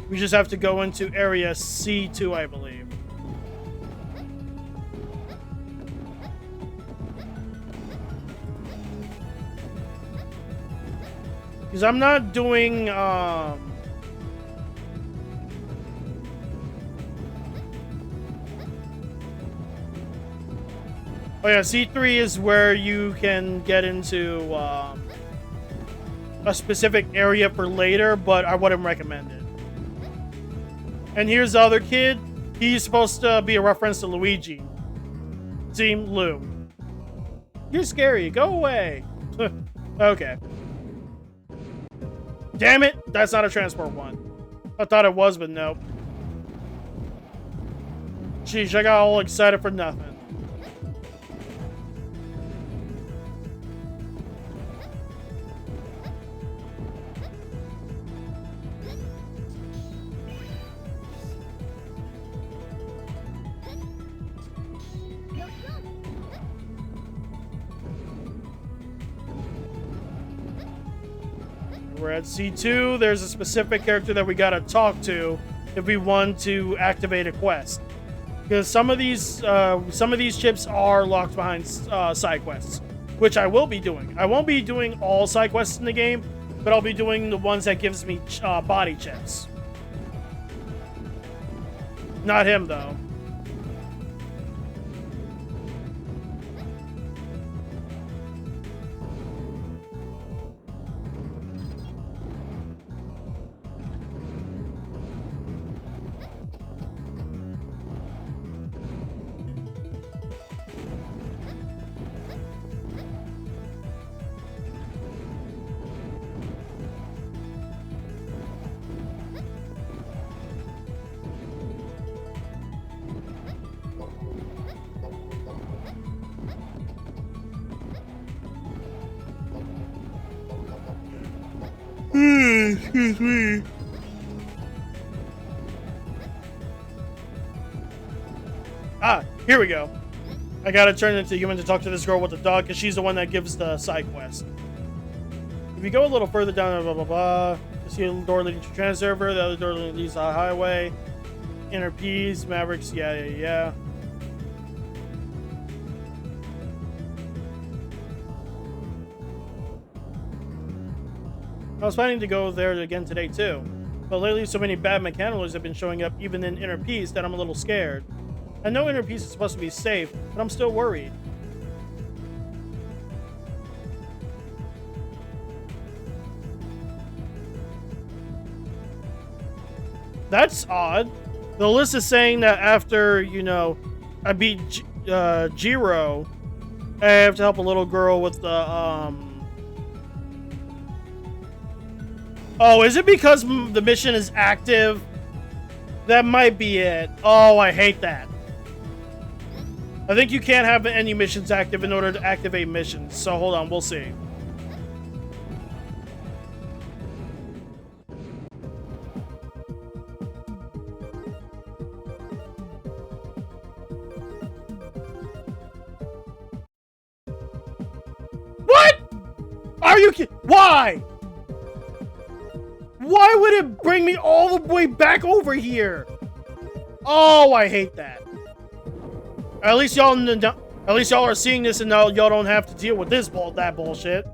S1: We just have to go into area C2, I believe. Because I'm not doing, oh yeah, C3 is where you can get into, a specific area for later, but I wouldn't recommend it. And here's the other kid. He's supposed to be a reference to Luigi. Team Lou. You're scary. Go away. Okay. Damn it. That's not a transport one. I thought it was, but nope. Sheesh, I got all excited for nothing. We're at C2. There's a specific character that we gotta talk to if we want to activate a quest. Because some of these chips are locked behind side quests, which I will be doing. I won't be doing all side quests in the game, but I'll be doing the ones that gives me body chips. Not him though. Excuse me. Ah, here we go. I gotta turn into human to talk to this girl with the dog, because she's the one that gives the side quest. If you go a little further down, blah, blah, blah, you see a door leading to the trans server, the other door leads to the highway, inner P's, Mavericks, yeah. I was planning to go there again today too, but lately so many bad mechanics have been showing up even in Inner Peace that I'm a little scared. I know Inner Peace is supposed to be safe, but I'm still worried. That's odd. The list is saying that after, you know, I beat Xero, I have to help a little girl with the, Oh, is it because the mission is active? That might be it. Oh, I hate that. I think you can't have any missions active in order to activate missions. So hold on, we'll see. What? Are you kidding? Why? Why would it bring me all the way back over here? Oh, I hate that. At least y'all are seeing this and now y'all don't have to deal with that bullshit.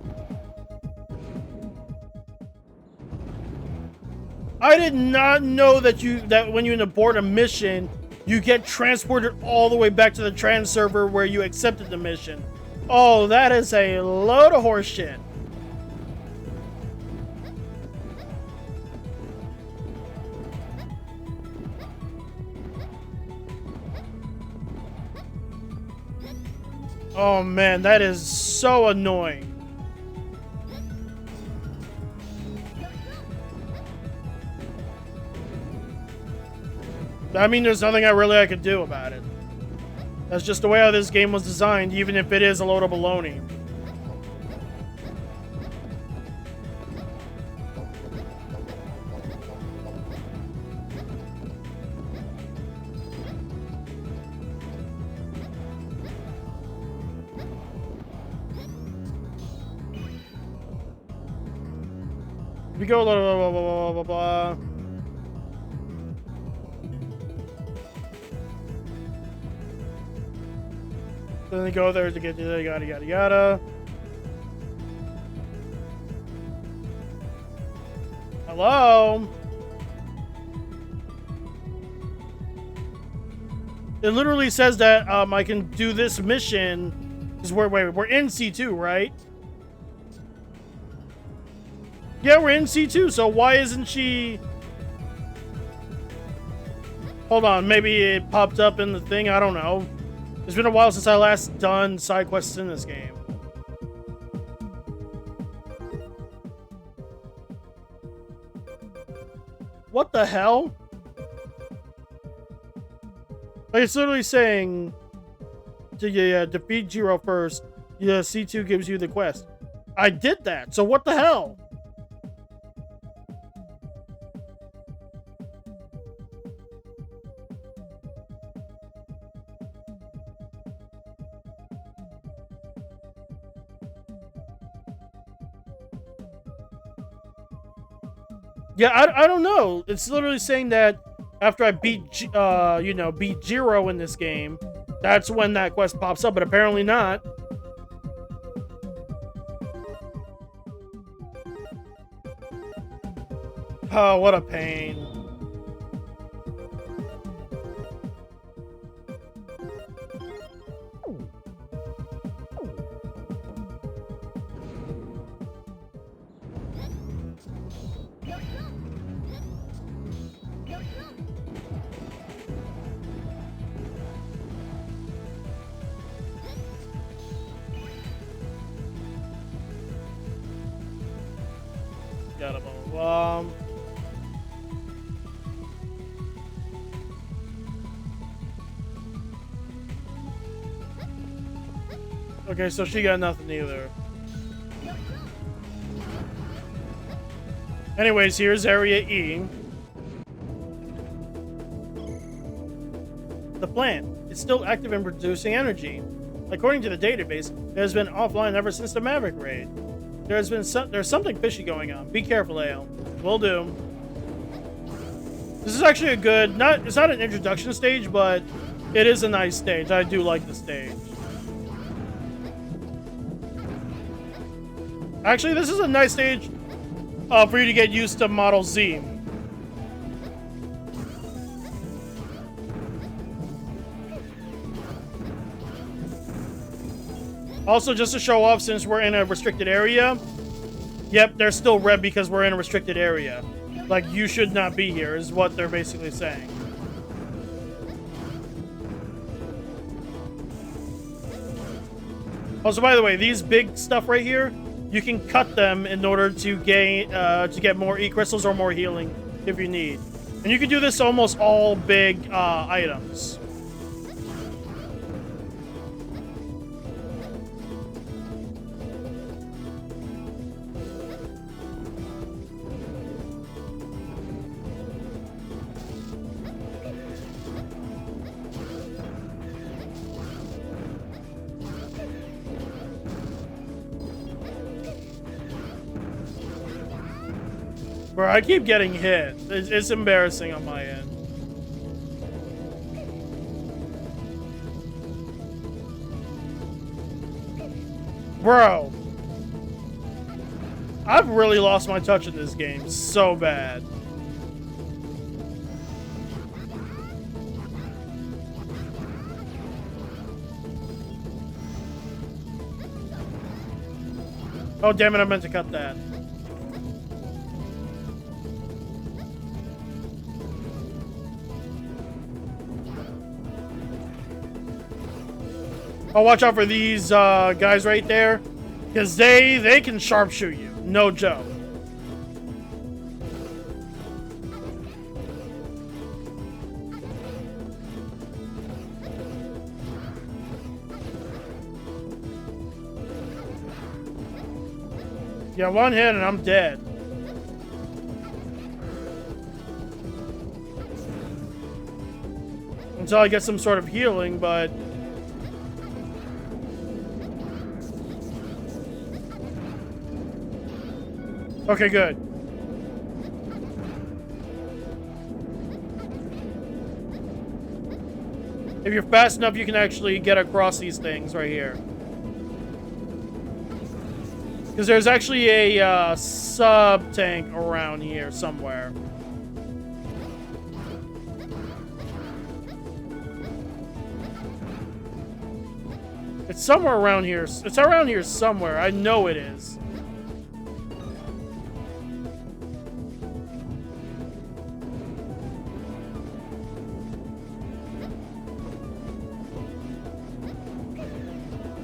S1: I did not know that when you abort a mission, you get transported all the way back to the trans server where you accepted the mission. Oh, that is a load of horse shit. Oh man, that is so annoying. I mean, there's nothing I could do about it. That's just the way how this game was designed, even if it is a load of baloney. We go blah, blah, blah, blah, blah, blah. Then they go there to get the yada yada yada. Hello? It literally says that I can do this mission. Because we're in C2, right? Yeah, we're in C2, so why isn't she... Hold on, maybe it popped up in the thing, I don't know. It's been a while since I last done side quests in this game. What the hell? Like, it's literally saying to defeat Xero first. Yeah, C2 gives you the quest. I did that, so what the hell? Yeah, I don't know. It's literally saying that after I beat beat Xero in this game, that's when that quest pops up, but apparently not. Oh, what a pain. Got him all. Okay, so she got nothing either. Anyways, here's Area E. The plant is still active and producing energy. According to the database, it has been offline ever since the Maverick raid. There's something fishy going on. Be careful, Ale. Will do. This is actually a good, it's not an introduction stage, but it is a nice stage. I do like the stage. Actually, this is a nice stage for you to get used to Model Z. Also, just to show off, since we're in a restricted area, yep, they're still red because we're in a restricted area. Like, you should not be here, is what they're basically saying. Also, by the way, these big stuff right here, you can cut them in order to gain to get more E-crystals or more healing if you need. And you can do this to almost all big items. Bro, I keep getting hit. It's embarrassing on my end. Bro. I've really lost my touch in this game so bad. Oh, damn it, I meant to cut that. Oh, watch out for these guys right there, because they can sharpshoot you. No joke. Yeah, one hit and I'm dead. Until I get some sort of healing, but... Okay, good. If you're fast enough, you can actually get across these things right here. Because there's actually a sub-tank around here somewhere. It's somewhere around here. It's around here somewhere. I know it is.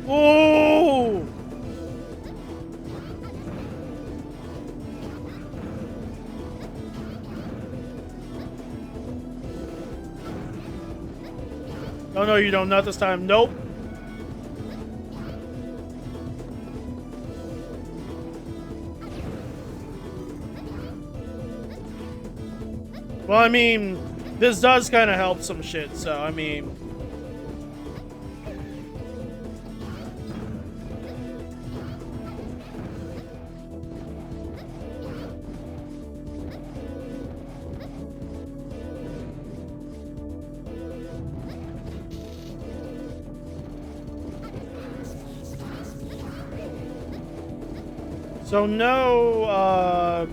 S1: Oh! Oh no, you don't. Not this time. Nope. Well, I mean, this does kind of help some shit, so, I mean... So, no,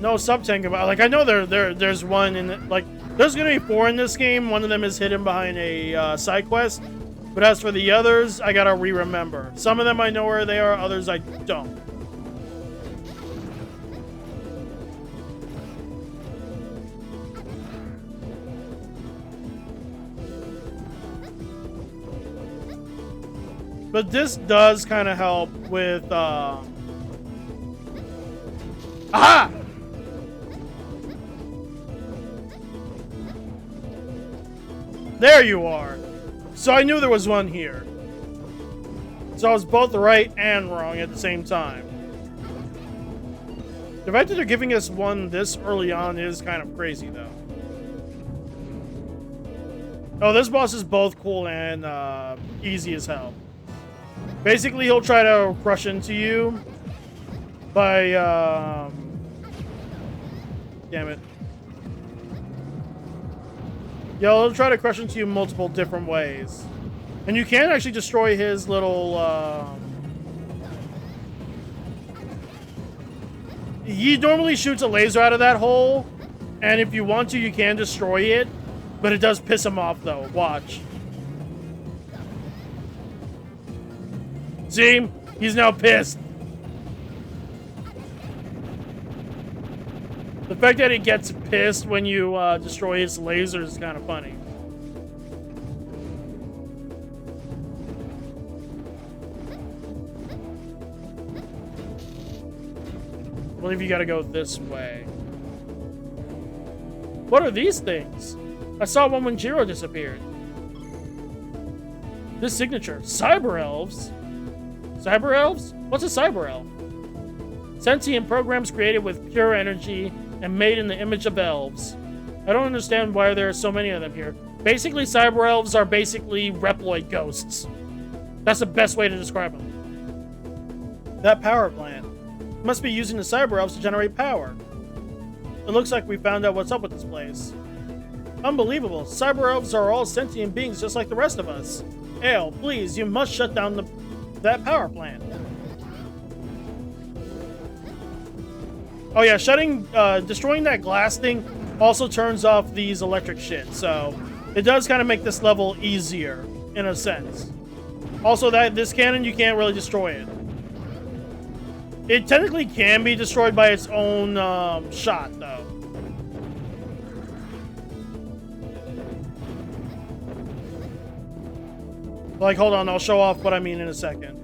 S1: no sub-tank about, like, I know there's one in, like, there's gonna be 4 in this game. One of them is hidden behind a side quest, but as for the others, I gotta re-remember. Some of them I know where they are, others I don't. But this does kind of help with, aha! There you are. So I knew there was one here. So I was both right and wrong at the same time. The fact that they're giving us one this early on is kind of crazy, though. Oh, this boss is both cool and easy as hell. Basically, he'll try to crush into you by, damn it. Yeah, he'll try to crush into you multiple different ways. And you can actually destroy his little, he normally shoots a laser out of that hole, and if you want to, you can destroy it, but it does piss him off, though. Watch. See? He's now pissed. The fact that he gets pissed when you destroy his lasers is kind of funny. I believe you gotta go this way. What are these things? I saw one when Xero disappeared. This signature. Cyber elves? Cyber elves? What's a cyber elf? Sentient programs created with pure energy and made in the image of elves. I don't understand why there are so many of them here. Basically, cyber elves are basically Reploid ghosts. That's the best way to describe them. That power plant. Must be using the cyber elves to generate power. It looks like we found out what's up with this place. Unbelievable. Cyber elves are all sentient beings just like the rest of us. Ale, please, you must shut down that power plant. Oh yeah, destroying that glass thing also turns off these electric shit, so it does kind of make this level easier, in a sense. Also, this cannon, you can't really destroy it. It technically can be destroyed by its own shot, though. Like, hold on, I'll show off what I mean in a second.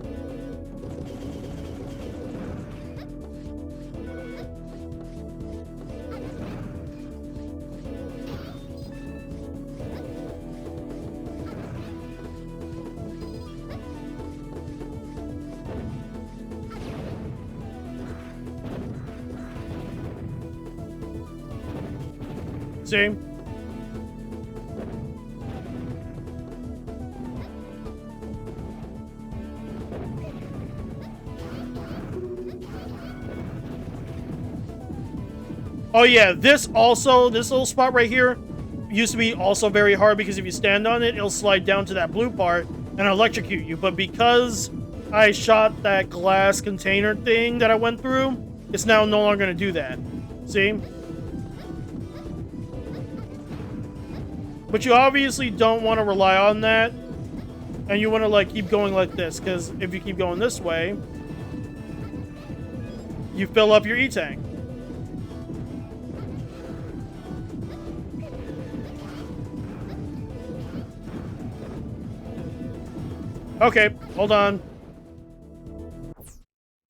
S1: See? Oh yeah, this little spot right here used to be also very hard because if you stand on it, it'll slide down to that blue part and electrocute you. But because I shot that glass container thing that I went through, it's now no longer going to do that. See? But you obviously don't want to rely on that. And you want to like keep going like this, because if you keep going this way, you fill up your E-tank. Okay, hold on.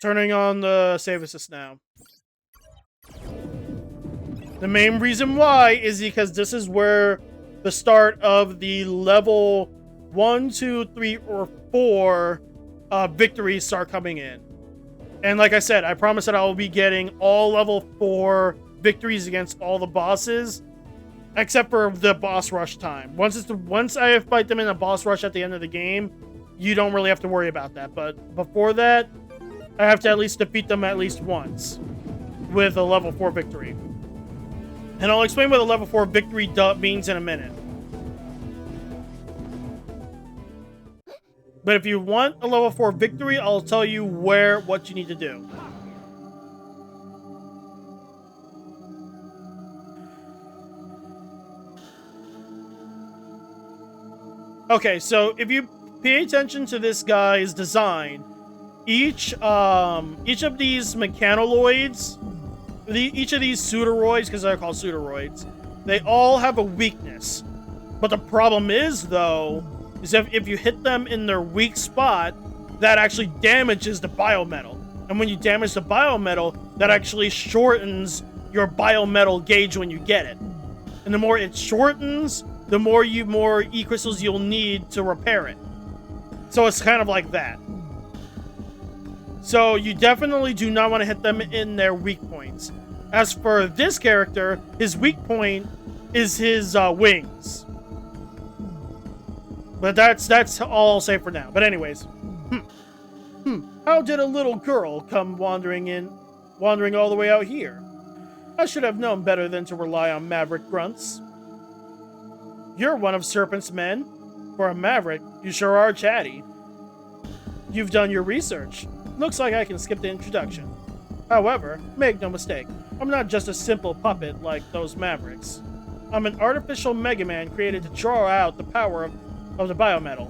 S1: Turning on the save assist now. The main reason why is because this is where the start of the level 1, 2, 3, or 4 victories start coming in. And like I said, I promise that I will be getting all level 4 victories against all the bosses, except for the boss rush time. Once I fight them in a boss rush at the end of the game, you don't really have to worry about that. But before that, I have to at least defeat them at least once with a level 4 victory. And I'll explain what a level 4 victory means in a minute. But if you want a level 4 victory, I'll tell you what you need to do. Okay, so if you pay attention to this guy's design, each of these mechanoloids, each of these pseudoroids, because they're called pseudoroids, they all have a weakness. But the problem is, though, is if you hit them in their weak spot, that actually damages the biometal. And when you damage the biometal, that actually shortens your biometal gauge when you get it. And the more it shortens, the more E-crystals you'll need to repair it. So it's kind of like that. So you definitely do not want to hit them in their weak points. As for this character, his weak point is his wings. But that's all I'll say for now. But anyways, how did a little girl come wandering all the way out here? I should have known better than to rely on maverick grunts. You're one of Serpent's men. For a maverick, you sure are chatty. You've done your research. Looks like I can skip the introduction. However, make no mistake, I'm not just a simple puppet like those mavericks. I'm an artificial Megaman created to draw out the power of the biometal.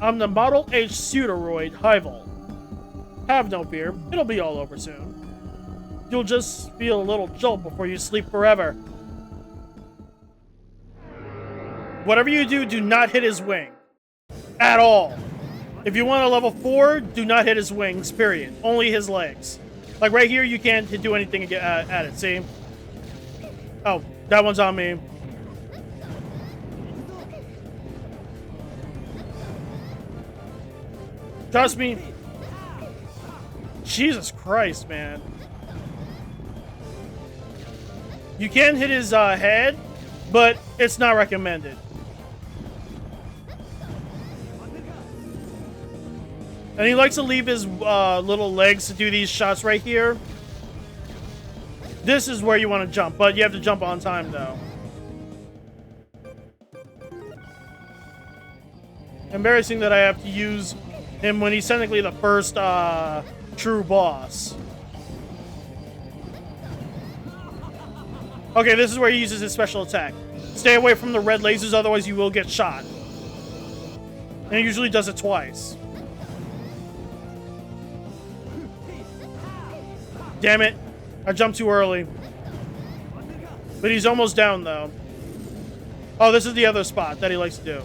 S1: I'm the Model H pseudoroid Highvolt. Have no fear, it'll be all over soon. You'll just feel a little jolt before you sleep forever. Whatever you do, do not hit his wing. At all. If you want a level 4, do not hit his wings, period. Only his legs. Like right here, you can't do anything at it, see? Oh, that one's on me. Trust me. Jesus Christ, man. You can hit his head, but it's not recommended. And he likes to leave his little legs to do these shots right here. This is where you want to jump, but you have to jump on time, though. Embarrassing that I have to use him when he's technically the first true boss. Okay, this is where he uses his special attack. Stay away from the red lasers, otherwise you will get shot. And he usually does it twice. Damn it. I jumped too early. But he's almost down, though. Oh, this is the other spot that he likes to do.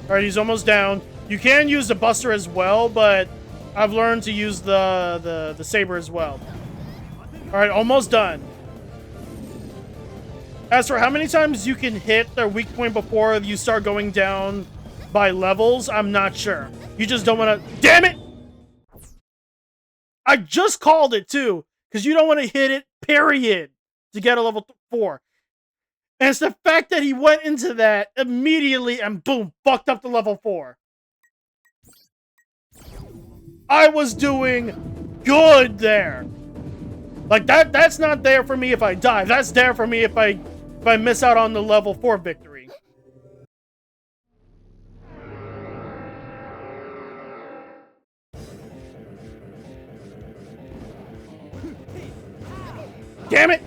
S1: Alright, he's almost down. You can use the Buster as well, but I've learned to use the Saber as well. Alright, almost done. As for how many times you can hit their weak point before you start going down by levels, I'm not sure. You just don't want to... Damn it! I just called it, too. Because you don't want to hit it, period, to get a level 4. And it's the fact that he went into that immediately and boom, fucked up the level 4. I was doing good there. Like, that's not there for me if I die. That's there for me if I miss out on the level 4 victory. Damn it!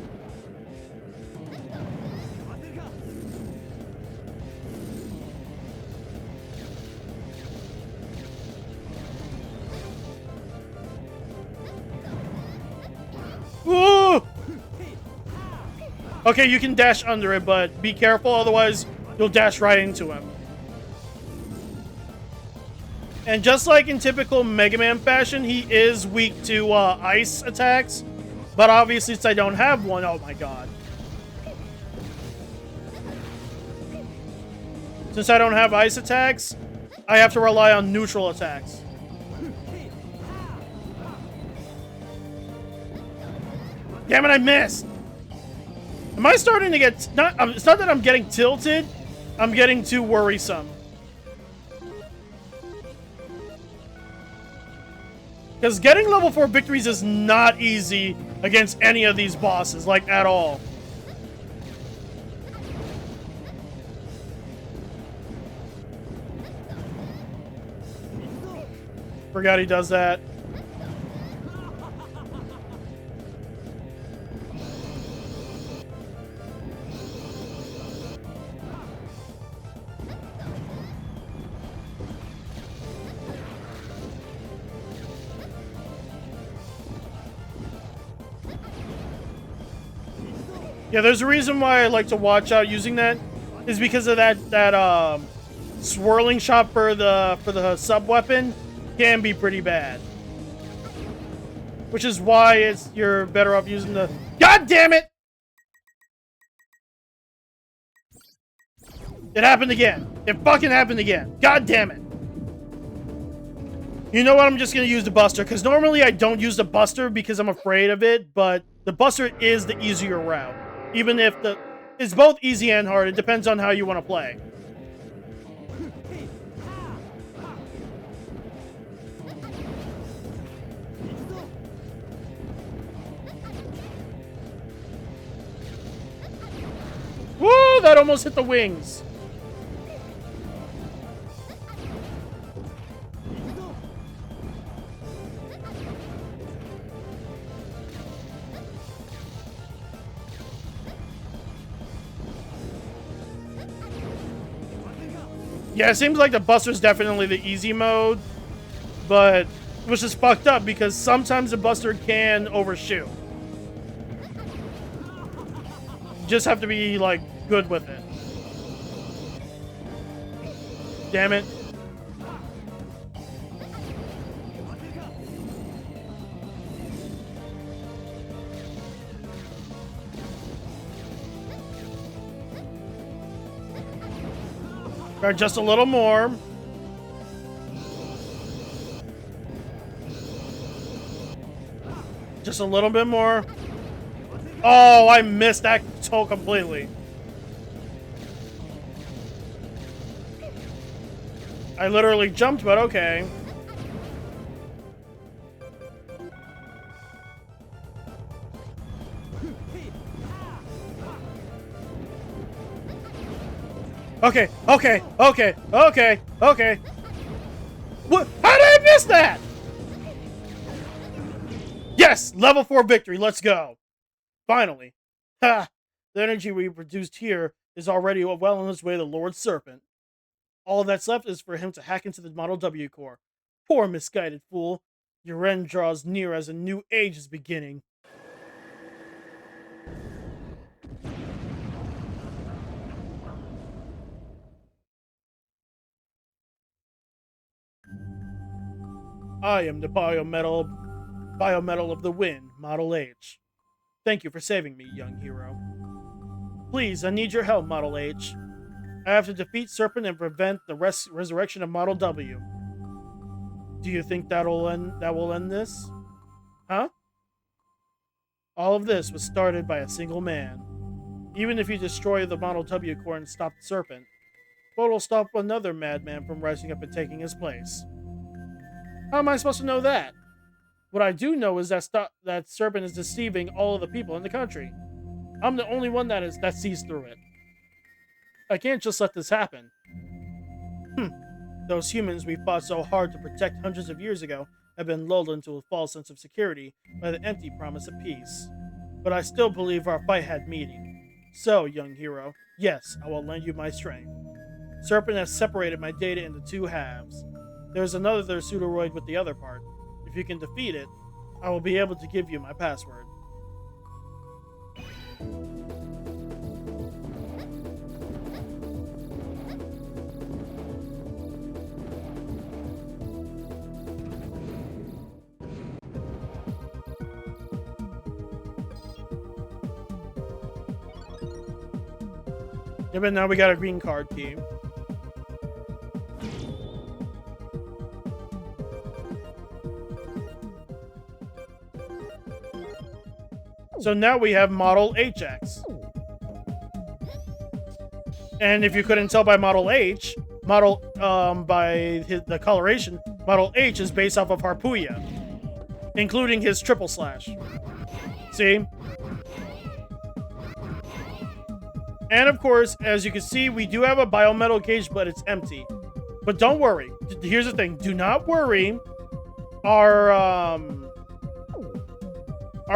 S1: Ooh! Okay, you can dash under it, but be careful, otherwise you'll dash right into him. And just like in typical Mega Man fashion, he is weak to ice attacks. But obviously, since I don't have one, oh my god. Since I don't have ice attacks, I have to rely on neutral attacks. Damn it, I missed! Am I starting to get... it's not that I'm getting tilted, I'm getting too worrisome. Because getting level 4 victories is not easy against any of these bosses, like, at all. Forgot he does that. Yeah, there's a reason why I like to watch out using that, is because of that swirling shot for the sub weapon can be pretty bad. Which is why you're better off using the... God damn it! It happened again. It fucking happened again. God damn it. You know what? I'm just gonna use the Buster, because normally I don't use the Buster because I'm afraid of it, but the Buster is the easier route. Even if it's both easy and hard, it depends on how you want to play. Woo! That almost hit the wings. Yeah, it seems like the Buster's definitely the easy mode, but which is fucked up because sometimes the Buster can overshoot. You just have to be, like, good with it. Damn it. Alright, just a little more. Just a little bit more. Oh, I missed that so completely. I literally jumped, but okay. Okay, okay, okay, okay, okay. What? How did I miss that? Yes! Level 4 victory, let's go. Finally. Ha! The energy we produced here is already well on its way to Lord Serpent. All that's left is for him to hack into the Model W core. Poor misguided fool. Your end draws near as a new age is beginning. I am the biometal of the wind, Model H. Thank you for saving me, young hero. Please, I need your help, Model H. I have to defeat Serpent and prevent the resurrection of Model W. Do you think that will end this? Huh? All of this was started by a single man. Even if you destroy the Model W core and stop the Serpent, what will stop another madman from rising up and taking his place? How am I supposed to know that? What I do know is that Serpent is deceiving all of the people in the country. I'm the only one that sees through it. I can't just let this happen. Those humans we fought so hard to protect hundreds of years ago have been lulled into a false sense of security by the empty promise of peace. But I still believe our fight had meaning. So, young hero, yes, I will lend you my strength. Serpent has separated my data into two halves. There's another pseudoroid with the other part. If you can defeat it, I will be able to give you my password. Yeah, but now we got a green card key. So now we have Model HX. And if you couldn't tell by Model H, the coloration, Model H is based off of Harpuya, including his triple slash. See? And of course, as you can see, we do have a biometal gauge, but it's empty. But don't worry. Here's the thing. Do not worry. Our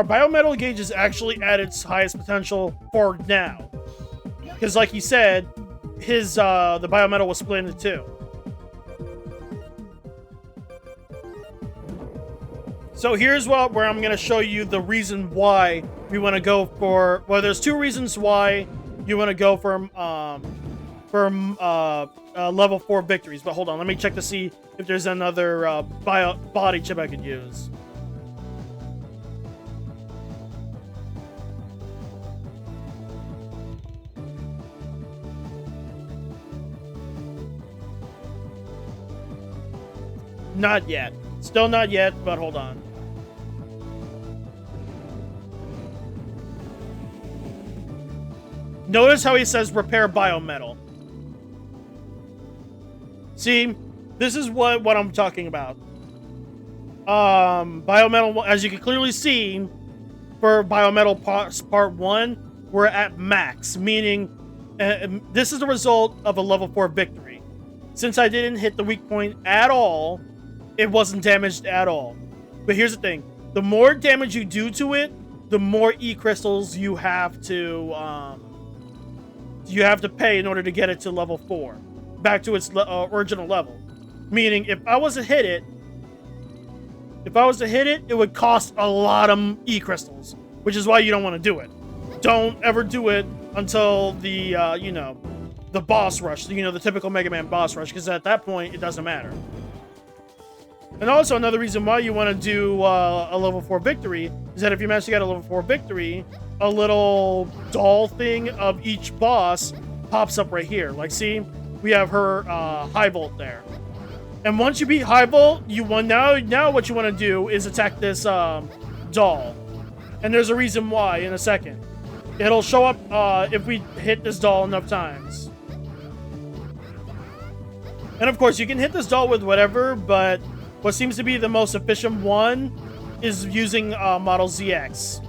S1: biometal gauge is actually at its highest potential for now. Because like he said, the biometal was split into two. So here's where I'm going to show you the reason why we want to go for... Well, there's two reasons why you want to go for level 4 victories. But hold on, let me check to see if there's another body chip I could use. Not yet. Still not yet, but hold on. Notice how he says repair biometal. See, this is what I'm talking about. Biometal, as you can clearly see, for biometal part 1, we're at max, meaning this is the result of a level 4 victory. Since I didn't hit the weak point at all, it wasn't damaged at all. But here's the thing. The more damage you do to it, the more E-crystals you have to pay in order to get it to level 4. Back to its original level. Meaning, if I was to hit it, it would cost a lot of E-crystals. Which is why you don't want to do it. Don't ever do it until the, the boss rush. The typical Mega Man boss rush. Because at that point, it doesn't matter. And also, another reason why you want to do a level 4 victory is that if you manage to get a level 4 victory, a little doll thing of each boss pops up right here. Like, see? We have her High Volt there. And once you beat High Volt, now what you want to do is attack this doll. And there's a reason why in a second. It'll show up if we hit this doll enough times. And of course, you can hit this doll with whatever, but what seems to be the most efficient one is using Model ZX.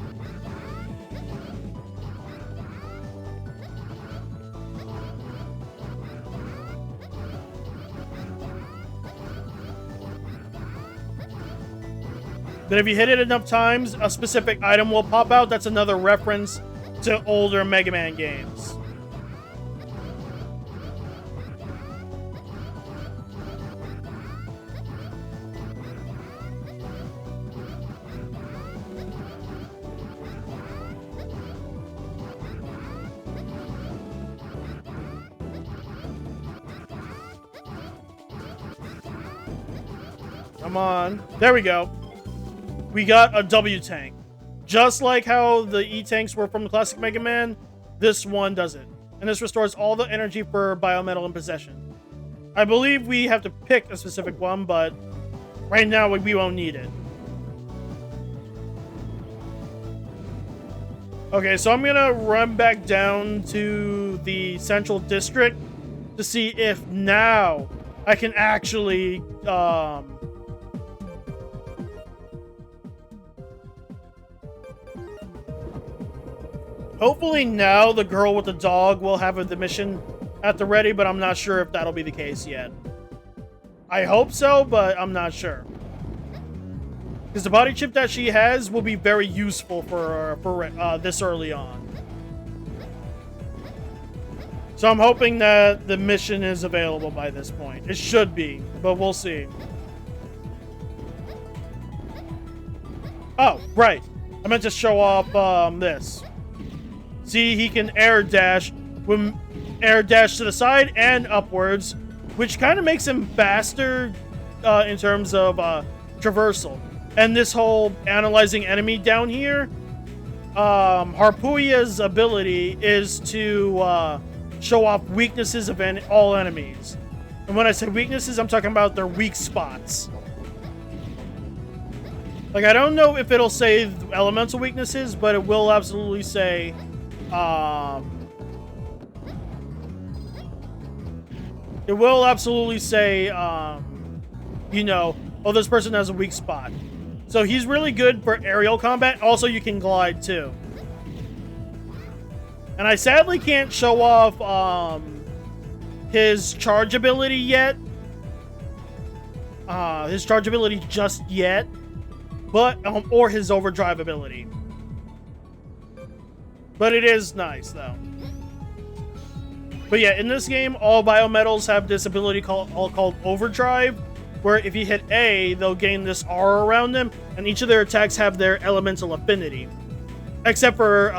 S1: But if you hit it enough times, a specific item will pop out. That's another reference to older Mega Man games. Come on. There we go. We got a W tank. Just like how the E tanks were from the classic Mega Man, this one does it. And this restores all the energy for biometal in possession. I believe we have to pick a specific one, but right now we won't need it. Okay, so I'm gonna run back down to the Central District to see if now I can actually Hopefully now the girl with the dog will have the mission at the ready, but I'm not sure if that'll be the case yet. I hope so, but I'm not sure. Because the body chip that she has will be very useful for this early on. So I'm hoping that the mission is available by this point. It should be, but we'll see. Oh, right. I meant to show off this. See, he can air dash to the side and upwards, which kind of makes him faster in terms of traversal. And this whole analyzing enemy down here, Harpuya's ability is to show off weaknesses of all enemies. And when I say weaknesses, I'm talking about their weak spots. Like, I don't know if it'll say elemental weaknesses, but it will absolutely say, you know, oh, this person has a weak spot. So he's really good for aerial combat. Also, you can glide too. And I sadly can't show off his charge ability yet. His charge ability just yet. But, or his overdrive ability. But it is nice, though. But yeah, in this game, all biometals have this ability called overdrive, where if you hit A, they'll gain this aura around them, and each of their attacks have their elemental affinity. Except for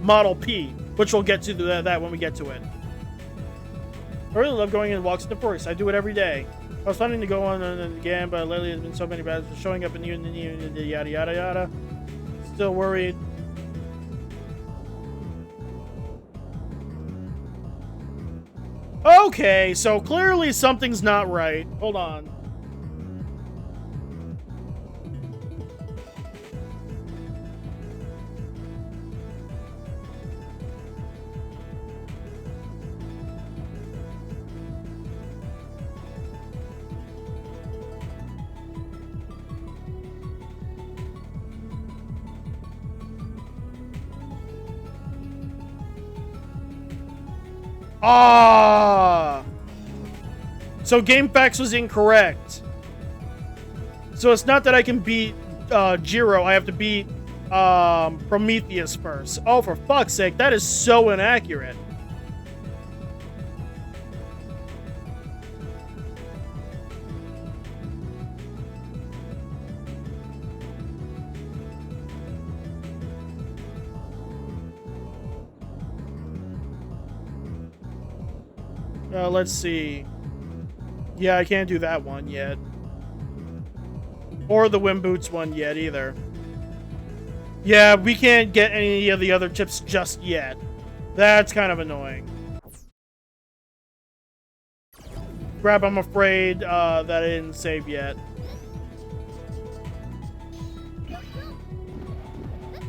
S1: Model P, which we'll get to that when we get to it. I really love going in walks in the forest. I do it every day. I was planning to go on again, but lately there's been so many battles showing up in the yada yada yada. Still worried. Okay, so clearly something's not right. Hold on. Ah! So GameFAQs was incorrect. So it's not that I can beat Xero. I have to beat Prometheus first. Oh, for fuck's sake. That is so inaccurate. Let's see. Yeah, I can't do that one yet. Or the Wimboots one yet either. Yeah, we can't get any of the other tips just yet. That's kind of annoying. Grab, I'm afraid that I didn't save yet.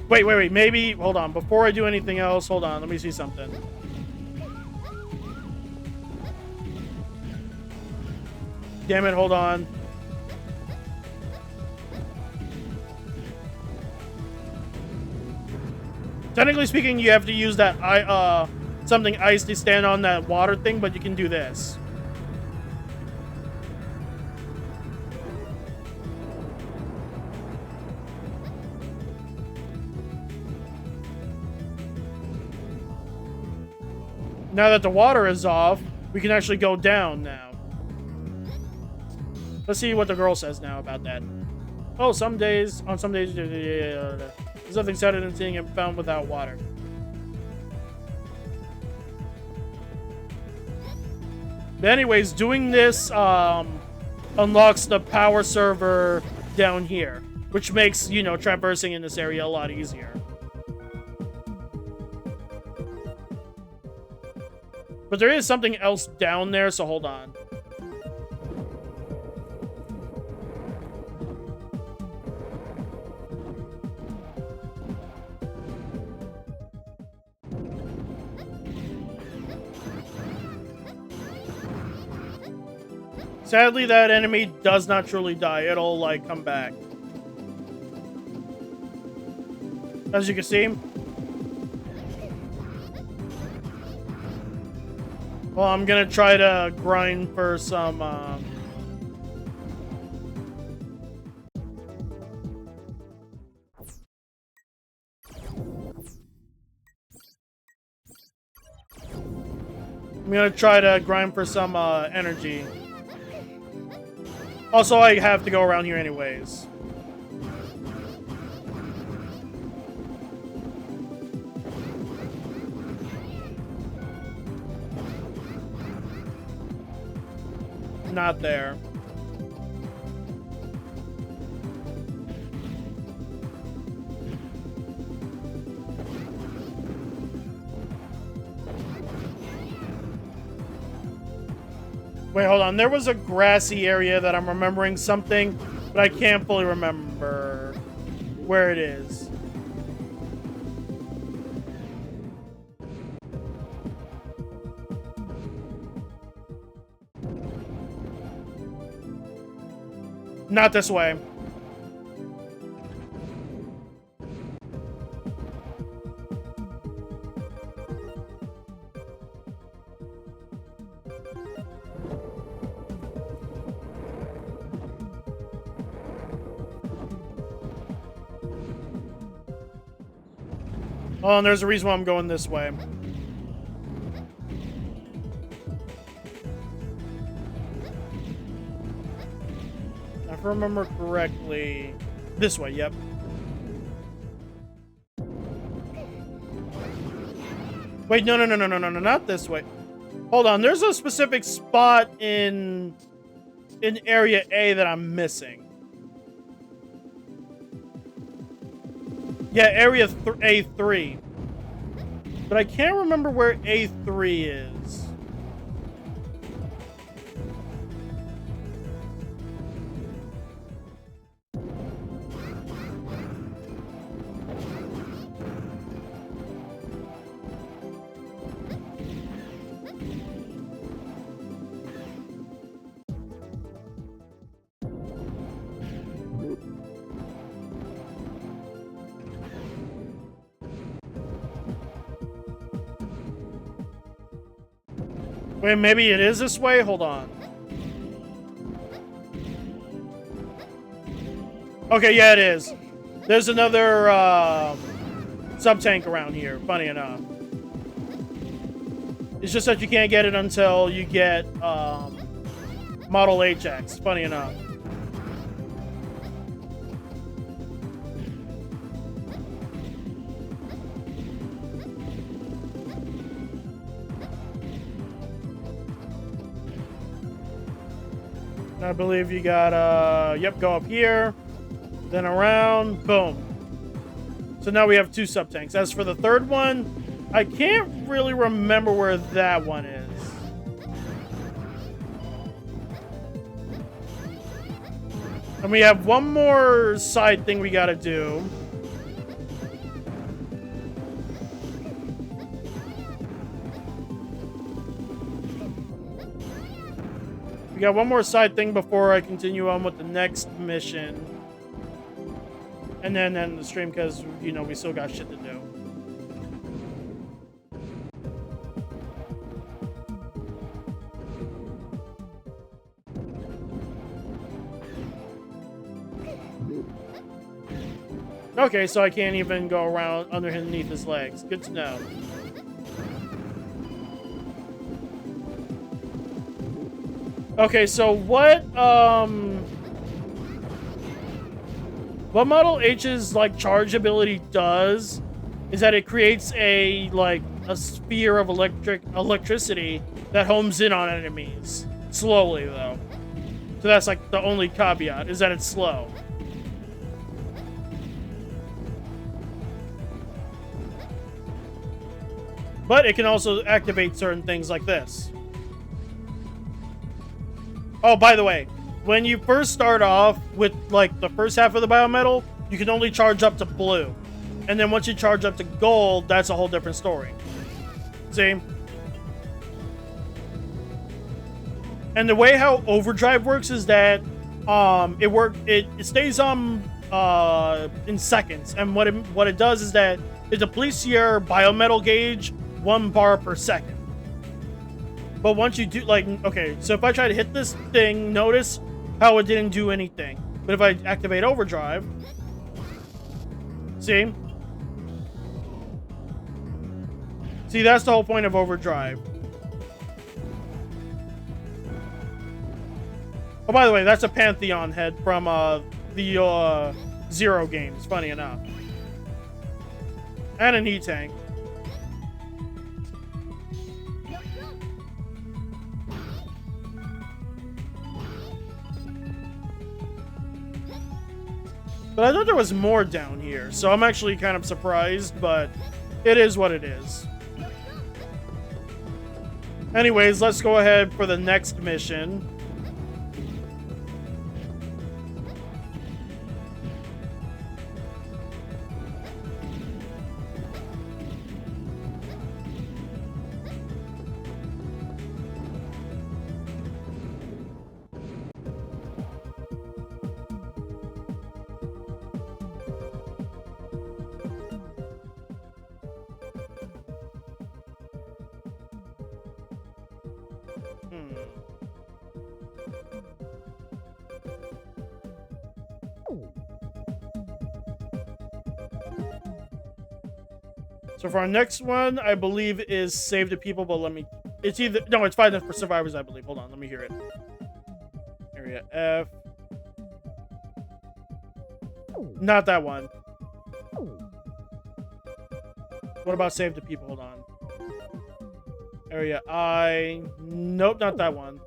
S1: Wait. Maybe, hold on. Before I do anything else, hold on. Let me see something. Damn it, hold on. Technically speaking, you have to use that something ice to stand on that water thing, but you can do this. Now that the water is off, we can actually go down now. Let's see what the girl says now about that. Oh, on some days, there's nothing sadder than seeing it found without water. But anyways, doing this unlocks the power server down here, which makes, you know, traversing in this area a lot easier. But there is something else down there, so hold on. Sadly, that enemy does not truly die. It'll, like, come back. As you can see. Well, I'm gonna try to grind for some, energy. Also, I have to go around here anyways. Not there. Wait, hold on. There was a grassy area that I'm remembering something, but I can't fully remember where it is. Not this way. Oh, and there's a reason why I'm going this way. If I remember correctly, this way, yep. Wait, no, not this way. Hold on, there's a specific spot in Area A that I'm missing. Yeah, Area A3. But I can't remember where A3 is. Wait, maybe it is this way? Hold on. Okay, yeah, it is. There's another sub-tank around here, funny enough. It's just that you can't get it until you get Model HX, funny enough. I believe you got, yep, go up here, then around, boom. So now we have 2 sub-tanks. As for the third one, I can't really remember where that one is. And we have one more side thing we gotta do. We got one more side thing before I continue on with the next mission. And then end the stream because, you know, we still got shit to do. Okay, so I can't even go around underneath his legs. Good to know. Okay, so what Model H's, like, charge ability does is that it creates a sphere of electricity that homes in on enemies. Slowly, though. So that's, like, the only caveat, is that it's slow. But it can also activate certain things like this. Oh, by the way, when you first start off with, like, the first half of the biometal, you can only charge up to blue. And then once you charge up to gold, that's a whole different story. See? And the way how overdrive works is that it stays on in seconds. And what it does is that it depletes your biometal gauge 1 bar per second. But once you do, like, okay, so if I try to hit this thing, notice how it didn't do anything. But if I activate overdrive, see? See, that's the whole point of overdrive. Oh, by the way, that's a Pantheon head from the Xero games, funny enough. And an E-Tank. But I thought there was more down here, so I'm actually kind of surprised, but it is what it is. Anyways, let's go ahead for the next mission. So for our next one, I believe is Save the People, but let me... It's either... No, it's Fight for Survivors, I believe. Hold on, let me hear it. Area F. Not that one. What about Save the People? Hold on. Area I. Nope, not that one.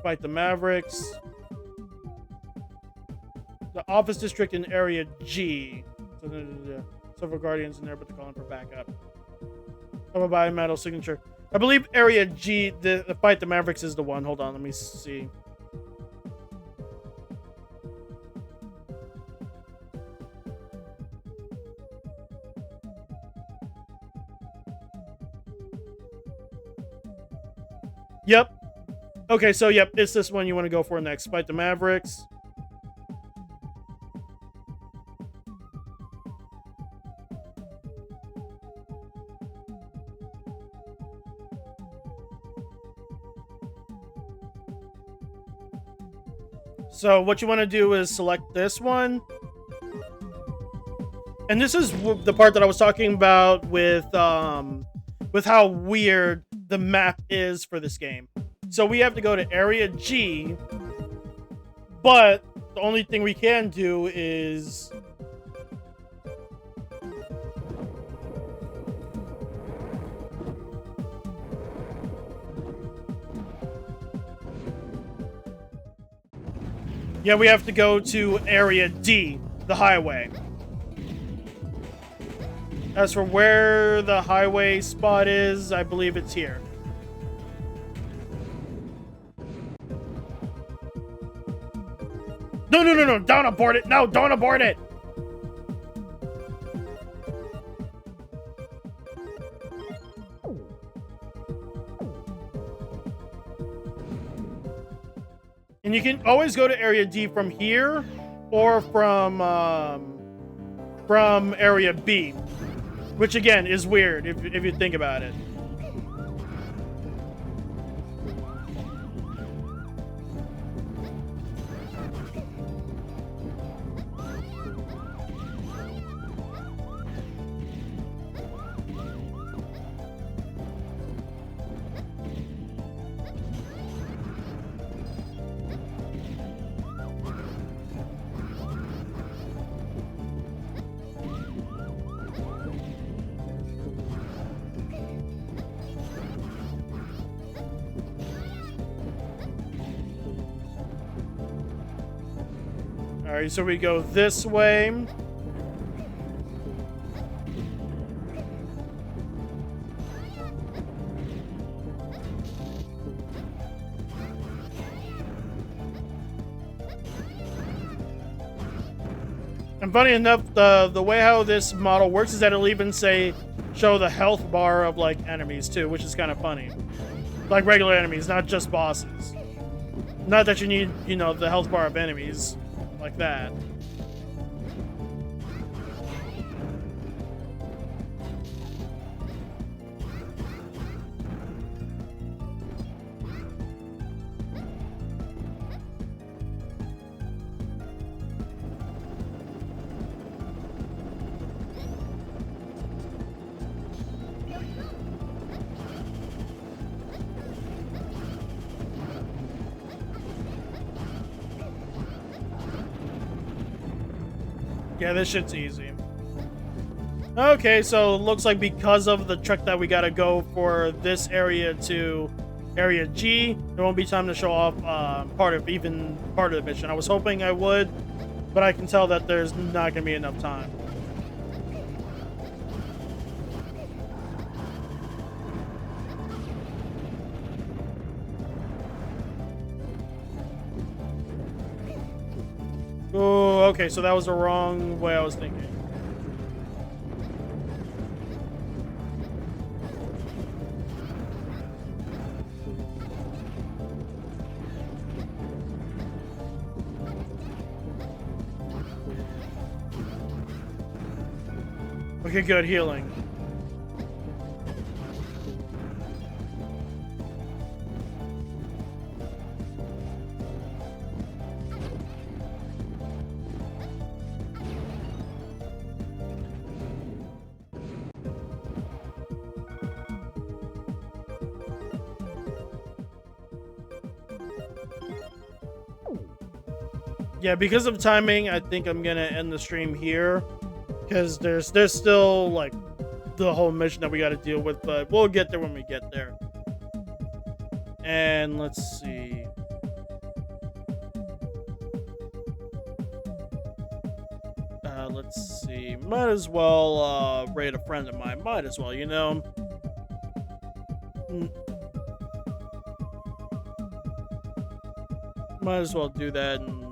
S1: Fight the Mavericks. The Office District in Area G. So there's several Guardians in there, but they're calling for backup. Covered by metal signature. I believe Area G, the Fight the Mavericks is the one. Hold on, let me see. Yep. Okay, so yep, it's this one you want to go for next. Fight the Mavericks. So what you want to do is select this one. And this is the part that I was talking about with how weird the map is for this game. So we have to go to Area G, but the only thing we can do is... Yeah, we have to go to Area D, the highway. As for where the highway spot is, I believe it's here. No, don't abort it! No, don't abort it! And you can always go to Area D from here, or from Area B, which again is weird if you think about it. Alright, so we go this way. And funny enough, the way how this model works is that it'll even show the health bar of like enemies too, which is kind of funny. Like regular enemies, not just bosses. Not that you need, you know, the health bar of enemies like that. Yeah, this shit's easy. Okay, so it looks like because of the trek that we gotta go for this area to Area G, there won't be time to show off part of the mission. I was hoping I would, but I can tell that there's not gonna be enough time. Oh, okay, so that was the wrong way I was thinking. Okay, good, healing. Yeah, because of timing, I think I'm gonna end the stream here. Because there's still, like, the whole mission that we gotta deal with, but we'll get there when we get there. And let's see. Let's see. Might as well, raid a friend of mine. Might as well, you know? Might as well do that and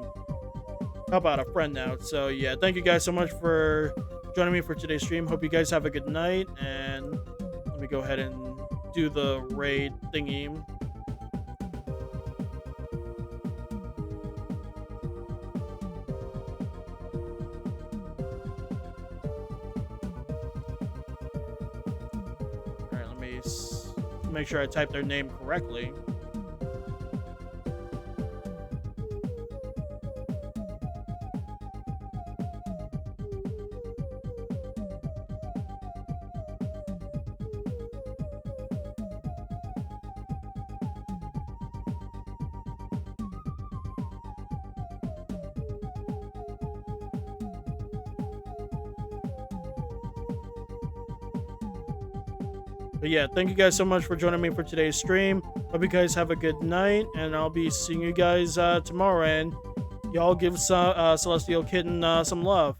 S1: help out a friend out. So yeah, thank you guys so much for joining me for today's stream. Hope you guys have a good night, and let me go ahead and do the raid thingy. Alright, let me make sure I type their name correctly. But yeah, thank you guys so much for joining me for today's stream. Hope you guys have a good night, and I'll be seeing you guys tomorrow. And y'all give Celestial Kitten some love.